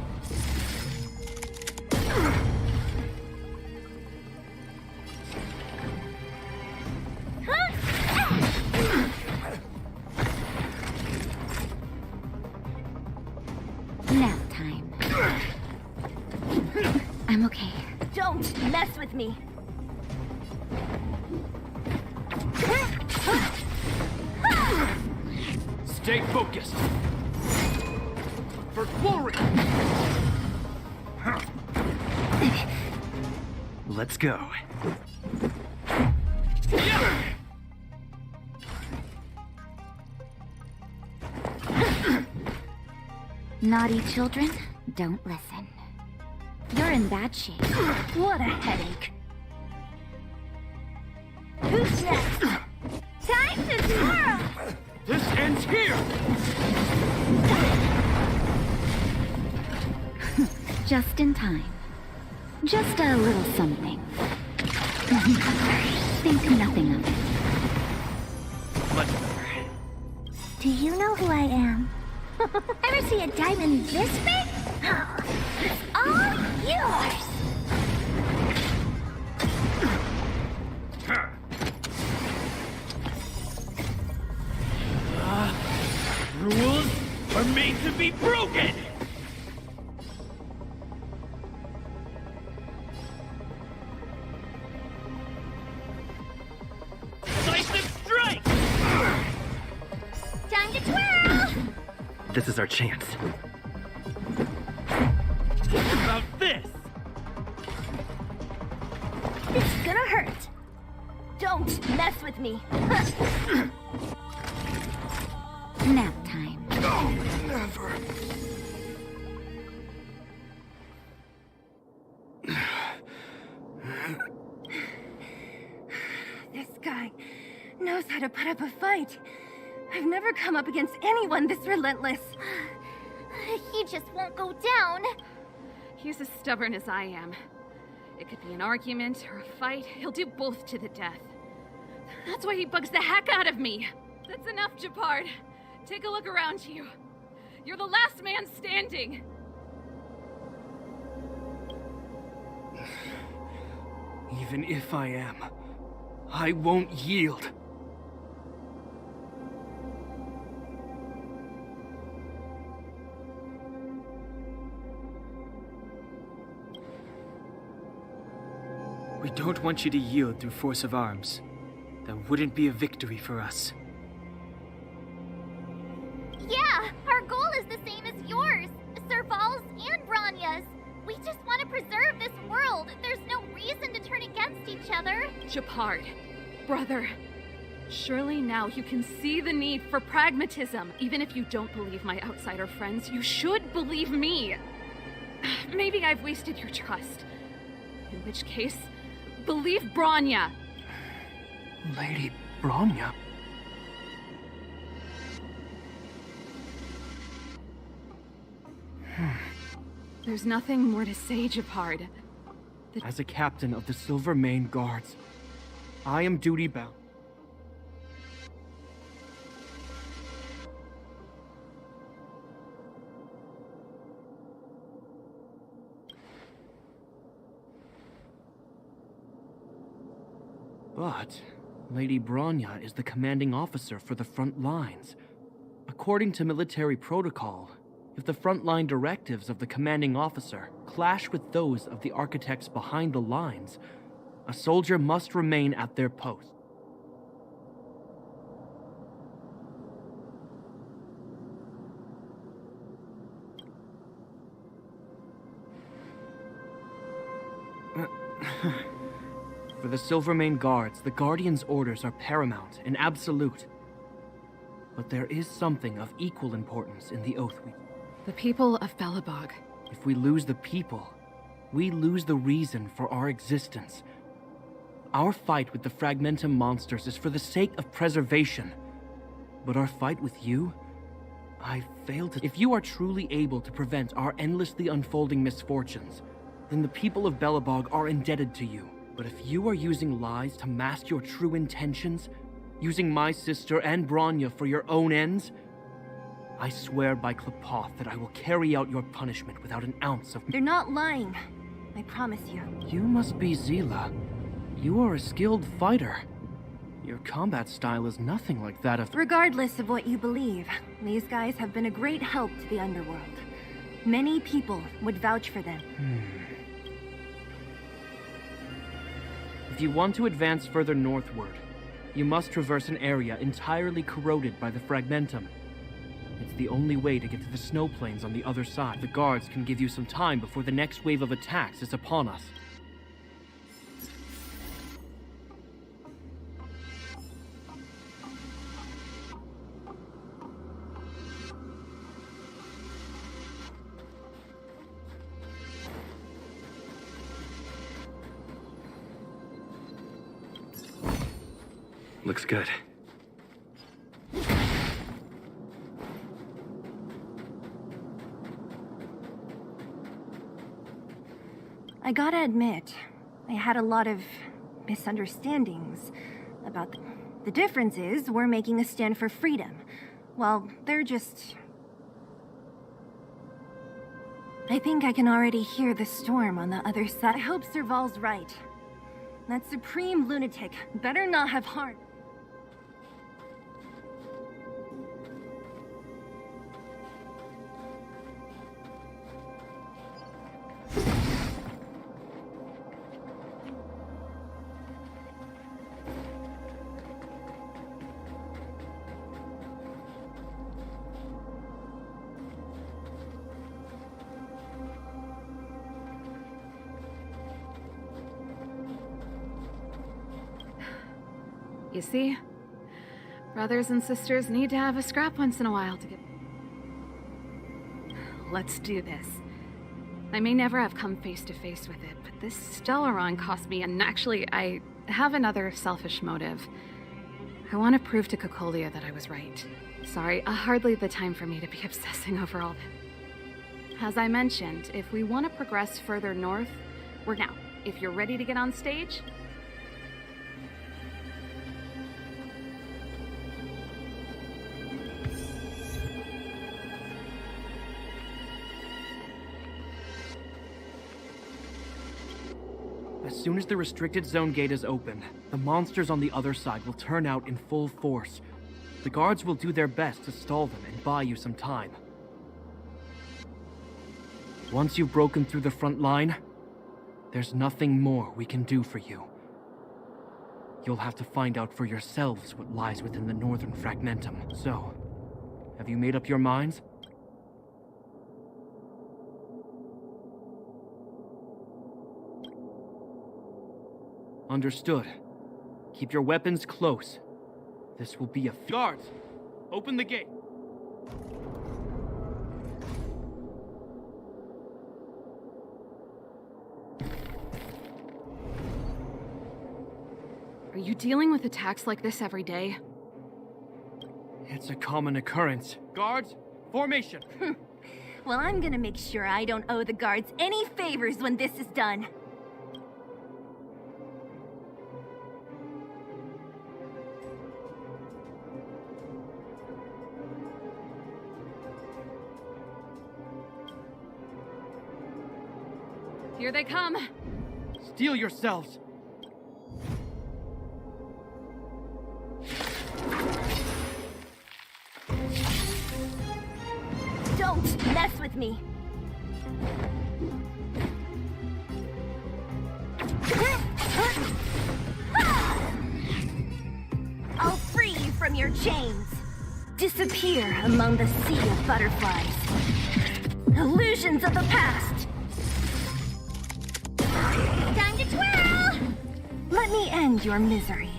Speaker 13: Nap time. I'm okay.
Speaker 1: Don't mess with me.
Speaker 21: Stay focused. for glory!
Speaker 3: Let's go.
Speaker 13: Naughty children, don't listen. You're in bad shape.
Speaker 1: What a headache. Who's next? Time to twirl!
Speaker 21: This ends here!
Speaker 13: Just in time. Just a little something. Think nothing of it.
Speaker 3: Much better.
Speaker 1: Do you know who I am? Ever see a diamond this big? It's all yours!
Speaker 3: Rules are made to be broken! Decisive strike!
Speaker 1: Time to twirl!
Speaker 3: This is our chance. What about this?
Speaker 1: It's gonna hurt. Don't mess with me.
Speaker 13: Nap time.
Speaker 22: No, never.
Speaker 15: This guy knows how to put up a fight. I've never come up against anyone this relentless.
Speaker 1: He just won't go down.
Speaker 20: He's as stubborn as I am. It could be an argument or a fight. He'll do both to the death. That's why he bugs the heck out of me. That's enough, Japard. Take a look around you. You're the last man standing.
Speaker 21: Even if I am, I won't yield.
Speaker 7: We don't want you to yield through force of arms. That wouldn't be a victory for us.
Speaker 1: Yeah, our goal is the same as yours. Serval's and Branya's. We just want to preserve this world. There's no reason to turn against each other.
Speaker 20: Japard, brother, surely now you can see the need for pragmatism. Even if you don't believe my outsider friends, you should believe me. Maybe I've wasted your trust. In which case, believe Branya.
Speaker 21: Lady Branya?
Speaker 20: There's nothing more to say, Japard.
Speaker 21: As a captain of the Silver Mane Guards, I am duty-bound. But Lady Branya is the commanding officer for the front lines. According to military protocol, if the frontline directives of the commanding officer clash with those of the architects behind the lines, a soldier must remain at their post. For the Silvermane Guards, the Guardian's orders are paramount and absolute. But there is something of equal importance in the oath we...
Speaker 20: The people of Belobog.
Speaker 21: If we lose the people, we lose the reason for our existence. Our fight with the Fragmentum monsters is for the sake of preservation. But our fight with you? I fail to... If you are truly able to prevent our endlessly unfolding misfortunes, then the people of Belobog are indebted to you. But if you are using lies to mask your true intentions, using my sister and Branya for your own ends, I swear by Klapoth that I will carry out your punishment without an ounce of...
Speaker 15: You're not lying. I promise you.
Speaker 21: You must be Zila. You are a skilled fighter. Your combat style is nothing like that of...
Speaker 15: Regardless of what you believe, these guys have been a great help to the underworld. Many people would vouch for them.
Speaker 21: If you want to advance further northward, you must traverse an area entirely corroded by the Fragmentum. It's the only way to get to the snow plains on the other side. The guards can give you some time before the next wave of attacks is upon us.
Speaker 10: Looks good.
Speaker 14: I gotta admit, I had a lot of misunderstandings about the difference is we're making a stand for freedom, while they're just... I think I can already hear the storm on the other side. I hope Serval's right. That supreme lunatic better not have heart.
Speaker 20: You see? Brothers and sisters need to have a scrap once in a while to get... Let's do this. I may never have come face to face with it, but this Stellaron cost me, and actually, I have another selfish motive. I want to prove to Cocolia that I was right. Sorry, hardly the time for me to be obsessing over all that. As I mentioned, if we want to progress further north, we're now. If you're ready to get on stage,
Speaker 21: as soon as the restricted zone gate is open, the monsters on the other side will turn out in full force. The guards will do their best to stall them and buy you some time. Once you've broken through the front line, there's nothing more we can do for you. You'll have to find out for yourselves what lies within the northern fragmentum. So, have you made up your minds? Understood. Keep your weapons close. This will be a... Guards! Open the gate!
Speaker 20: are you dealing with attacks like this every day?
Speaker 21: It's a common occurrence. Guards, formation!
Speaker 14: Well, I'm gonna make sure I don't owe the guards any favors when this is done.
Speaker 20: Here they come!
Speaker 21: Steel yourselves!
Speaker 14: Don't mess with me! I'll free you from your chains! Disappear among the sea of butterflies. Illusions of the past! Time to twirl! Let me end your misery.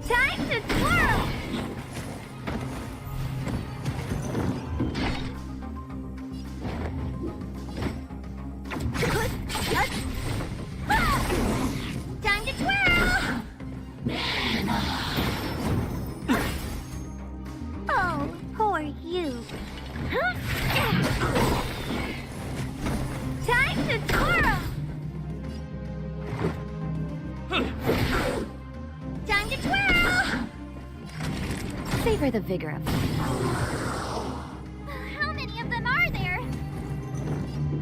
Speaker 14: Time to twirl! Time to twirl! Oh, poor you. Time to twirl! Time to twirl! Savor the vigor of it. How many of them are there?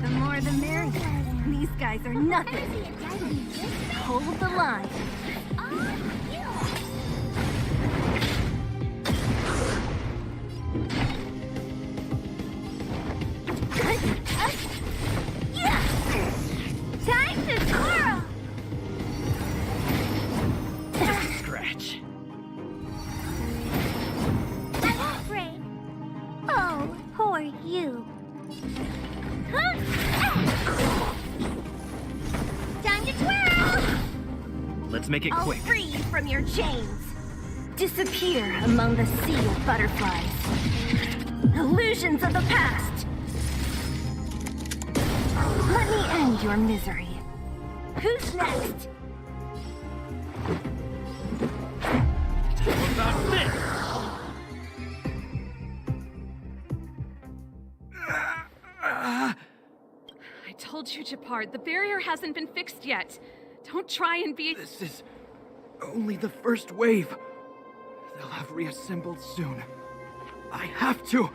Speaker 14: The more the merrier. These guys are nothing. Hold the line. Time to twirl!
Speaker 3: let's make it
Speaker 2: I'll
Speaker 3: quick.
Speaker 2: free you from your chains. Disappear among the sea of butterflies. Illusions of the past. Let me end your misery. Who's next?
Speaker 3: What about this?
Speaker 5: I told you, Japard, the barrier hasn't been fixed yet. Don't try and be—
Speaker 21: This is only the first wave. They'll have reassembled soon. I have to.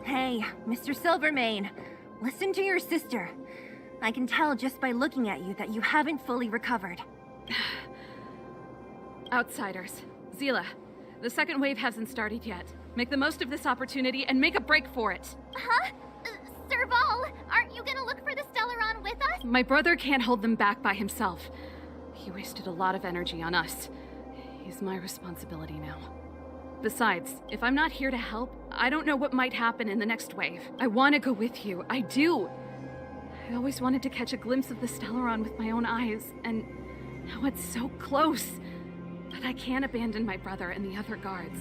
Speaker 2: Hey, Mr. Silvermane, listen to your sister. I can tell just by looking at you that you haven't fully recovered.
Speaker 5: Outsiders. Zila, the second wave hasn't started yet. Make the most of this opportunity and make a break for it.
Speaker 1: Huh? Serval, aren't you gonna look for the Stellaron with us?
Speaker 5: My brother can't hold them back by himself. He wasted a lot of energy on us. He's my responsibility now. Besides, if I'm not here to help, I don't know what might happen in the next wave. I want to go with you. I do. I always wanted to catch a glimpse of the Stellaron with my own eyes, and now it's so close. But I can't abandon my brother and the other guards.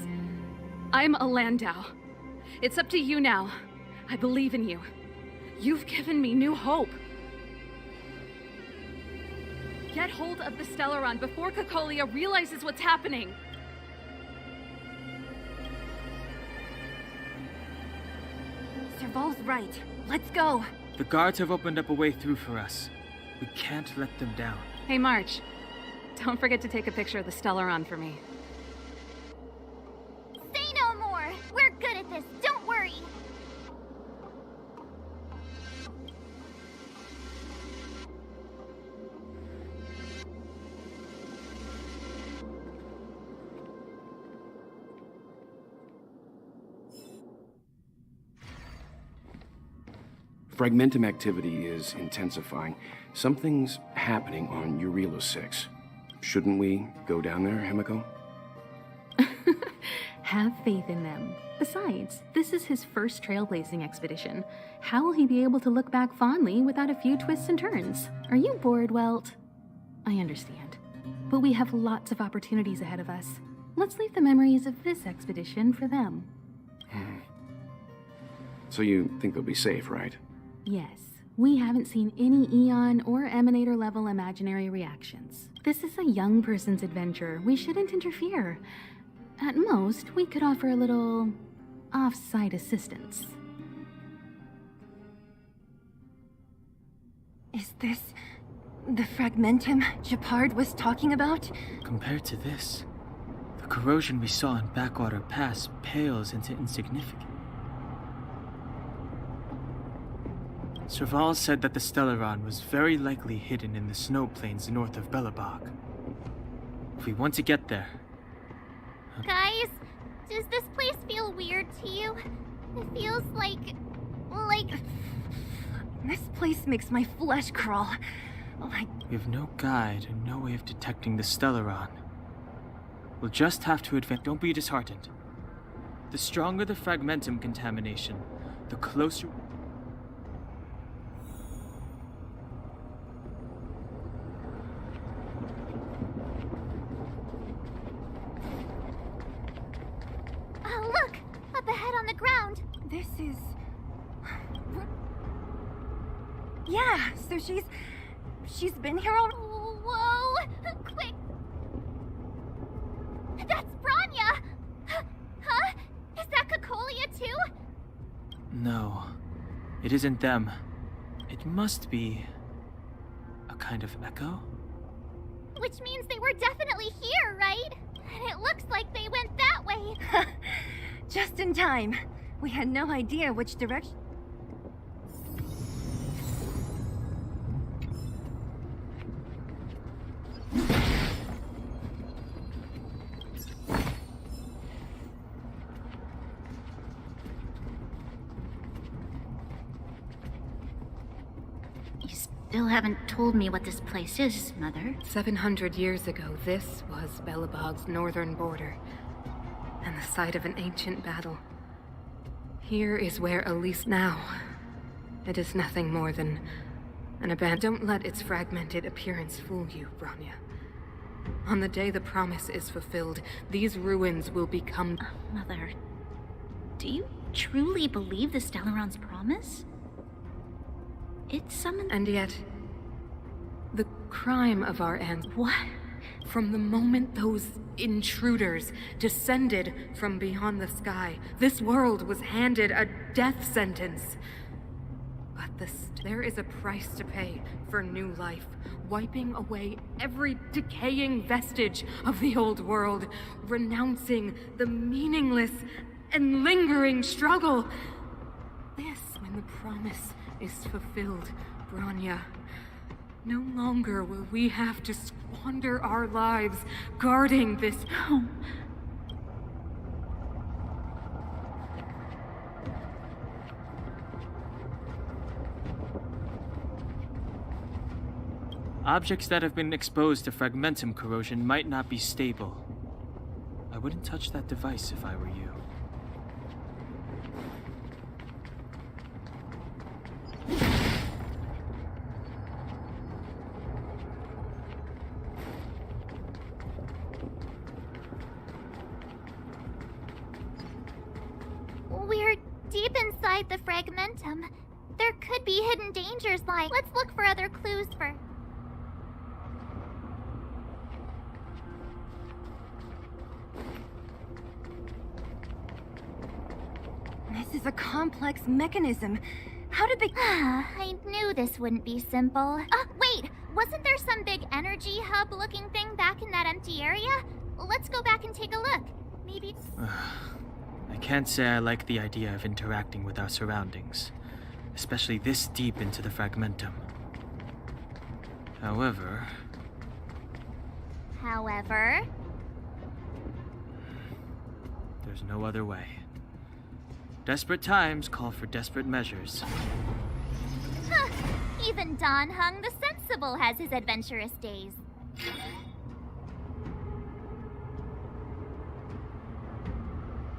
Speaker 5: I'm a Landau. It's up to you now. I believe in you. You've given me new hope. Get hold of the Stellaron before Cocolia realizes what's happening.
Speaker 2: Serval's right. Let's go.
Speaker 7: The guards have opened up a way through for us. We can't let them down.
Speaker 5: Hey, March. Don't forget to take a picture of the Stellaron for me.
Speaker 1: Say no more! We're good at this, don't worry!
Speaker 22: Fragmentum activity is intensifying. Something's happening on Eurilo 6. Shouldn't we go down there, Himiko?
Speaker 12: Have faith in them. Besides, this is his first trailblazing expedition. How will he be able to look back fondly without a few twists and turns? Are you bored, Welt? I understand. But we have lots of opportunities ahead of us. Let's leave the memories of this expedition for them.
Speaker 22: So you think they'll be safe, right?
Speaker 12: Yes. We haven't seen any Eon or Emanator level imaginary reactions. This is a young person's adventure. We shouldn't interfere. At most, we could offer a little off-site assistance.
Speaker 2: Is this the Fragmentum Japard was talking about?
Speaker 7: Compared to this, the corrosion we saw in Backwater Pass pales into insignificance. Serval said that the Stellaron was very likely hidden in the snow plains north of Belobog. If we want to get there...
Speaker 1: Guys, does this place feel weird to you? It feels like...
Speaker 2: This place makes my flesh crawl.
Speaker 7: We have no guide and no way of detecting the Stellaron. We'll just have to advance. Don't be disheartened. The stronger the Fragmentum contamination, the closer...
Speaker 1: Look! Up ahead on the ground!
Speaker 2: This is... Yeah, so she's been here all...
Speaker 1: Whoa! Quick! That's Bronya! Huh? Is that Cocolia too?
Speaker 7: No, it isn't them. It must be... a kind of echo?
Speaker 1: Which means they were definitely here, right? And it looks like they went that way.
Speaker 2: Just in time. We had no idea which direction...
Speaker 1: You still haven't told me what this place is, Mother.
Speaker 20: 700 years ago, this was Belobog's northern border, and the site of an ancient battle. Here is where Elise now. It is nothing more than
Speaker 15: Don't let its fragmented appearance fool you, Bronya. On the day the promise is fulfilled, these ruins will become...
Speaker 1: Mother, do you truly believe the Stellaron's promise? It summoned...
Speaker 15: And yet, the crime of our What? From the moment those intruders descended from beyond the sky, this world was handed a death sentence. But there is a price to pay for new life, wiping away every decaying vestige of the old world, renouncing the meaningless and lingering struggle. This, when the promise is fulfilled, Bronya, no longer will we have to squander our lives guarding this home.
Speaker 7: Objects that have been exposed to fragmentum corrosion might not be stable. I wouldn't touch that device if I were you.
Speaker 1: We're deep inside the fragmentum. There could be hidden dangers like... Let's look for other clues first.
Speaker 2: This is a complex mechanism. How did they...
Speaker 1: I knew this wouldn't be simple. Wait! Wasn't there some big energy hub-looking thing back in that empty area? Let's go back and take a look. Maybe...
Speaker 7: I can't say I like the idea of interacting with our surroundings, especially this deep into the fragmentum. However... There's no other way. Desperate times call for desperate measures.
Speaker 1: Even Don Hung the Sensible has his adventurous days.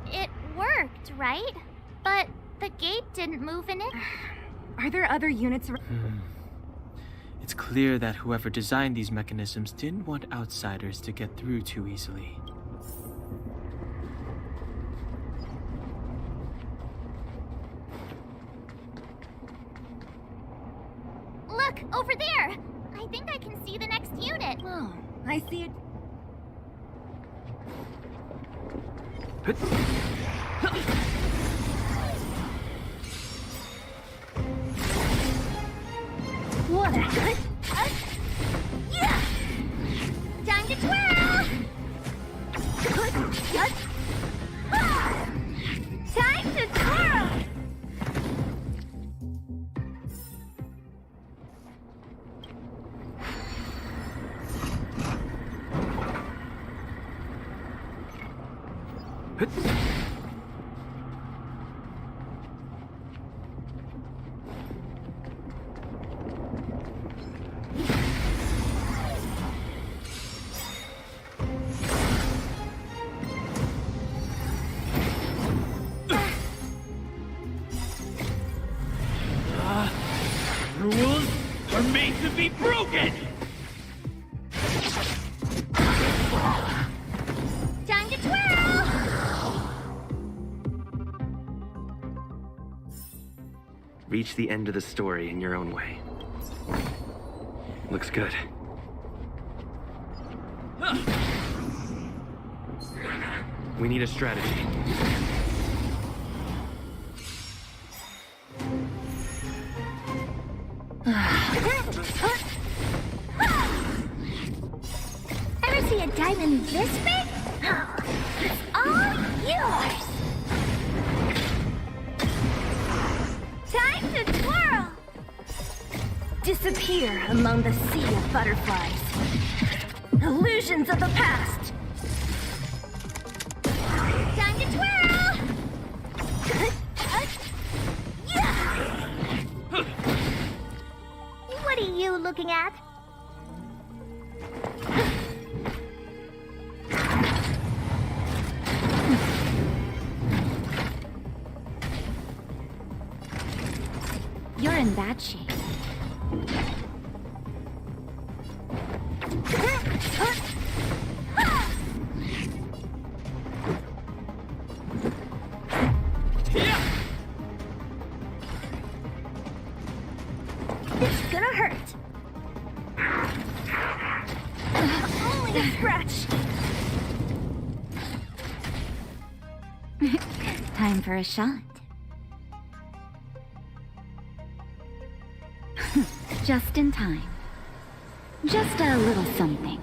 Speaker 1: It worked, right? But the gate didn't move in it.
Speaker 2: Are there other units?
Speaker 7: It's clear that whoever designed these mechanisms didn't want outsiders to get through too easily.
Speaker 1: Look, over there! I think I can see the next unit.
Speaker 2: Oh, I see it.
Speaker 1: What a... Yeah! Time to twirl! Time to twirl!
Speaker 3: Rules are made to be broken!
Speaker 1: Time to twirl!
Speaker 10: Reach the end of the story in your own way. Looks good. We need a strategy.
Speaker 1: Ever see a diamond this big? It's all yours! Time to twirl!
Speaker 2: Disappear among the sea of butterflies. Illusions of the past.
Speaker 1: Time to twirl! What are you looking at? You're in bad shape. This is gonna hurt. Only a scratch.
Speaker 13: Time for a shot. Just in time. Just a little something.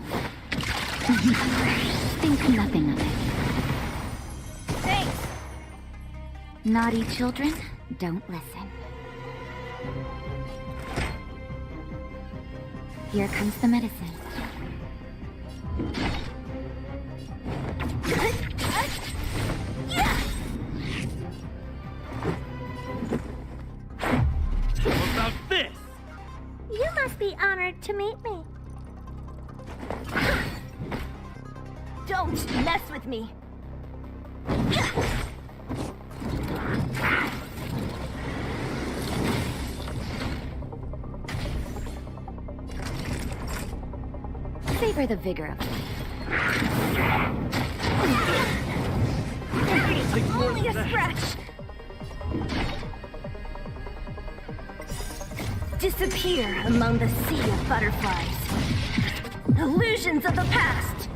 Speaker 13: Think nothing of it.
Speaker 1: Thanks.
Speaker 13: Naughty children, don't listen. Here comes the medicine.
Speaker 3: How about this?
Speaker 1: You must be honored to meet me. Don't mess with me.
Speaker 13: Savor the vigor of life.
Speaker 1: Only a scratch. Disappear among the sea of butterflies. Illusions of the past.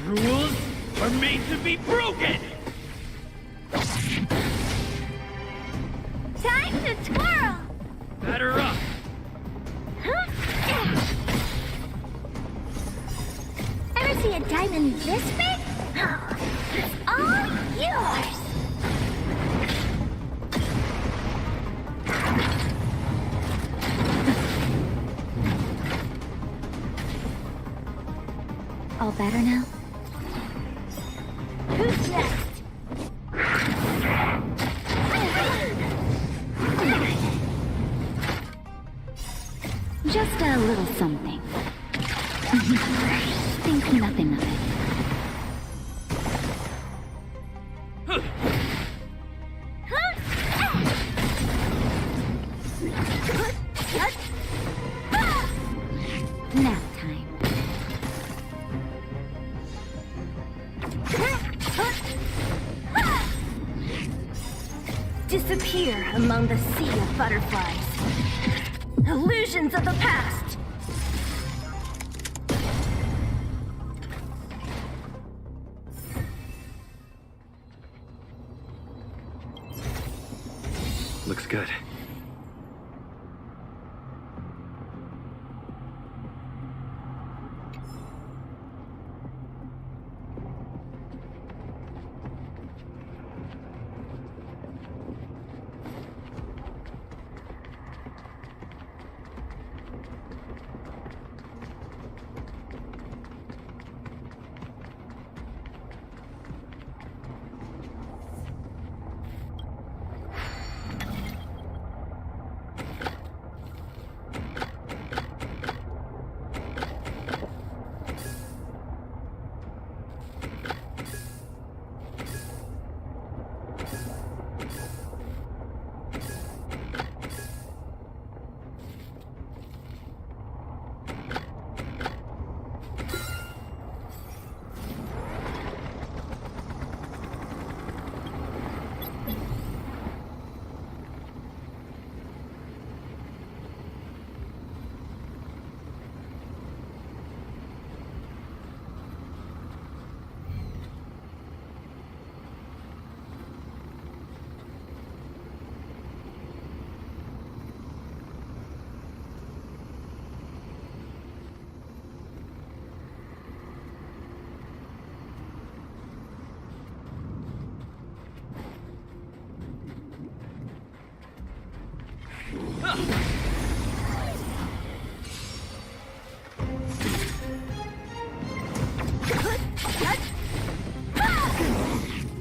Speaker 3: Rules are made to be broken!
Speaker 1: Time to twirl.
Speaker 3: Batter up!
Speaker 1: Ever see a diamond this big? It's all yours.
Speaker 13: All better now?
Speaker 1: Who's next?
Speaker 13: Just a little something. Think nothing of it. Nap time.
Speaker 1: Disappear among the sea of butterflies. Illusions of the past.
Speaker 10: Looks good.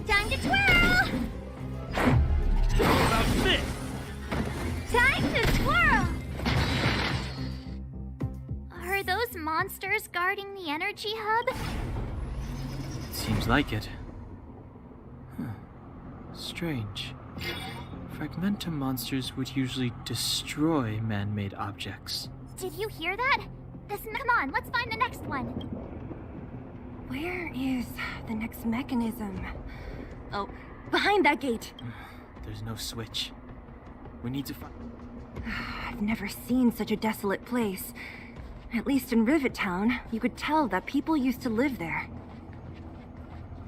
Speaker 1: Time to twirl.
Speaker 3: How about this?
Speaker 1: Time to twirl. Are those monsters guarding the energy hub?
Speaker 7: Seems like it. Huh. Strange. Fragmentum monsters would usually destroy man-made objects.
Speaker 1: Did you hear that? Come on, let's find the next one.
Speaker 2: Where is the next mechanism? Oh, behind that gate.
Speaker 7: There's no switch. We need to find...
Speaker 2: I've never seen such a desolate place. At least in Rivet Town, you could tell that people used to live there.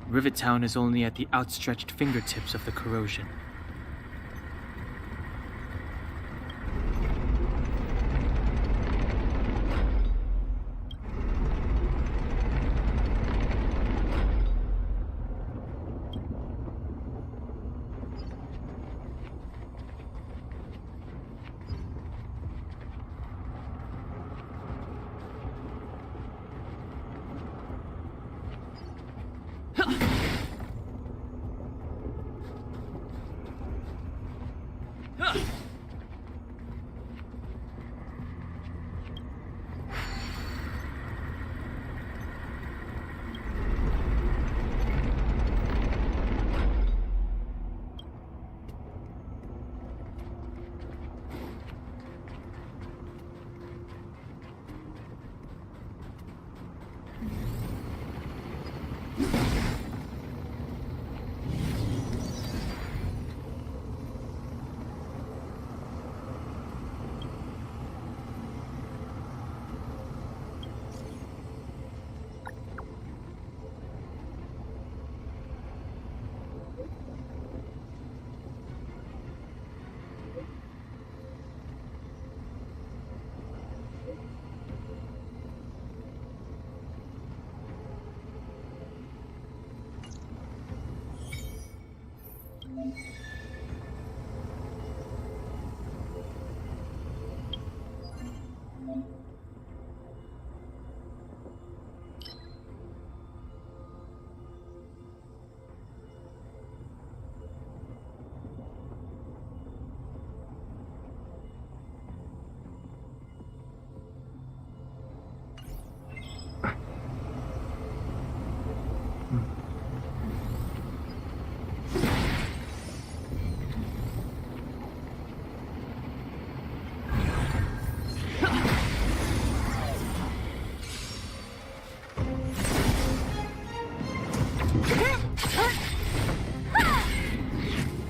Speaker 7: Rivet Town is only at the outstretched fingertips of the corrosion.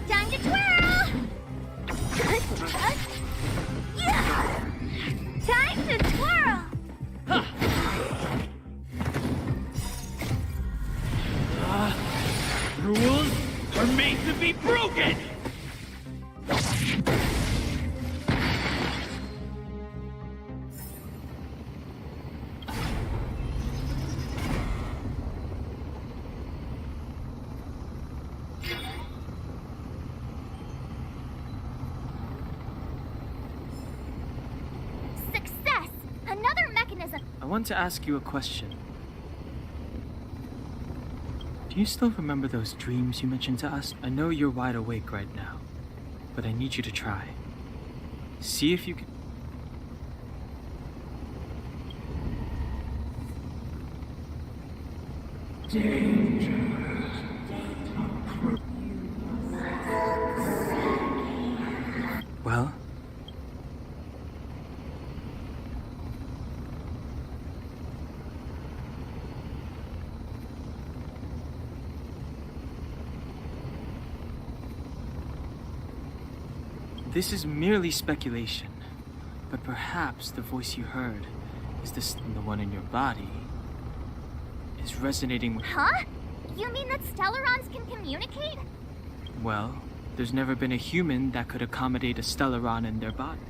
Speaker 1: Time to twirl! Time to twirl!
Speaker 3: Rules are made to be broken!
Speaker 1: Success! Another mechanism!
Speaker 7: I want to ask you a question. Do you still remember those dreams you mentioned to us? I know you're wide awake right now, but I need you to try. See if you can... Well? This is merely speculation, but perhaps the voice you heard is the one in your body is resonating with...
Speaker 1: Huh? You mean that Stellarons can communicate?
Speaker 7: Well, there's never been a human that could accommodate a Stellaron in their body.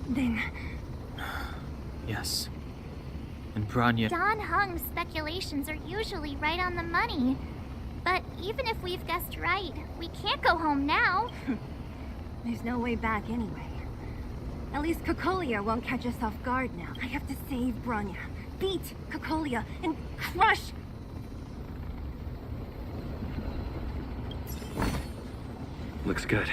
Speaker 2: Then...
Speaker 7: Yes. And Bronya...
Speaker 1: Don Hung's speculations are usually right on the money. But even if we've guessed right, we can't go home now.
Speaker 2: There's no way back anyway. At least Cocolia won't catch us off guard now. I have to save Bronya, beat Cocolia, and crush...
Speaker 10: Looks good.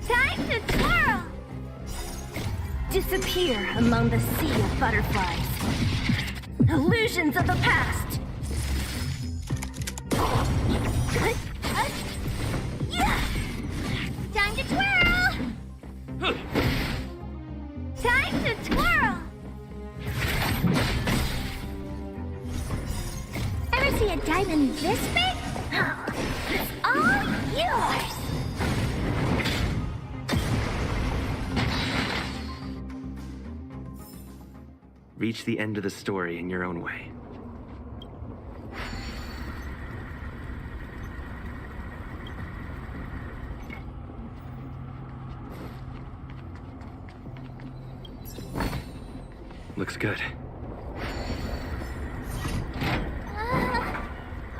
Speaker 1: Time to twirl!
Speaker 2: Disappear among the sea of butterflies. Illusions of the past.
Speaker 1: Time to twirl! Time to twirl! Ever see a diamond this big? Oh, it's all yours!
Speaker 10: Reach the end of the story in your own way. Looks good.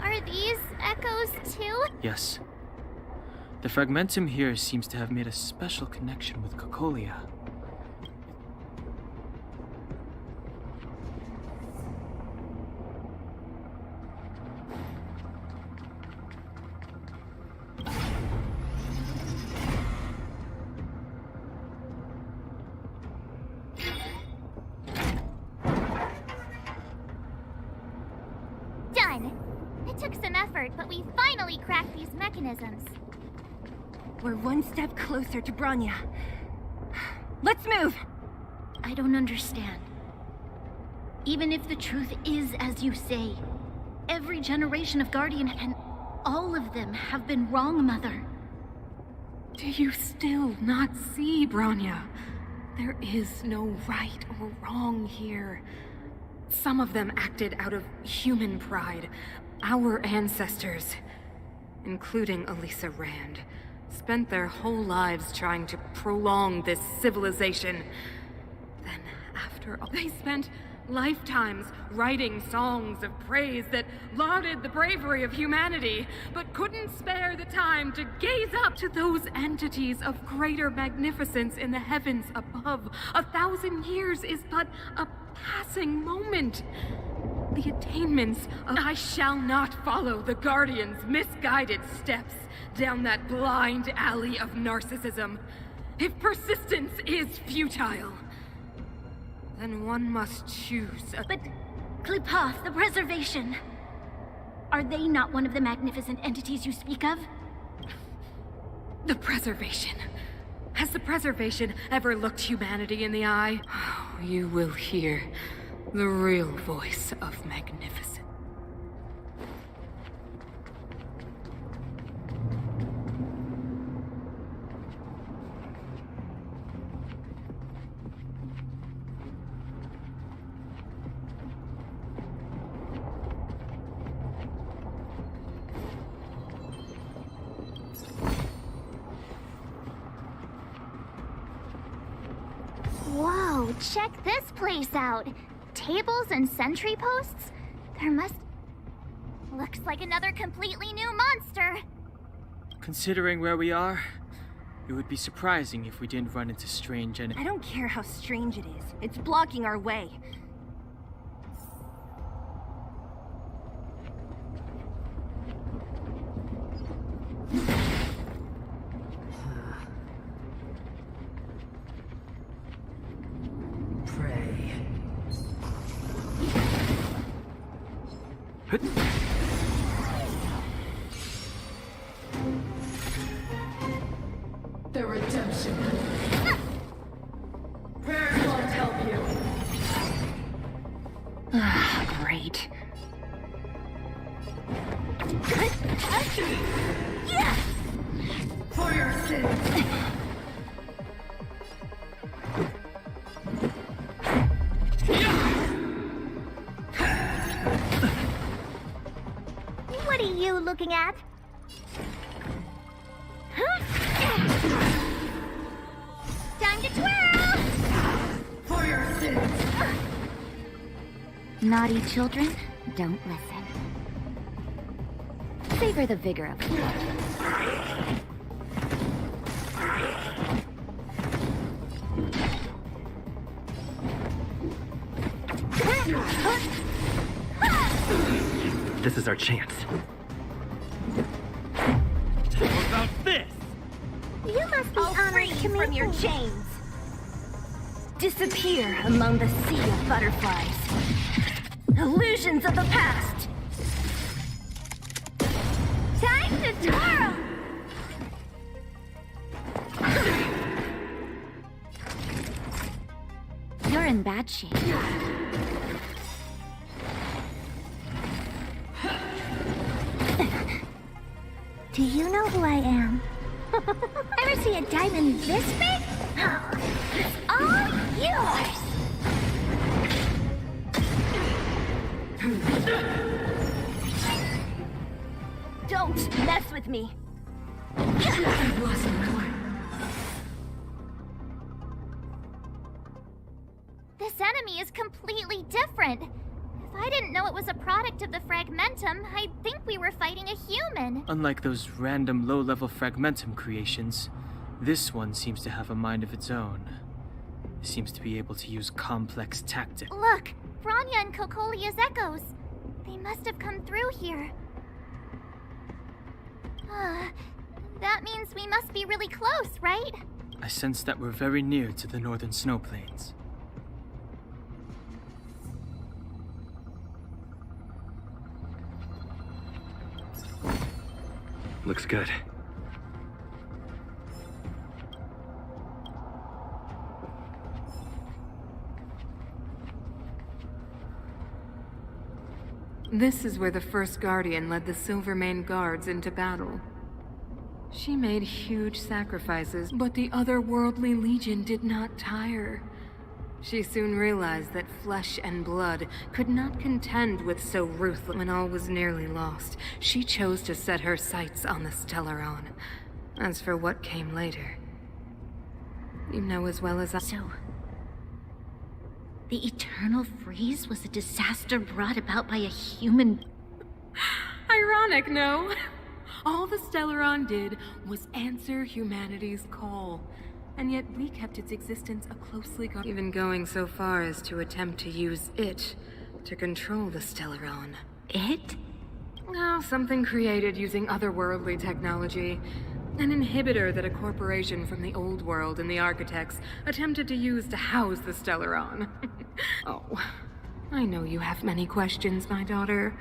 Speaker 1: Are these echoes too?
Speaker 7: Yes. The fragmentum here seems to have made a special connection with Cocolia.
Speaker 1: Done! It took some effort, but we finally cracked these mechanisms.
Speaker 2: We're one step closer to Bronya. Let's move! I don't understand. Even if the truth is as you say, every generation of Guardian and all of them have been wrong, Mother.
Speaker 15: Do you still not see, Bronya? There is no right or wrong here. Some of them acted out of human pride. Our ancestors, including Elisa Rand, spent their whole lives trying to prolong this civilization. Then, after all, they spent lifetimes writing songs of praise that lauded the bravery of humanity, but couldn't spare the time to gaze up to those entities of greater magnificence in the heavens above. 1,000 years is but a passing moment. The attainments of... I shall not follow the Guardian's misguided steps down that blind alley of narcissism. If persistence is futile, then one must choose a...
Speaker 2: But Klipoth, the Preservation, are they not one of the magnificent entities you speak of?
Speaker 15: The Preservation. Has the Preservation ever looked humanity in the eye? Oh, you will hear the real voice of magnificence.
Speaker 1: Whoa, check this place out. Tables and sentry posts? There must... Looks like another completely new monster.
Speaker 7: Considering where we are, it would be surprising if we didn't run into strange and...
Speaker 2: I don't care how strange it is. It's blocking our way.
Speaker 11: Pray. The redemption. Prayers won't help you.
Speaker 2: Great.
Speaker 11: For your sins.
Speaker 1: What are you looking at? Time to twirl!
Speaker 11: For your sins.
Speaker 2: Naughty children, don't listen. Savor the vigor of it.
Speaker 10: This is our chance.
Speaker 3: What about this?
Speaker 1: You must be honored to
Speaker 14: from your chains. Disappear among the sea of butterflies. Illusions of the past.
Speaker 1: Time to twirl!
Speaker 13: You're in bad shape.
Speaker 1: Do you know who I am? Ever see a diamond this big? It's all yours!
Speaker 14: Don't mess with me.
Speaker 1: This enemy is completely different. If I didn't know it was a product of the Fragmentum, I'd think we were fighting a human.
Speaker 7: Unlike those random low-level Fragmentum creations, this one seems to have a mind of its own. It seems to be able to use complex tactics.
Speaker 1: Look, Bronya and Kokolia's echoes. They must have come through here. That means we must be really close, right?
Speaker 7: I sense that we're very near to the northern snow plains.
Speaker 10: Looks good.
Speaker 15: This is where the first Guardian led the Silvermane Guards into battle. She made huge sacrifices, but the otherworldly Legion did not tire. She soon realized that flesh and blood could not contend with so ruthless. When all was nearly lost, she chose to set her sights on the Stellaron. As for what came later, you know as well as I...
Speaker 13: So, the Eternal Freeze was a disaster brought about by a human...
Speaker 15: Ironic, no? All the Stellaron did was answer humanity's call. And yet we kept its existence a closely guarded, even going so far as to attempt to use it to control the Stellaron.
Speaker 13: It?
Speaker 15: Oh, something created using otherworldly technology. An inhibitor that a corporation from the old world and the Architects attempted to use to house the Stellaron. Oh, I know you have many questions, my daughter.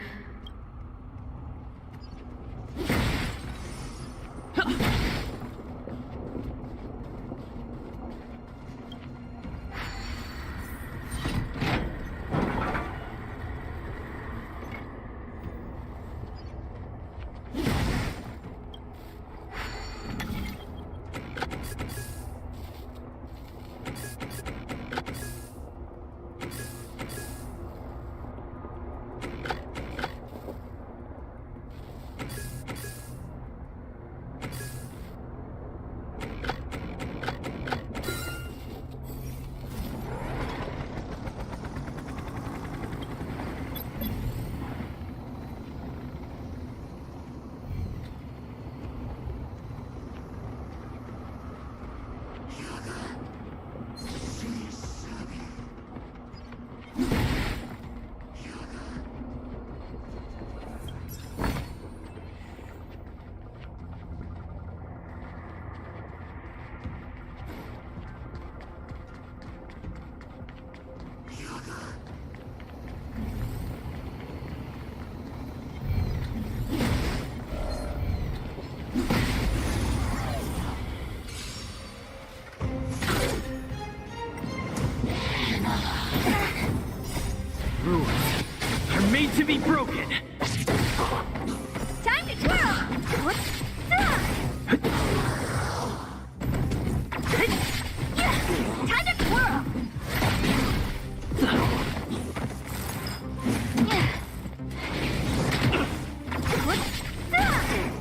Speaker 3: Made to be broken.
Speaker 1: Time to twirl! Time to twirl!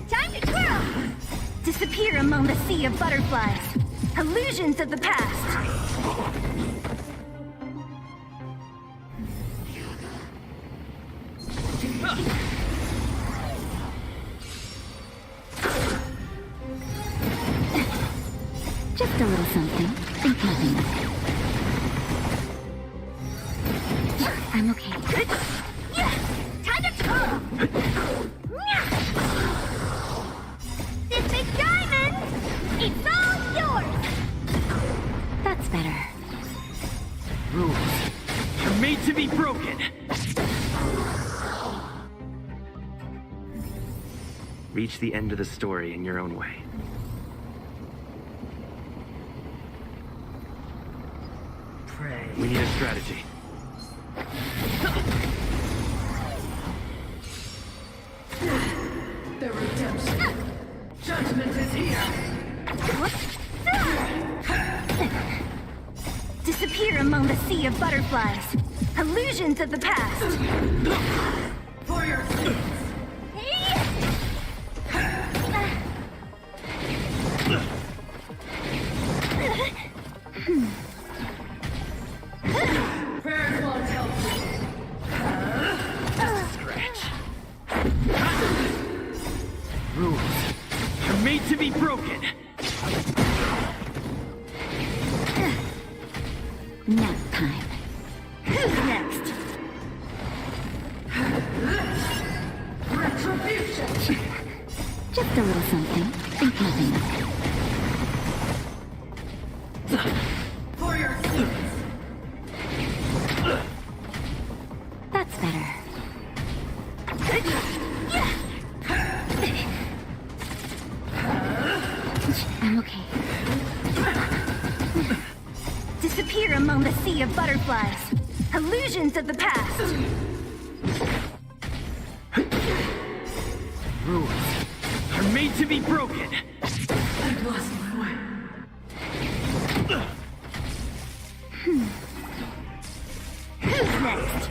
Speaker 1: Time to twirl!
Speaker 14: Disappear among the sea of butterflies. Illusions of the past.
Speaker 13: Just a little something. Think nothing of it. I'm okay.
Speaker 1: Time to talk! This big diamond, it's all yours!
Speaker 13: That's better.
Speaker 21: Rules are made to be broken.
Speaker 10: Reach the end of the story in your own way.
Speaker 3: Pray.
Speaker 10: We need a strategy.
Speaker 11: The redemption. Judgment is here.
Speaker 1: Disappear among the sea of butterflies. Illusions of the past.
Speaker 11: For your sins. Prayers won't help you.
Speaker 21: Rules are made to be broken.
Speaker 13: Nap time.
Speaker 1: Who's next?
Speaker 11: Retribution.
Speaker 13: Just a little something. Think nothing of it.
Speaker 11: For your sins.
Speaker 13: That's better. I'm okay.
Speaker 1: Disappear among the sea of butterflies. Illusions of the past.
Speaker 21: Rules are made to be broken.
Speaker 11: I've lost my way.
Speaker 1: Who's next?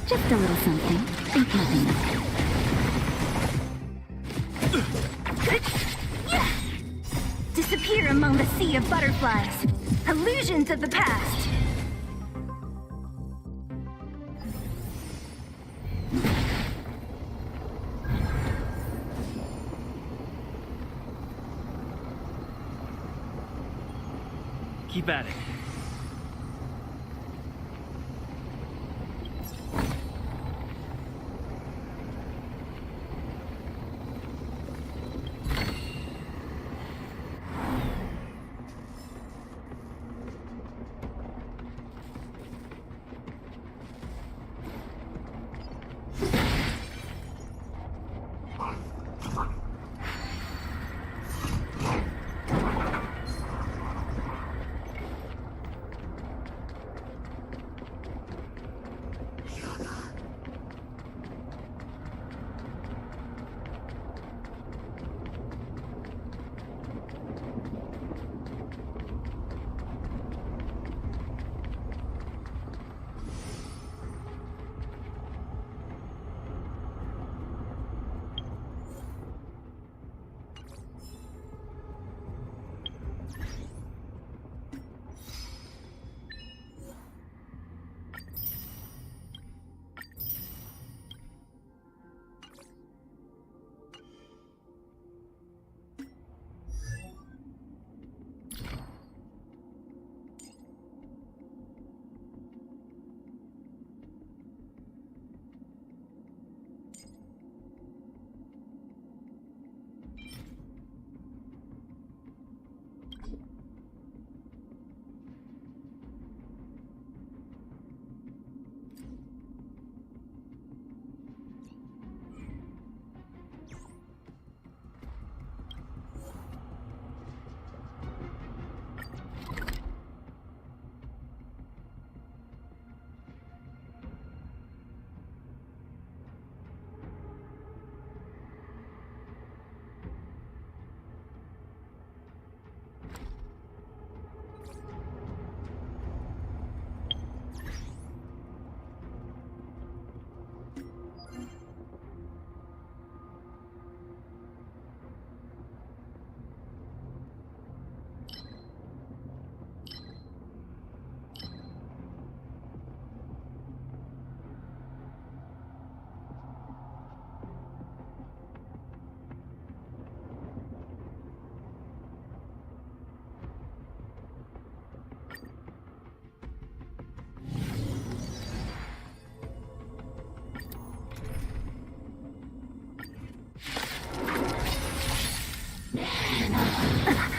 Speaker 13: Just a little something. Think nothing of it.
Speaker 1: Disappear among the sea of butterflies. Illusions of the past.
Speaker 3: Keep at it.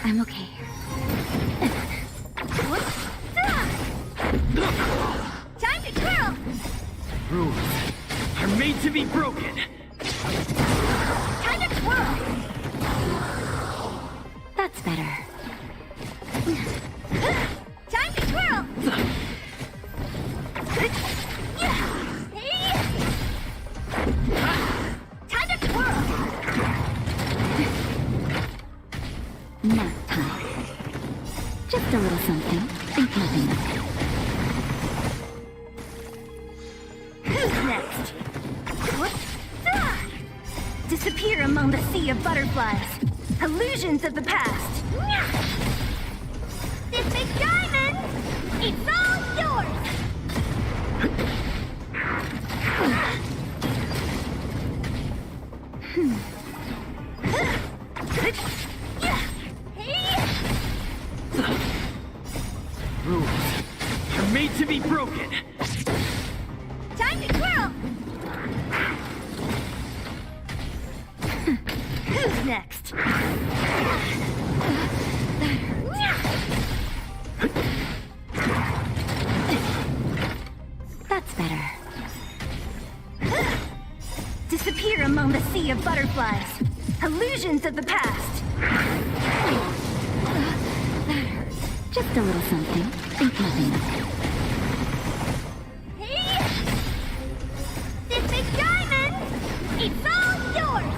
Speaker 13: I'm okay.
Speaker 1: Time to twirl!
Speaker 3: Rules are made to be broken.
Speaker 1: Time to twirl!
Speaker 13: That's better.
Speaker 1: Time to twirl! Time to twirl!
Speaker 13: Nap time. Just a little something. Think nothing of it.
Speaker 1: Who's next? Disappear among the sea of butterflies. Illusions of the past. This big diamond, it's all yours!
Speaker 3: Rules are made to be broken.
Speaker 1: Time to twirl! Who's next?
Speaker 13: That's better.
Speaker 1: Disappear among the sea of butterflies. Illusions of the past.
Speaker 13: That hurts. Just a little something. Think nothing of it.
Speaker 1: This big diamond, it's all yours!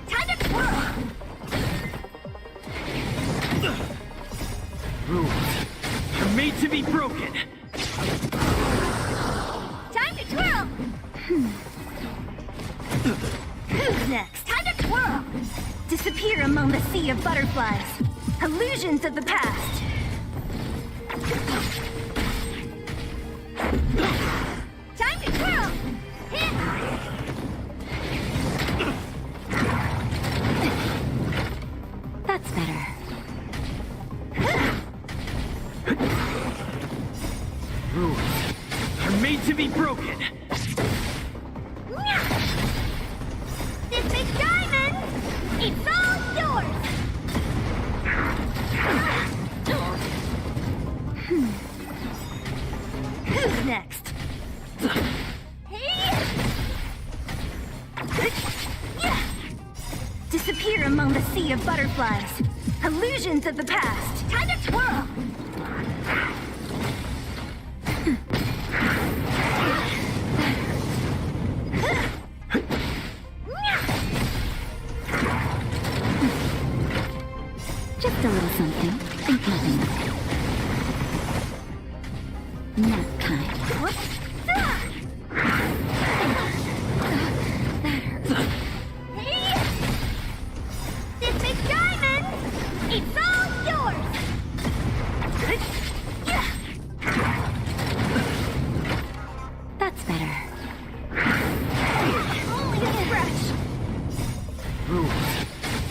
Speaker 1: Time to twirl!
Speaker 3: Rules are made to be broken.
Speaker 1: Time to twirl! Who's next? Time to twirl! Disappear among the sea of butterflies. Illusions of the past. Time to twirl! Hit!
Speaker 13: That's better.
Speaker 3: Rules are made to be broken.
Speaker 1: This big diamond, it's all yours! Who's next? Disappear among the sea of butterflies. Illusions of the past. Time to twirl!
Speaker 13: Just a little something. Think nothing of it. Nap time.
Speaker 1: This big diamond, it's all yours!
Speaker 13: That's better.
Speaker 1: Only a scratch!
Speaker 3: Rules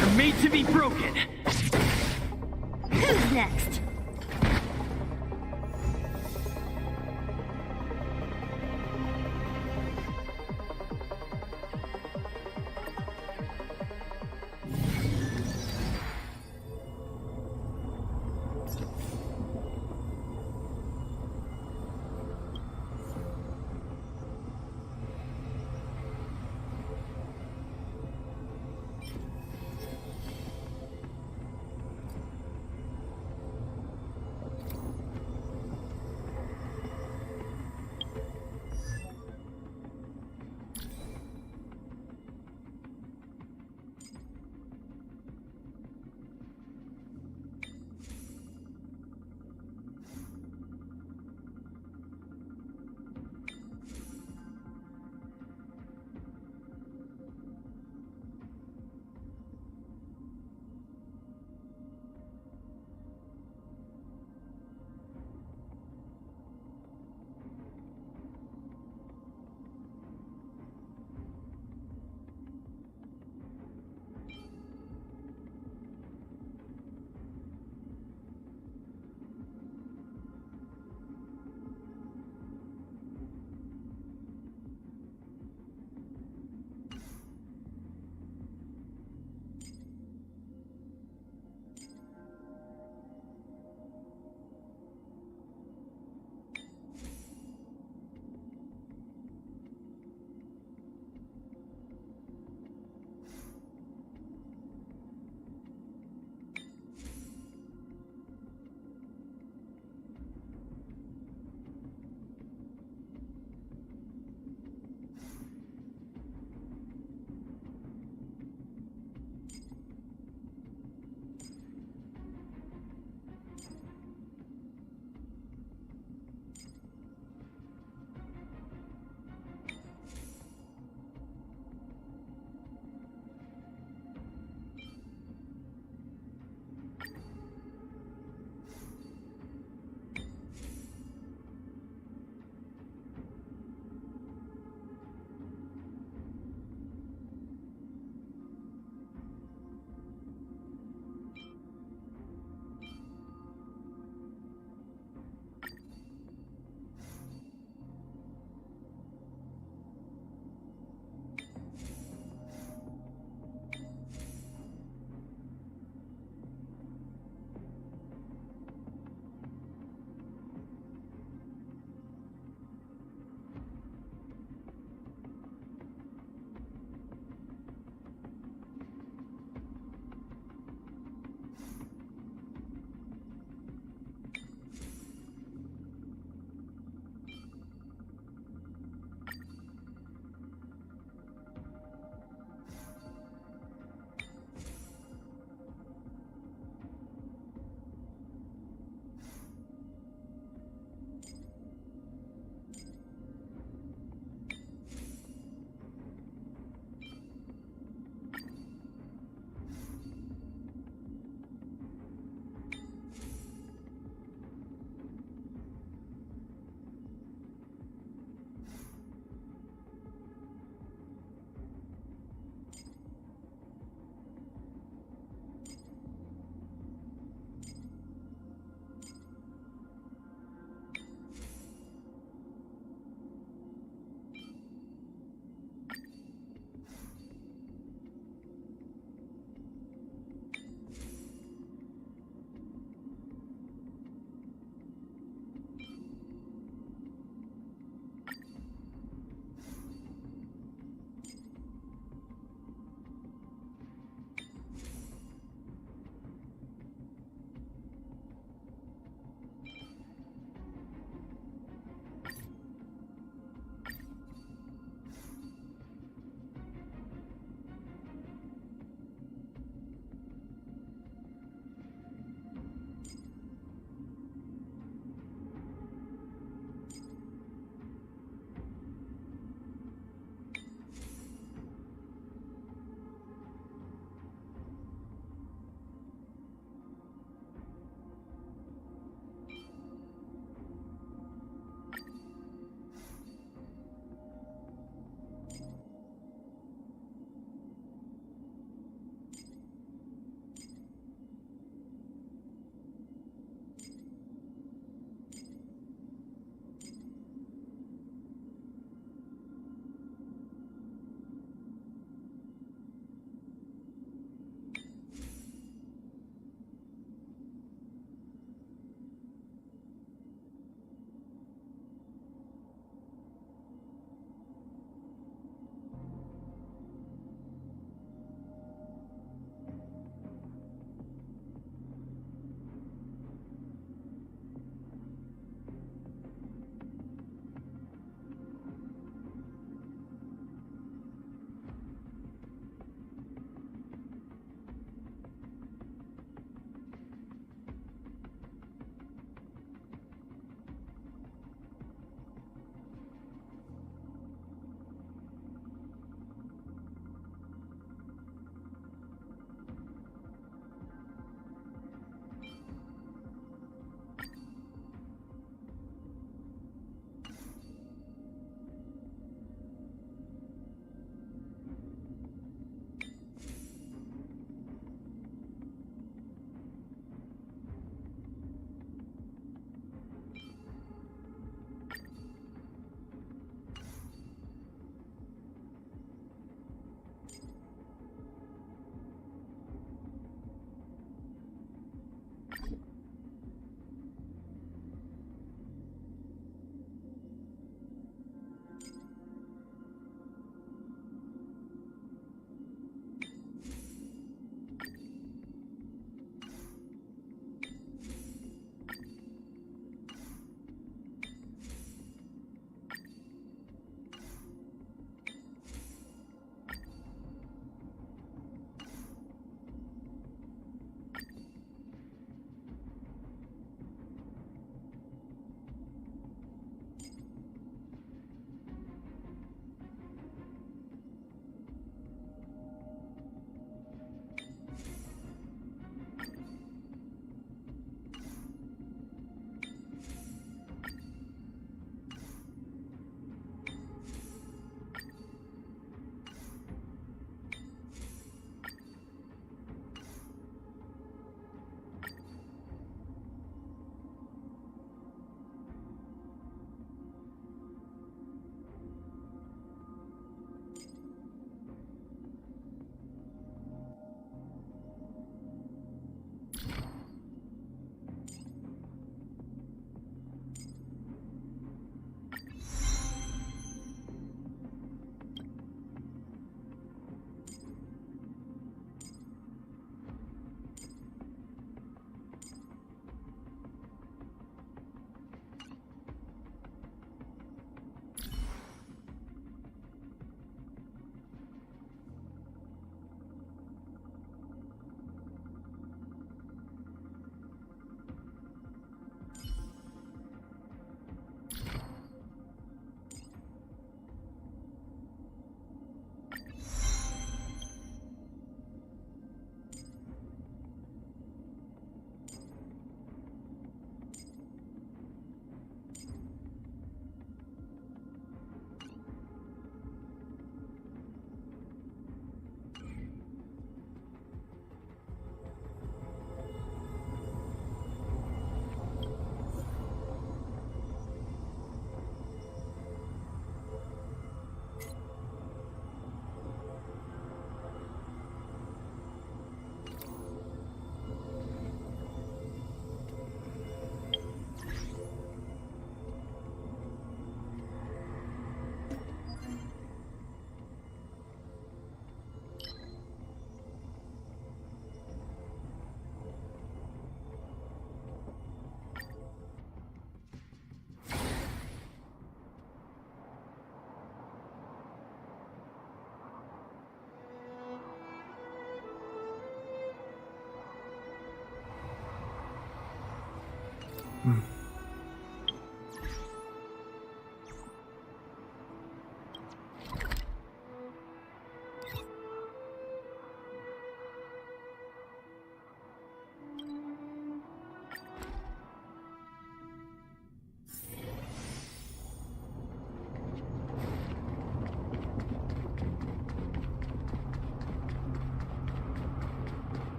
Speaker 3: are made to be broken.
Speaker 1: Who's next?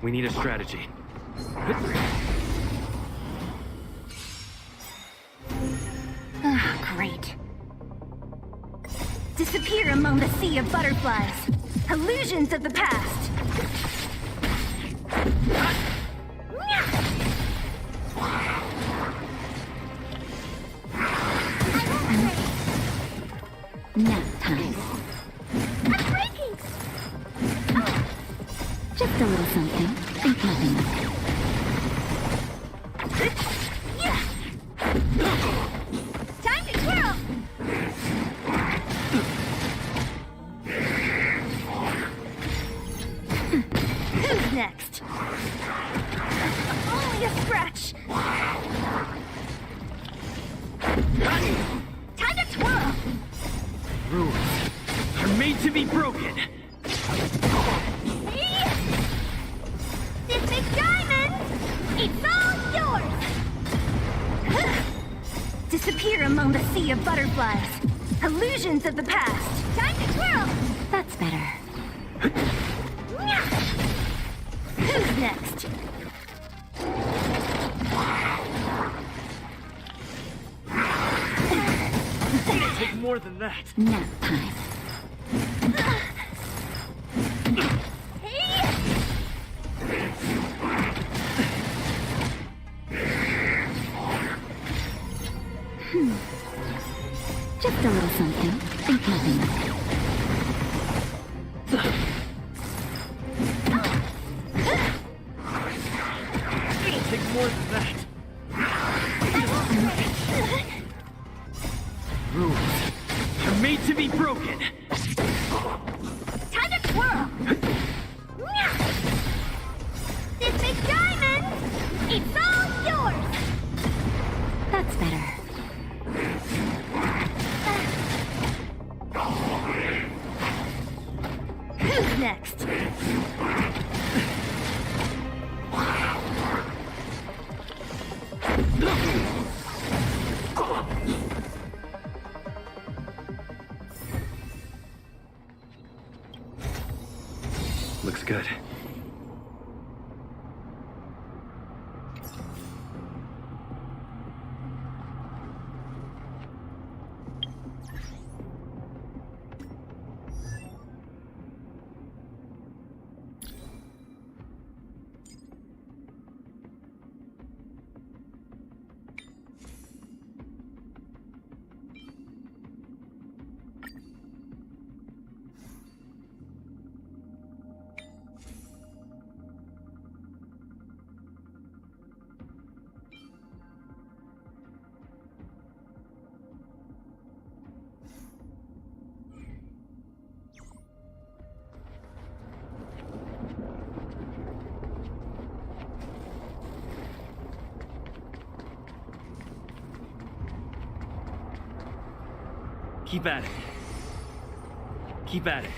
Speaker 10: We need a strategy.
Speaker 1: Ah, great. Disappear among the sea of butterflies. Illusions of the past.
Speaker 13: Nap time.
Speaker 1: I'm breaking!
Speaker 13: Just a little something. Think nothing of it.
Speaker 1: Time to twirl! Who's next? Only a scratch! Time to twirl!
Speaker 3: Rules are made to be broken.
Speaker 1: This big diamond! It's all yours! Disappear among the sea of butterflies. Illusions of the past. Time to twirl!
Speaker 13: That's better.
Speaker 1: Who's next?
Speaker 3: It'll take more than that.
Speaker 13: Nap time. Just a little something. Think nothing of it.
Speaker 3: It'll take more than that. Rules are made to be broken.
Speaker 1: Time to twirl! This big diamond! It's all yours!
Speaker 13: That's better.
Speaker 1: Who's next?
Speaker 10: Looks good.
Speaker 3: Keep at it. Keep at it.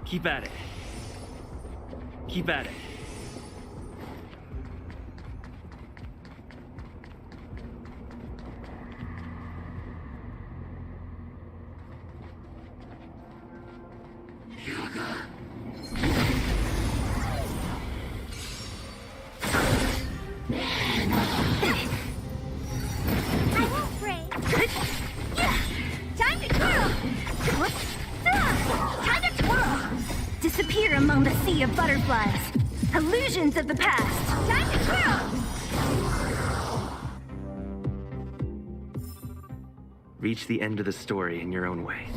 Speaker 3: Keep at it. Keep at it.
Speaker 1: I won't break. Time to twirl! Time to twirl! Disappear among the sea of butterflies. Illusions of the past. Time to twirl!
Speaker 10: Reach the end of the story in your own way.